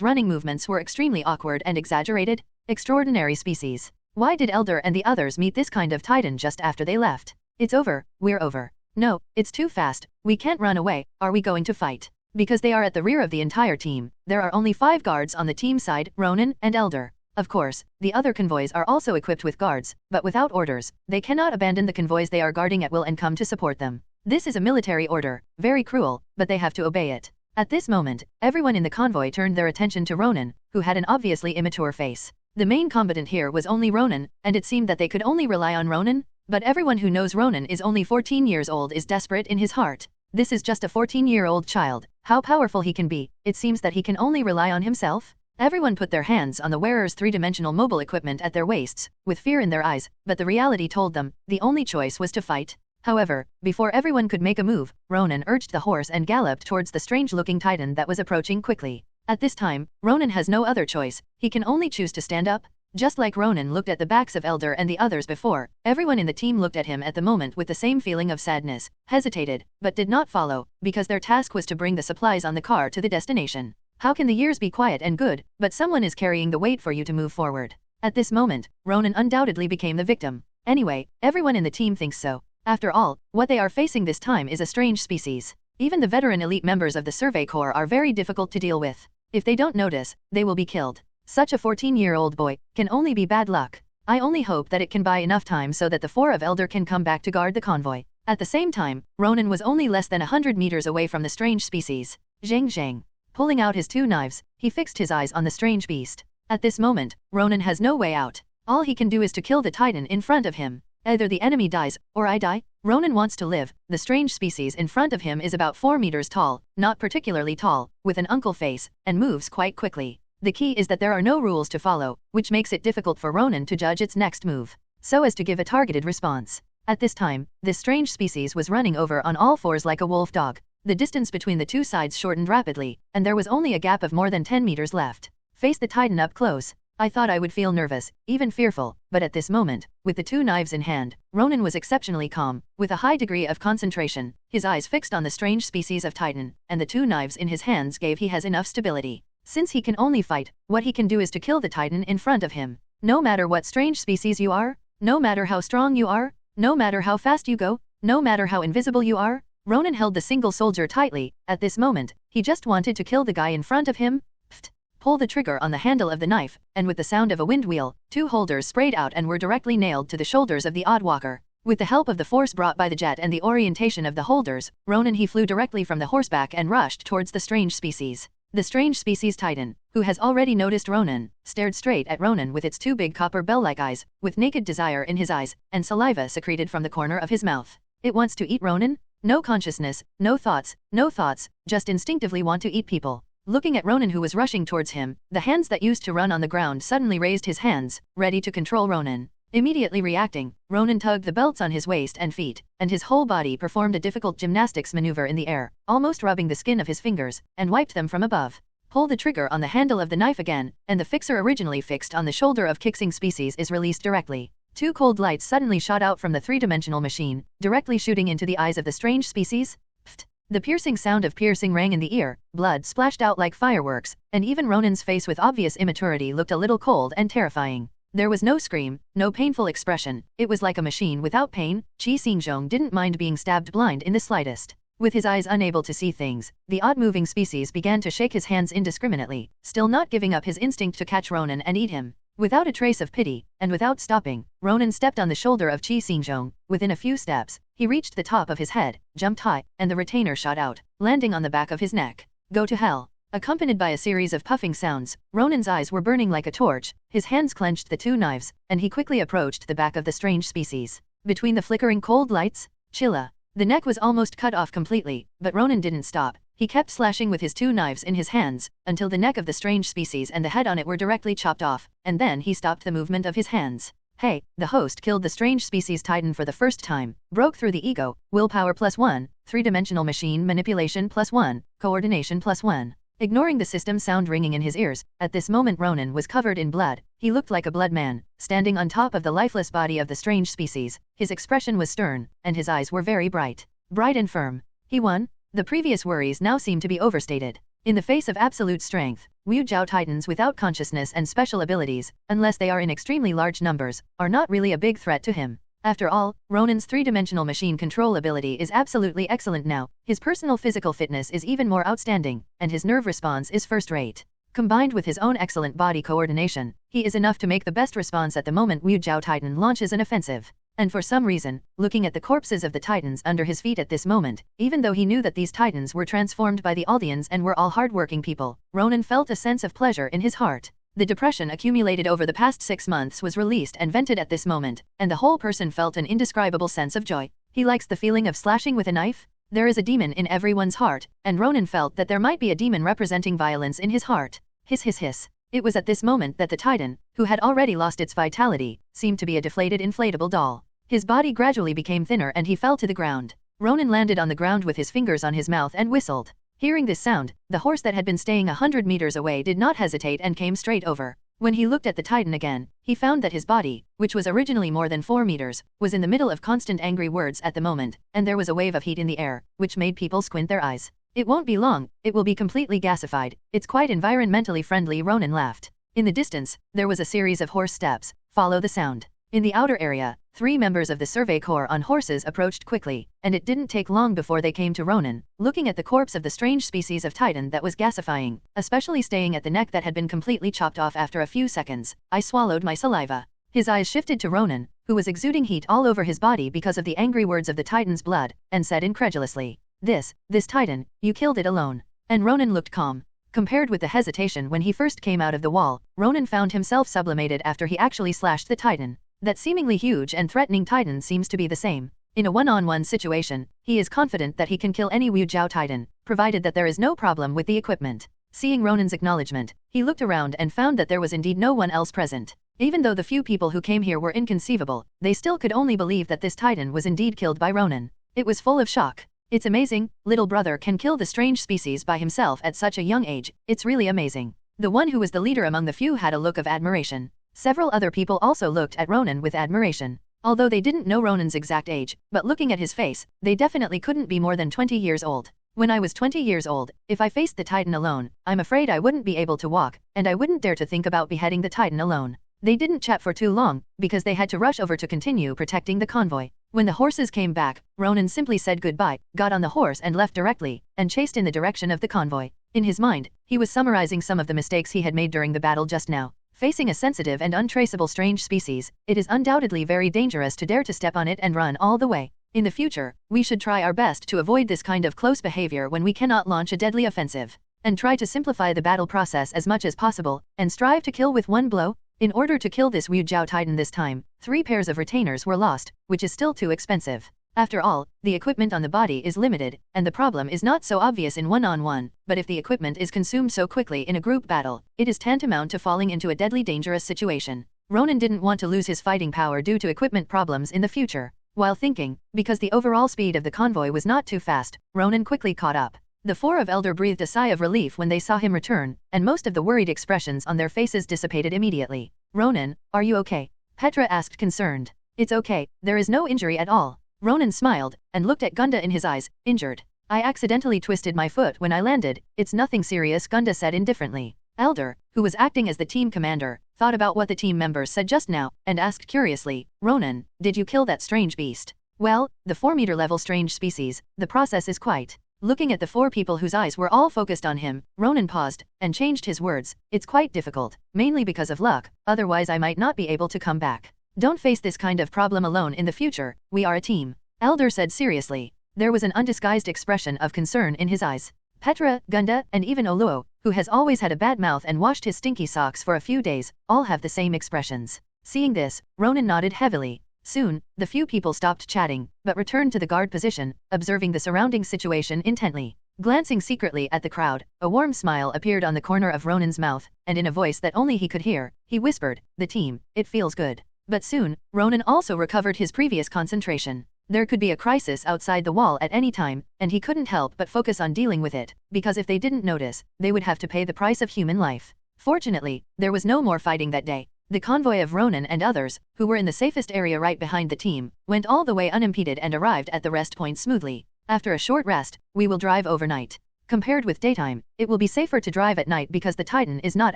running movements were extremely awkward and exaggerated. Extraordinary species. Why did Elder and the others meet this kind of Titan just after they left? It's over, we're over. No, it's too fast, we can't run away, are we going to fight? Because they are at the rear of the entire team, there are only 5 guards on the team side, Ronan and Elder. Of course, the other convoys are also equipped with guards, but without orders, they cannot abandon the convoys they are guarding at will and come to support them. This is a military order, very cruel, but they have to obey it. At this moment, everyone in the convoy turned their attention to Ronan, who had an obviously immature face. The main combatant here was only Ronan, and it seemed that they could only rely on Ronan, but everyone who knows Ronan is only 14 years old is desperate in his heart. This is just a 14-year-old child. How powerful he can be, it seems that he can only rely on himself. Everyone put their hands on the wearer's 3-dimensional mobile equipment at their waists, with fear in their eyes, but the reality told them, the only choice was to fight. However, before everyone could make a move, Ronan urged the horse and galloped towards the strange-looking Titan that was approaching quickly. At this time, Ronan has no other choice, he can only choose to stand up. Just like Ronan looked at the backs of Elder and the others before, everyone in the team looked at him at the moment with the same feeling of sadness, hesitated, but did not follow, because their task was to bring the supplies on the car to the destination. How can the years be quiet and good, but someone is carrying the weight for you to move forward? At this moment, Ronan undoubtedly became the victim. Anyway, everyone in the team thinks so. After all, what they are facing this time is a strange species. Even the veteran elite members of the Survey Corps are very difficult to deal with. If they don't notice, they will be killed. Such a 14-year-old boy can only be bad luck. I only hope that it can buy enough time so that the 4 of Elder can come back to guard the convoy. At the same time, Ronan was only less than 100 meters away from the strange species. Zhang Zhang. Pulling out his 2 knives, he fixed his eyes on the strange beast. At this moment, Ronan has no way out. All he can do is to kill the Titan in front of him. Either the enemy dies, or I die. Ronan wants to live. The strange species in front of him is about 4 meters tall, not particularly tall, with an uncle face, and moves quite quickly. The key is that there are no rules to follow, which makes it difficult for Ronan to judge its next move, so as to give a targeted response. At this time, this strange species was running over on all 4s like a wolf dog. The distance between the two sides shortened rapidly, and there was only a gap of more than 10 meters left. Face the Titan up close. I thought I would feel nervous, even fearful, but at this moment, with the two knives in hand, Ronan was exceptionally calm, with a high degree of concentration, his eyes fixed on the strange species of Titan, and the two knives in his hands gave he has enough stability. Since he can only fight, what he can do is to kill the Titan in front of him. No matter what strange species you are, no matter how strong you are, no matter how fast you go, no matter how invisible you are, Ronan held the single soldier tightly. At this moment, he just wanted to kill the guy in front of him. Pfft. Pull the trigger on the handle of the knife, and with the sound of a wind wheel, two holders sprayed out and were directly nailed to the shoulders of the Oddwalker. With the help of the force brought by the jet and the orientation of the holders, Ronan he flew directly from the horseback and rushed towards the strange species. The strange species Titan, who has already noticed Ronan, stared straight at Ronan with its two big copper bell-like eyes, with naked desire in his eyes, and saliva secreted from the corner of his mouth. It wants to eat Ronan? No consciousness, no thoughts, just instinctively want to eat people. Looking at Ronan who was rushing towards him, the hands that used to run on the ground suddenly raised his hands, ready to control Ronan. Immediately reacting, Ronan tugged the belts on his waist and feet, and his whole body performed a difficult gymnastics maneuver in the air, almost rubbing the skin of his fingers, and wiped them from above. Pull the trigger on the handle of the knife again, and the fixer originally fixed on the shoulder of Kixing species is released directly. Two cold lights suddenly shot out from the three-dimensional machine, directly shooting into the eyes of the strange species. Pfft. The piercing sound of piercing rang in the ear, blood splashed out like fireworks, and even Ronan's face with obvious immaturity looked a little cold and terrifying. There was no scream, no painful expression, it was like a machine without pain. Qi Xingzhong didn't mind being stabbed blind in the slightest. With his eyes unable to see things, the odd-moving species began to shake his hands indiscriminately, still not giving up his instinct to catch Ronan and eat him. Without a trace of pity, and without stopping, Ronan stepped on the shoulder of Qi Xingzhong. Within a few steps, he reached the top of his head, jumped high, and the retainer shot out, landing on the back of his neck. Go to hell. Accompanied by a series of puffing sounds, Ronan's eyes were burning like a torch, his hands clenched the two knives, and he quickly approached the back of the strange species. Between the flickering cold lights, Chilla. The neck was almost cut off completely, but Ronan didn't stop. He kept slashing with his two knives in his hands, until the neck of the strange species and the head on it were directly chopped off, and then he stopped the movement of his hands. Hey, the host killed the strange species Titan for the first time, broke through the ego, willpower +1, three-dimensional machine manipulation +1, coordination +1. Ignoring the system sound ringing in his ears, at this moment Ronan was covered in blood. He looked like a blood man, standing on top of the lifeless body of the strange species. His expression was stern, and his eyes were very bright. Bright and firm. He won? The previous worries now seemed to be overstated. In the face of absolute strength, Wu Jiao Titans without consciousness and special abilities, unless they are in extremely large numbers, are not really a big threat to him. After all, Ronan's three-dimensional machine control ability is absolutely excellent now, his personal physical fitness is even more outstanding, and his nerve response is first-rate. Combined with his own excellent body coordination, he is enough to make the best response at the moment Wu Jiao Titan launches an offensive. And for some reason, looking at the corpses of the Titans under his feet at this moment, even though he knew that these Titans were transformed by the Aldeans and were all hard-working people, Ronan felt a sense of pleasure in his heart. The depression accumulated over the past 6 months was released and vented at this moment, and the whole person felt an indescribable sense of joy. He likes the feeling of slashing with a knife. There is a demon in everyone's heart, and Ronan felt that there might be a demon representing violence in his heart. Hiss hiss hiss. It was at this moment that the Titan, who had already lost its vitality, seemed to be a deflated inflatable doll. His body gradually became thinner and he fell to the ground. Ronan landed on the ground with his fingers on his mouth and whistled. Hearing this sound, the horse that had been staying 100 meters away did not hesitate and came straight over. When he looked at the Titan again, he found that his body, which was originally more than 4 meters, was in the middle of constant angry words at the moment, and there was a wave of heat in the air, which made people squint their eyes. It won't be long, it will be completely gasified, it's quite environmentally friendly. Ronan laughed. In the distance, there was a series of horse steps. Follow the sound. In the outer area, 3 members of the Survey Corps on horses approached quickly, and it didn't take long before they came to Ronan, looking at the corpse of the strange species of Titan that was gasifying, especially staying at the neck that had been completely chopped off after a few seconds. I swallowed my saliva. His eyes shifted to Ronan, who was exuding heat all over his body because of the angry words of the Titan's blood, and said incredulously, This Titan, you killed it alone. And Ronan looked calm. Compared with the hesitation when he first came out of the wall, Ronan found himself sublimated after he actually slashed the Titan. That seemingly huge and threatening Titan seems to be the same. In a one-on-one situation, he is confident that he can kill any Wu Jiao Titan, provided that there is no problem with the equipment. Seeing Ronan's acknowledgement, he looked around and found that there was indeed no one else present. Even though the few people who came here were inconceivable, they still could only believe that this Titan was indeed killed by Ronan. It was full of shock. It's amazing, little brother can kill the strange species by himself at such a young age, it's really amazing. The one who was the leader among the few had a look of admiration. Several other people also looked at Ronan with admiration. Although they didn't know Ronan's exact age, but looking at his face, they definitely couldn't be more than 20 years old. When I was 20 years old, if I faced the Titan alone, I'm afraid I wouldn't be able to walk, and I wouldn't dare to think about beheading the Titan alone. They didn't chat for too long, because they had to rush over to continue protecting the convoy. When the horses came back, Ronan simply said goodbye, got on the horse and left directly, and chased in the direction of the convoy. In his mind, he was summarizing some of the mistakes he had made during the battle just now. Facing a sensitive and untraceable strange species, it is undoubtedly very dangerous to dare to step on it and run all the way. In the future, we should try our best to avoid this kind of close behavior when we cannot launch a deadly offensive, and try to simplify the battle process as much as possible, and strive to kill with one blow. In order to kill this Wu Jiao Titan this time, 3 pairs of retainers were lost, which is still too expensive. After all, the equipment on the body is limited, and the problem is not so obvious in one-on-one, but if the equipment is consumed so quickly in a group battle, it is tantamount to falling into a deadly dangerous situation. Ronan didn't want to lose his fighting power due to equipment problems in the future. While thinking, because the overall speed of the convoy was not too fast, Ronan quickly caught up. The 4 of Elder breathed a sigh of relief when they saw him return, and most of the worried expressions on their faces dissipated immediately. Ronan, are you okay? Petra asked concerned. It's okay, there is no injury at all. Ronan smiled, and looked at Gunda in his eyes. Injured? I accidentally twisted my foot when I landed, it's nothing serious, Gunda said indifferently. Elder, who was acting as the team commander, thought about what the team members said just now, and asked curiously, Ronan, did you kill that strange beast? Well, the 4-meter level strange species, the process is quite. Looking at the 4 people whose eyes were all focused on him, Ronan paused, and changed his words, it's quite difficult, mainly because of luck, otherwise I might not be able to come back. Don't face this kind of problem alone in the future, we are a team. Elder said seriously. There was an undisguised expression of concern in his eyes. Petra, Gunda, and even Oluo, who has always had a bad mouth and washed his stinky socks for a few days, all have the same expressions. Seeing this, Ronan nodded heavily. Soon, the few people stopped chatting, but returned to the guard position, observing the surrounding situation intently. Glancing secretly at the crowd, a warm smile appeared on the corner of Ronan's mouth, and in a voice that only he could hear, he whispered, the team, it feels good. But soon, Ronan also recovered his previous concentration. There could be a crisis outside the wall at any time, and he couldn't help but focus on dealing with it, because if they didn't notice, they would have to pay the price of human life. Fortunately, there was no more fighting that day. The convoy of Ronan and others, who were in the safest area right behind the team, went all the way unimpeded and arrived at the rest point smoothly. After a short rest, we will drive overnight. Compared with daytime, it will be safer to drive at night because the Titan is not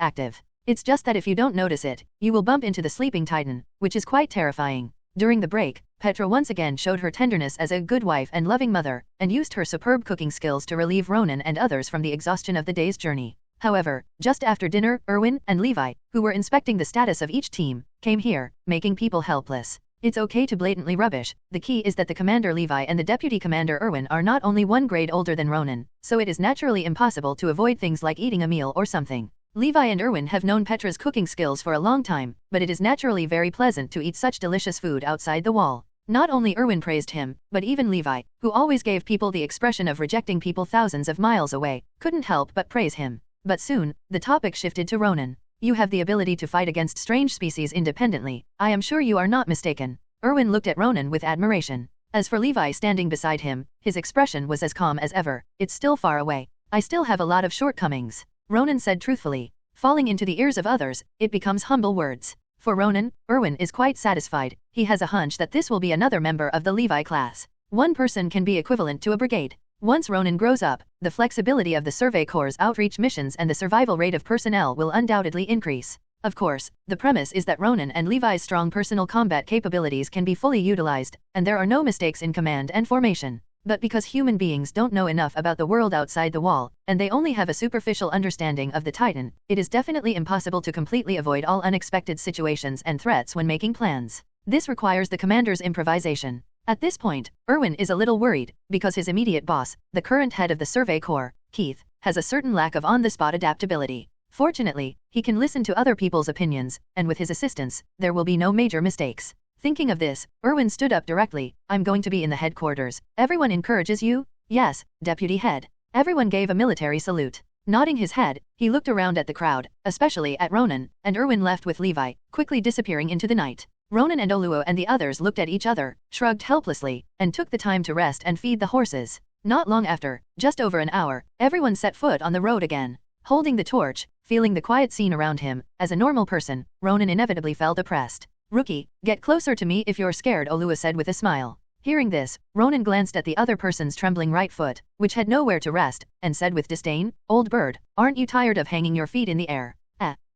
active. It's just that if you don't notice it, you will bump into the sleeping Titan, which is quite terrifying. During the break, Petra once again showed her tenderness as a good wife and loving mother, and used her superb cooking skills to relieve Ronan and others from the exhaustion of the day's journey. However, just after dinner, Erwin and Levi, who were inspecting the status of each team, came here, making people helpless. It's okay to blatantly rubbish, the key is that the commander Levi and the deputy commander Erwin are not only 1 grade older than Ronan, so it is naturally impossible to avoid things like eating a meal or something. Levi and Erwin have known Petra's cooking skills for a long time, but it is naturally very pleasant to eat such delicious food outside the wall. Not only Erwin praised him, but even Levi, who always gave people the expression of rejecting people thousands of miles away, couldn't help but praise him. But soon, the topic shifted to Ronan. You have the ability to fight against strange species independently, I am sure you are not mistaken. Erwin looked at Ronan with admiration. As for Levi standing beside him, his expression was as calm as ever, it's still far away. I still have a lot of shortcomings. Ronan said truthfully. Falling into the ears of others, it becomes humble words. For Ronan, Erwin is quite satisfied, he has a hunch that this will be another member of the Levi class. 1 person can be equivalent to a brigade. Once Ronan grows up, the flexibility of the Survey Corps' outreach missions and the survival rate of personnel will undoubtedly increase. Of course, the premise is that Ronan and Levi's strong personal combat capabilities can be fully utilized, and there are no mistakes in command and formation. But because human beings don't know enough about the world outside the wall, and they only have a superficial understanding of the Titan, it is definitely impossible to completely avoid all unexpected situations and threats when making plans. This requires the commander's improvisation. At this point, Erwin is a little worried, because his immediate boss, the current head of the Survey Corps, Keith, has a certain lack of on-the-spot adaptability. Fortunately, he can listen to other people's opinions, and with his assistance, there will be no major mistakes. Thinking of this, Erwin stood up directly, I'm going to be in the headquarters. Everyone encourages you? Yes, deputy head. Everyone gave a military salute. Nodding his head, he looked around at the crowd, especially at Ronan, and Erwin left with Levi, quickly disappearing into the night. Ronan and Oluo and the others looked at each other, shrugged helplessly, and took the time to rest and feed the horses. Not long after, just over an hour, everyone set foot on the road again. Holding the torch, feeling the quiet scene around him, as a normal person, Ronan inevitably felt oppressed. Rookie, get closer to me if you're scared, Olua said with a smile. Hearing this, Ronan glanced at the other person's trembling right foot, which had nowhere to rest, and said with disdain, "Old bird, aren't you tired of hanging your feet in the air?"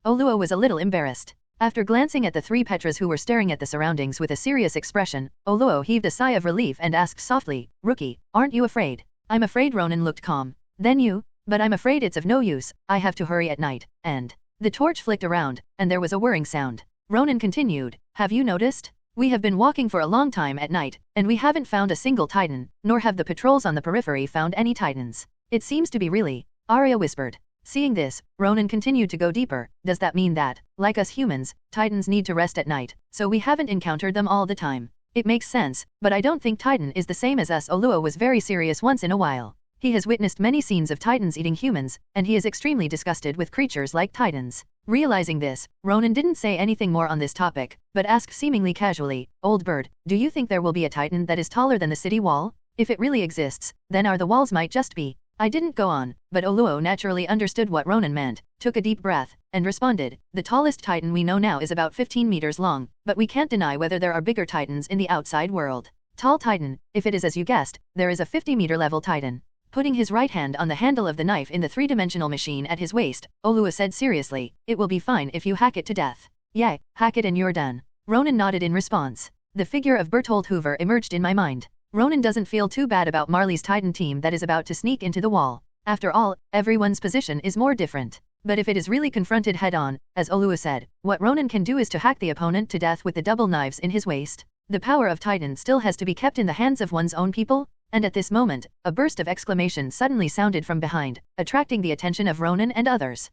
Olua was a little embarrassed. After glancing at the three Petras who were staring at the surroundings with a serious expression, Olua heaved a sigh of relief and asked softly, "Rookie, aren't you afraid?" "I'm afraid." Ronan looked calm. "Then you? But I'm afraid it's of no use, I have to hurry at night, and..." The torch flicked around, and there was a whirring sound. Ronan continued, "Have you noticed? We have been walking for a long time at night, and we haven't found a single Titan, nor have the patrols on the periphery found any Titans. It seems to be really..." Arya whispered. Seeing this, Ronan continued to go deeper. "Does that mean that, like us humans, Titans need to rest at night, so we haven't encountered them all the time?" "It makes sense, but I don't think Titan is the same as us." Olua was very serious once in a while. He has witnessed many scenes of Titans eating humans, and he is extremely disgusted with creatures like Titans. Realizing this, Ronan didn't say anything more on this topic, but asked seemingly casually, "Old bird, do you think there will be a Titan that is taller than the city wall? If it really exists, then the walls might just be..." I didn't go on, but Olua naturally understood what Ronan meant, took a deep breath, and responded, "The tallest Titan we know now is about 15 meters long, but we can't deny whether there are bigger Titans in the outside world. Tall Titan, if it is as you guessed, there is a 50-meter level Titan." Putting his right hand on the handle of the knife in the three-dimensional machine at his waist, Olua said seriously, "It will be fine if you hack it to death." "Yeah, hack it and you're done." Ronan nodded in response. The figure of Bertold Hoover emerged in my mind. Ronan doesn't feel too bad about Marley's Titan team that is about to sneak into the wall. After all, everyone's position is more different. But if it is really confronted head-on, as Olua said, what Ronan can do is to hack the opponent to death with the double knives in his waist. The power of Titan still has to be kept in the hands of one's own people, and at this moment, a burst of exclamation suddenly sounded from behind, attracting the attention of Ronan and others.